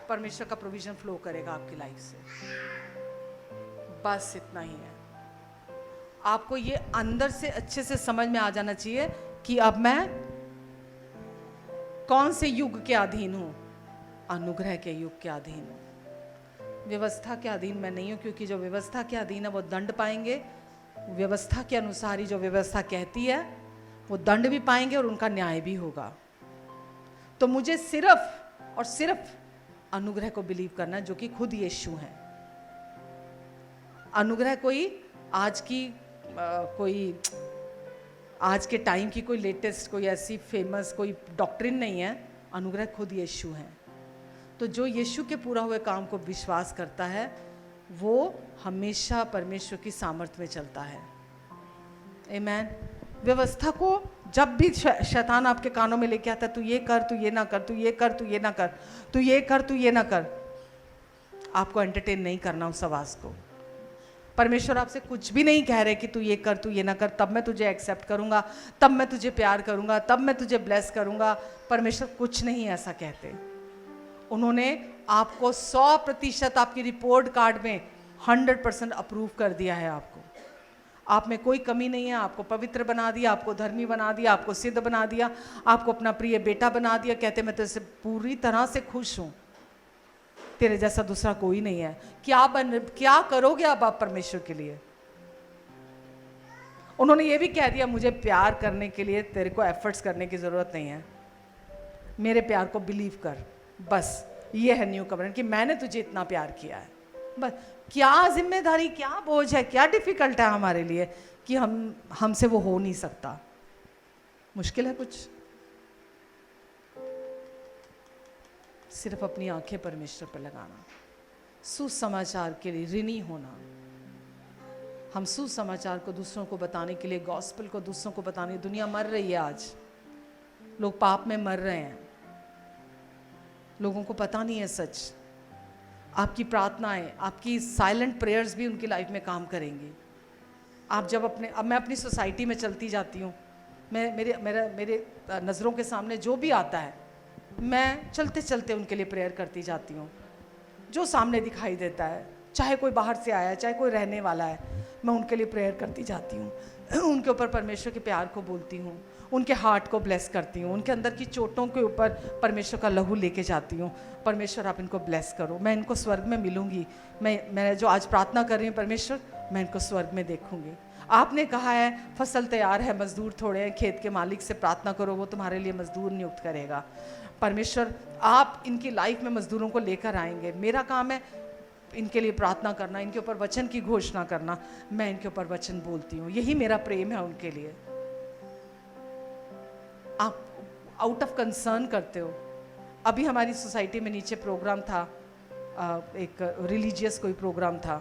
परमेश्वर का प्रोविजन फ्लो करेगा आपकी लाइफ से। बस इतना ही है। आपको ये अंदर से अच्छे से समझ में आ जाना चाहिए कि अब मैं कौन से युग के अधीन हूं? अनुग्रह के युग के अधीन हूं। व्यवस्था के अधीन मैं नहीं हूं, क्योंकि जो व्यवस्था के अधीन है वो दंड पाएंगे। व्यवस्था के अनुसार ही जो व्यवस्था कहती है वो दंड भी पाएंगे और उनका न्याय भी होगा। तो मुझे सिर्फ और सिर्फ अनुग्रह को बिलीव करना है, जो कि खुद यीशु है। अनुग्रह कोई आज के टाइम की कोई लेटेस्ट, कोई ऐसी फेमस कोई डॉक्ट्रिन नहीं है। अनुग्रह खुद यीशु है। तो जो यीशु के पूरा हुए काम को विश्वास करता है वो हमेशा परमेश्वर की सामर्थ्य में चलता है। आमेन। व्यवस्था को जब भी शैतान आपके कानों में लेके आता है, तू ये कर, तू ये ना कर, तू ये कर, तू ये ना कर, तू ये कर, तू ये ना कर, आपको एंटरटेन नहीं करना उस आवाज को। परमेश्वर आपसे कुछ भी नहीं कह रहे कि तू ये कर, तू ये ना कर, तब मैं तुझे एक्सेप्ट करूंगा, तब मैं तुझे प्यार करूंगा, तब मैं तुझे ब्लेस करूंगा। परमेश्वर कुछ नहीं ऐसा कहते। उन्होंने आपको 100% आपकी रिपोर्ट कार्ड में 100% अप्रूव कर दिया है। आपको, आप में कोई कमी नहीं है। आपको पवित्र बना दिया, आपको धर्मी बना दिया, आपको सिद्ध बना दिया, आपको अपना प्रिय बेटा बना दिया। कहते मैं तेरे से पूरी तरह से खुश हूं, तेरे जैसा दूसरा कोई नहीं है। क्या करोगे अब आप परमेश्वर के लिए? उन्होंने ये भी कह दिया, मुझे प्यार करने के लिए तेरे को एफर्ट्स करने की जरूरत नहीं है, मेरे प्यार को बिलीव कर। बस ये है न्यू कवरेंट कि मैंने तुझे इतना प्यार किया है। बस क्या जिम्मेदारी, क्या बोझ है, क्या डिफिकल्ट है हमारे लिए कि हमसे वो हो नहीं सकता। मुश्किल है कुछ? सिर्फ अपनी आंखें परमेश्वर पर लगाना, सुसमाचार के लिए ऋणी होना। हम सुसमाचार को दूसरों को बताने के लिए, गॉस्पेल को दूसरों को बताने, दुनिया मर रही है आज, लोग पाप में मर रहे हैं, लोगों को पता नहीं है सच। आपकी प्रार्थनाएं, आपकी साइलेंट प्रेयर्स भी उनकी लाइफ में काम करेंगी। आप जब अब मैं अपनी सोसाइटी में चलती जाती हूँ, मेरे नज़रों के सामने जो भी आता है, मैं चलते चलते उनके लिए प्रेयर करती जाती हूँ। जो सामने दिखाई देता है, चाहे कोई बाहर से आया, चाहे कोई रहने वाला है, मैं उनके लिए प्रेयर करती जाती हूँ। उनके ऊपर परमेश्वर के प्यार को बोलती हूँ, उनके हार्ट को ब्लेस करती हूँ, उनके अंदर की चोटों के ऊपर परमेश्वर का लहू लेके जाती हूँ। परमेश्वर आप इनको ब्लेस करो, मैं इनको स्वर्ग में मिलूंगी। मैं जो आज प्रार्थना कर रही हूँ परमेश्वर, मैं इनको स्वर्ग में देखूंगी। आपने कहा है फसल तैयार है, मजदूर थोड़े हैं, खेत के मालिक से प्रार्थना करो, वो तुम्हारे लिए मजदूर नियुक्त करेगा। परमेश्वर आप इनकी लाइफ में मजदूरों को लेकर आएंगे। मेरा काम है इनके लिए प्रार्थना करना, इनके ऊपर वचन की घोषणा करना। मैं इनके ऊपर वचन बोलती हूँ, यही मेरा प्रेम है उनके लिए। आप आउट ऑफ कंसर्न करते हो। अभी हमारी सोसाइटी में नीचे प्रोग्राम था, एक रिलीजियस कोई प्रोग्राम था,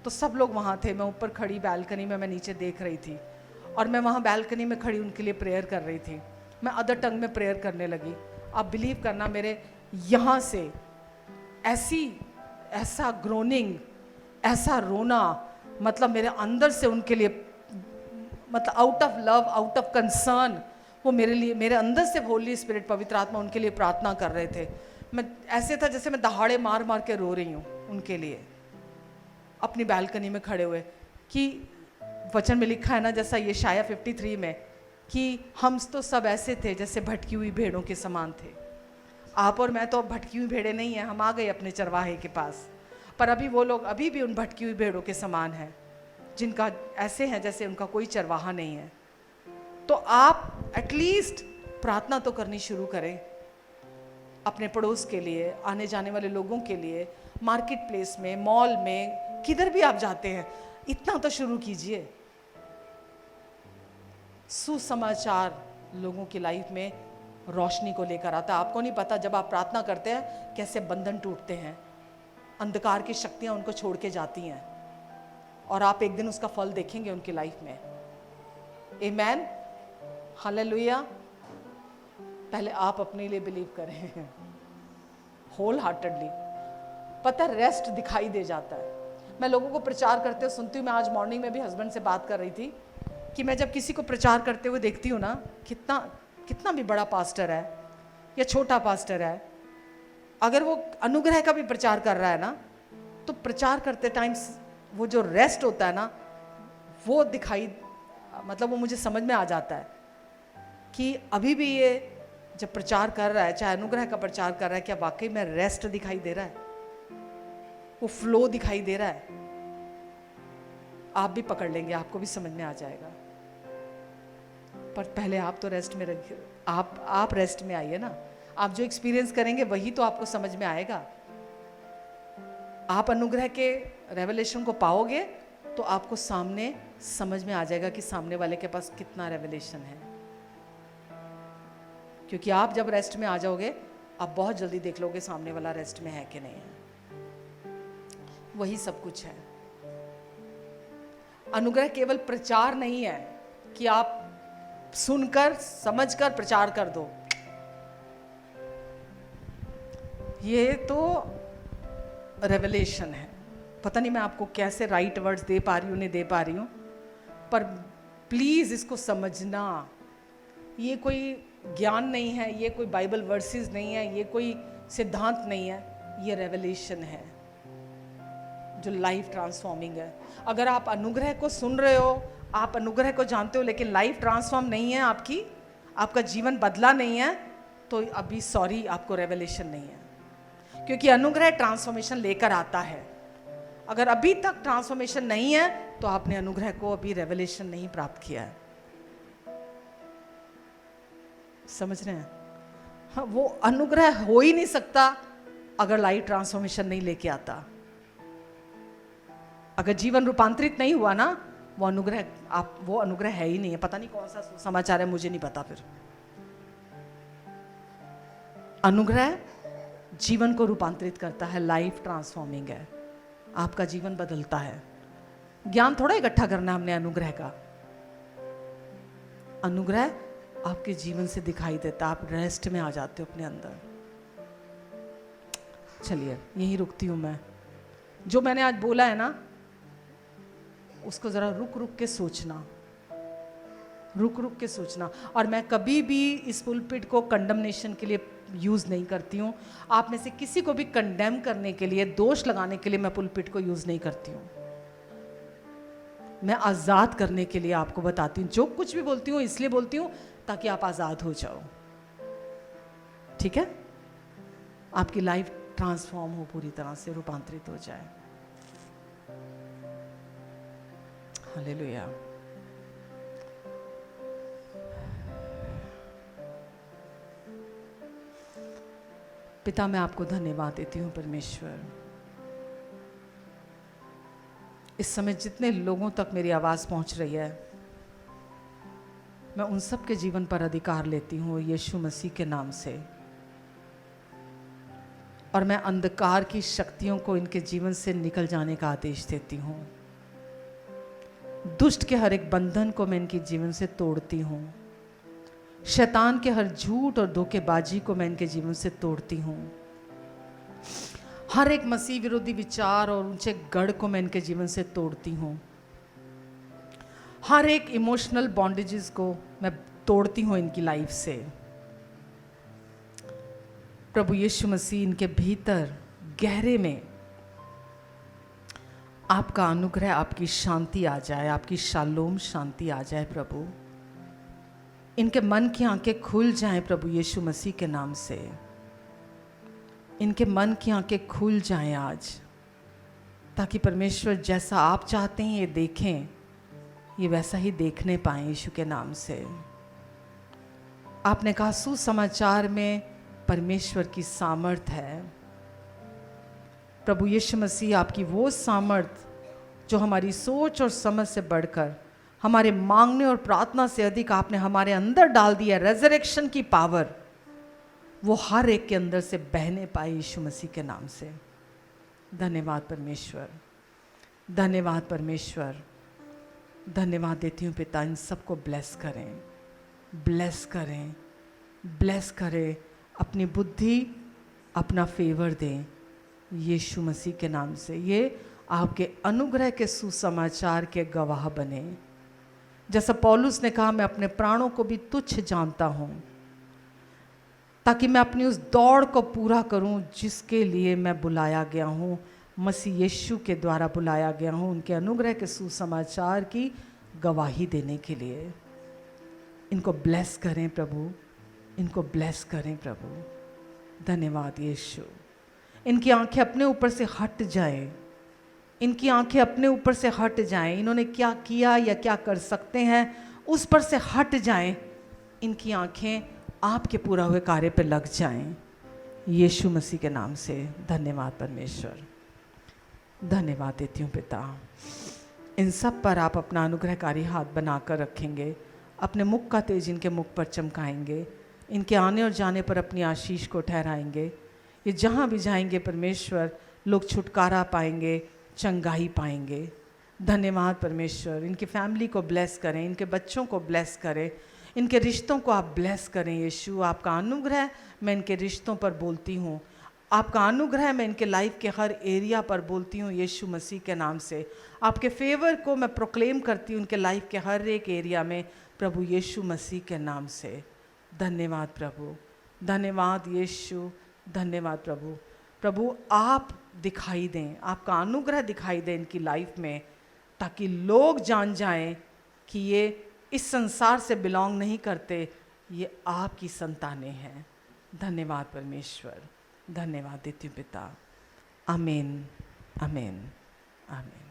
तो सब लोग वहाँ थे, मैं ऊपर खड़ी बैल्कनी में, मैं नीचे देख रही थी और मैं वहाँ बैल्कनी में खड़ी उनके लिए प्रेयर कर रही थी। मैं अदर टंग में प्रेयर करने लगी। आप बिलीव करना, मेरे यहाँ से ऐसा ग्रोनिंग, ऐसा रोना, मतलब मेरे अंदर से उनके लिए, मतलब out of love, out of concern, वो मेरे लिए, मेरे अंदर से होली स्पिरिट, पवित्र आत्मा उनके लिए प्रार्थना कर रहे थे। मैं ऐसे था जैसे मैं दहाड़े मार मार के रो रही हूँ उनके लिए, अपनी बैल्कनी में खड़े हुए। कि वचन में लिखा है ना, जैसा यशाया 53 में, कि हम तो सब ऐसे थे जैसे भटकी हुई भेड़ों के समान थे। आप और मैं तो अब भटकी हुई भेड़ें नहीं हैं, हम आ गए अपने चरवाहे के पास। पर अभी वो लोग अभी भी उन भटकी हुई भेड़ों के समान हैं, जिनका ऐसे हैं जैसे उनका कोई चरवाहा नहीं है। तो आप एटलीस्ट प्रार्थना तो करनी शुरू करें अपने पड़ोस के लिए, आने जाने वाले लोगों के लिए, मार्केट प्लेस में, मॉल में, किधर भी आप जाते हैं, इतना तो शुरू कीजिए। सुसमाचार लोगों की लाइफ में रोशनी को लेकर आता है। आपको नहीं पता, जब आप प्रार्थना करते हैं कैसे बंधन टूटते हैं, अंधकार की शक्तियां उनको छोड़ के जाती हैं, और आप एक दिन उसका फल देखेंगे उनकी लाइफ में। आमेन, हालेलुया। पहले आप अपने लिए बिलीव करें होल हार्टेडली। पता है, रेस्ट दिखाई दे जाता है। मैं लोगों को प्रचार करते हुए सुनती हूँ। मैं आज मॉर्निंग में भी हस्बैंड से बात कर रही थी कि मैं जब किसी को प्रचार करते हुए देखती हूँ ना, कितना भी बड़ा पास्टर है या छोटा पास्टर है, अगर वो अनुग्रह का भी प्रचार कर रहा है ना, तो प्रचार करते टाइम वो जो रेस्ट होता है ना, वो दिखाई, मतलब वो मुझे समझ में आ जाता है कि अभी भी ये जब प्रचार कर रहा है, चाहे अनुग्रह का प्रचार कर रहा है, क्या वाकई में रेस्ट दिखाई दे रहा है, वो फ्लो दिखाई दे रहा है। आप भी पकड़ लेंगे, आपको भी समझ में आ जाएगा। पर पहले आप तो रेस्ट में रखिए, आप रेस्ट में आइए ना। आप जो एक्सपीरियंस करेंगे वही तो आपको समझ में आएगा। आप अनुग्रह के रेवलेशन को पाओगे तो आपको सामने समझ में आ जाएगा कि सामने वाले के पास कितना रेवलेशन है। क्योंकि आप जब रेस्ट में आ जाओगे, आप बहुत जल्दी देख लोगे सामने वाला रेस्ट में है कि नहीं है। वही सब कुछ है। अनुग्रह केवल प्रचार नहीं है कि आप सुनकर समझकर प्रचार कर दो। ये तो रेवलेशन है। पता नहीं मैं आपको कैसे राइट वर्ड्स दे पा रही हूँ, नहीं दे पा रही हूँ, पर प्लीज इसको समझना। ये कोई ज्ञान नहीं है, ये कोई बाइबल वर्सेस नहीं है, ये कोई सिद्धांत नहीं है, ये रेवलेशन है जो लाइफ ट्रांसफॉर्मिंग है। अगर आप अनुग्रह को सुन रहे हो, आप अनुग्रह को जानते हो, लेकिन लाइफ ट्रांसफॉर्म नहीं है आपकी, आपका जीवन बदला नहीं है, तो अभी सॉरी, आपको रेवलेशन नहीं है। क्योंकि अनुग्रह ट्रांसफॉर्मेशन लेकर आता है। अगर अभी तक ट्रांसफॉर्मेशन नहीं है तो आपने अनुग्रह को अभी रेवलेशन नहीं प्राप्त किया है। समझ रहे हैं? हाँ, वो अनुग्रह हो ही नहीं सकता अगर लाइफ ट्रांसफॉर्मेशन नहीं लेके आता। अगर जीवन रूपांतरित नहीं हुआ ना, वो अनुग्रह है ही नहीं है। पता नहीं कौन सा समाचार है, मुझे नहीं पता। फिर अनुग्रह जीवन को रूपांतरित करता है, लाइफ ट्रांसफॉर्मिंग है, आपका जीवन बदलता है। ज्ञान थोड़ा इकट्ठा करना हमने अनुग्रह का। अनुग्रह आपके जीवन से दिखाई देता, आप रेस्ट में आ जाते हो अपने अंदर। चलिए यहीं रुकती हूं मैं। जो मैंने आज बोला है ना, उसको जरा रुक रुक के सोचना, रुक रुक के सोचना। और मैं कभी भी इस पुलपिट को कंडमनेशन के लिए यूज़ नहीं करती हूँ। आप में से किसी को भी कंडेम करने के लिए, दोष लगाने के लिए मैं पुलपिट को यूज़ नहीं करती हूँ। मैं आज़ाद करने के लिए आपको बताती हूँ। जो कुछ भी बोलती हूँ इसलिए बोलती हूँ ताकि आप आज़ाद हो जाओ। ठीक है? आपकी लाइफ ट्रांसफॉर्म हो, पूरी तरह से रूपांतरित हो जाए। हालेलुया। पिता, मैं आपको धन्यवाद देती हूँ परमेश्वर। इस समय जितने लोगों तक मेरी आवाज़ पहुँच रही है, मैं उन सब के जीवन पर अधिकार लेती हूँ यीशु मसीह के नाम से। और मैं अंधकार की शक्तियों को इनके जीवन से निकल जाने का आदेश देती हूँ। दुष्ट के हर एक बंधन को मैं इनके जीवन से तोड़ती हूँ। शैतान के हर झूठ और धोखेबाजी को मैं इनके जीवन से तोड़ती हूँ। हर एक मसीह विरोधी विचार और ऊंचे गढ़ को मैं इनके जीवन से तोड़ती हूँ। हर एक इमोशनल बॉन्डेजेस को मैं तोड़ती हूँ इनकी लाइफ से। प्रभु यीशु मसीह इनके भीतर गहरे में आपका अनुग्रह, आपकी शांति आ जाए, आपकी शालोम शांति आ जाए प्रभु। इनके मन की आंखें खुल जाएं प्रभु यीशु मसीह के नाम से। इनके मन की आंखें खुल जाएं आज, ताकि परमेश्वर जैसा आप चाहते हैं ये देखें, ये वैसा ही देखने पाएं यीशु के नाम से। आपने कहा सुसमाचार में परमेश्वर की सामर्थ है। प्रभु यीशु मसीह आपकी वो सामर्थ जो हमारी सोच और समझ से बढ़कर, हमारे मांगने और प्रार्थना से अधिक आपने हमारे अंदर डाल दिया, रेजरेक्शन की पावर, वो हर एक के अंदर से बहने पाए यीशु मसीह के नाम से। धन्यवाद परमेश्वर, धन्यवाद परमेश्वर, धन्यवाद देती हूँ पिता। इन सबको ब्लेस करें, ब्लेस करें, ब्लेस करें। अपनी बुद्धि, अपना फेवर दें यीशु मसीह के नाम से। ये आपके अनुग्रह के सुसमाचार के गवाह बने। जैसा पौलुस ने कहा, मैं अपने प्राणों को भी तुच्छ जानता हूँ, ताकि मैं अपनी उस दौड़ को पूरा करूँ जिसके लिए मैं बुलाया गया हूँ, मसीह यीशु के द्वारा बुलाया गया हूँ, उनके अनुग्रह के सुसमाचार की गवाही देने के लिए। इनको ब्लेस करें प्रभु, इनको ब्लेस करें प्रभु। धन्यवाद यीशु। इनकी आंखें अपने ऊपर से हट जाएं, इनकी आंखें अपने ऊपर से हट जाएं। इन्होंने क्या किया या क्या कर सकते हैं उस पर से हट जाएं। इनकी आंखें आपके पूरा हुए कार्य पर लग जाएं यीशु मसीह के नाम से। धन्यवाद परमेश्वर, धन्यवाद देती हूँ पिता। इन सब पर आप अपना अनुग्रहकारी हाथ बनाकर रखेंगे, अपने मुख का तेज इनके मुख पर चमकाएंगे, इनके आने और जाने पर अपनी आशीष को ठहराएंगे। ये जहाँ भी जाएंगे परमेश्वर, लोग छुटकारा पाएंगे, चंगाई पाएंगे। धन्यवाद परमेश्वर। इनकी फैमिली को ब्लेस करें, इनके बच्चों को ब्लेस करें, इनके रिश्तों को आप ब्लेस करें यीशु। आपका अनुग्रह मैं इनके रिश्तों पर बोलती हूँ, आपका अनुग्रह मैं इनके लाइफ के हर एरिया पर बोलती हूँ यीशु मसीह के नाम से। आपके फेवर को मैं प्रोक्लेम करती हूँ इनके लाइफ के हर एक एरिया में प्रभु यीशु मसीह के नाम से। धन्यवाद प्रभु, धन्यवाद यीशु, धन्यवाद प्रभु। प्रभु आप दिखाई दें, आपका अनुग्रह दिखाई दें इनकी लाइफ में, ताकि लोग जान जाएं कि ये इस संसार से बिलोंग नहीं करते, ये आपकी संतानें हैं। धन्यवाद परमेश्वर, धन्यवाद देती हूँ पिता। आमीन, आमीन, आमीन।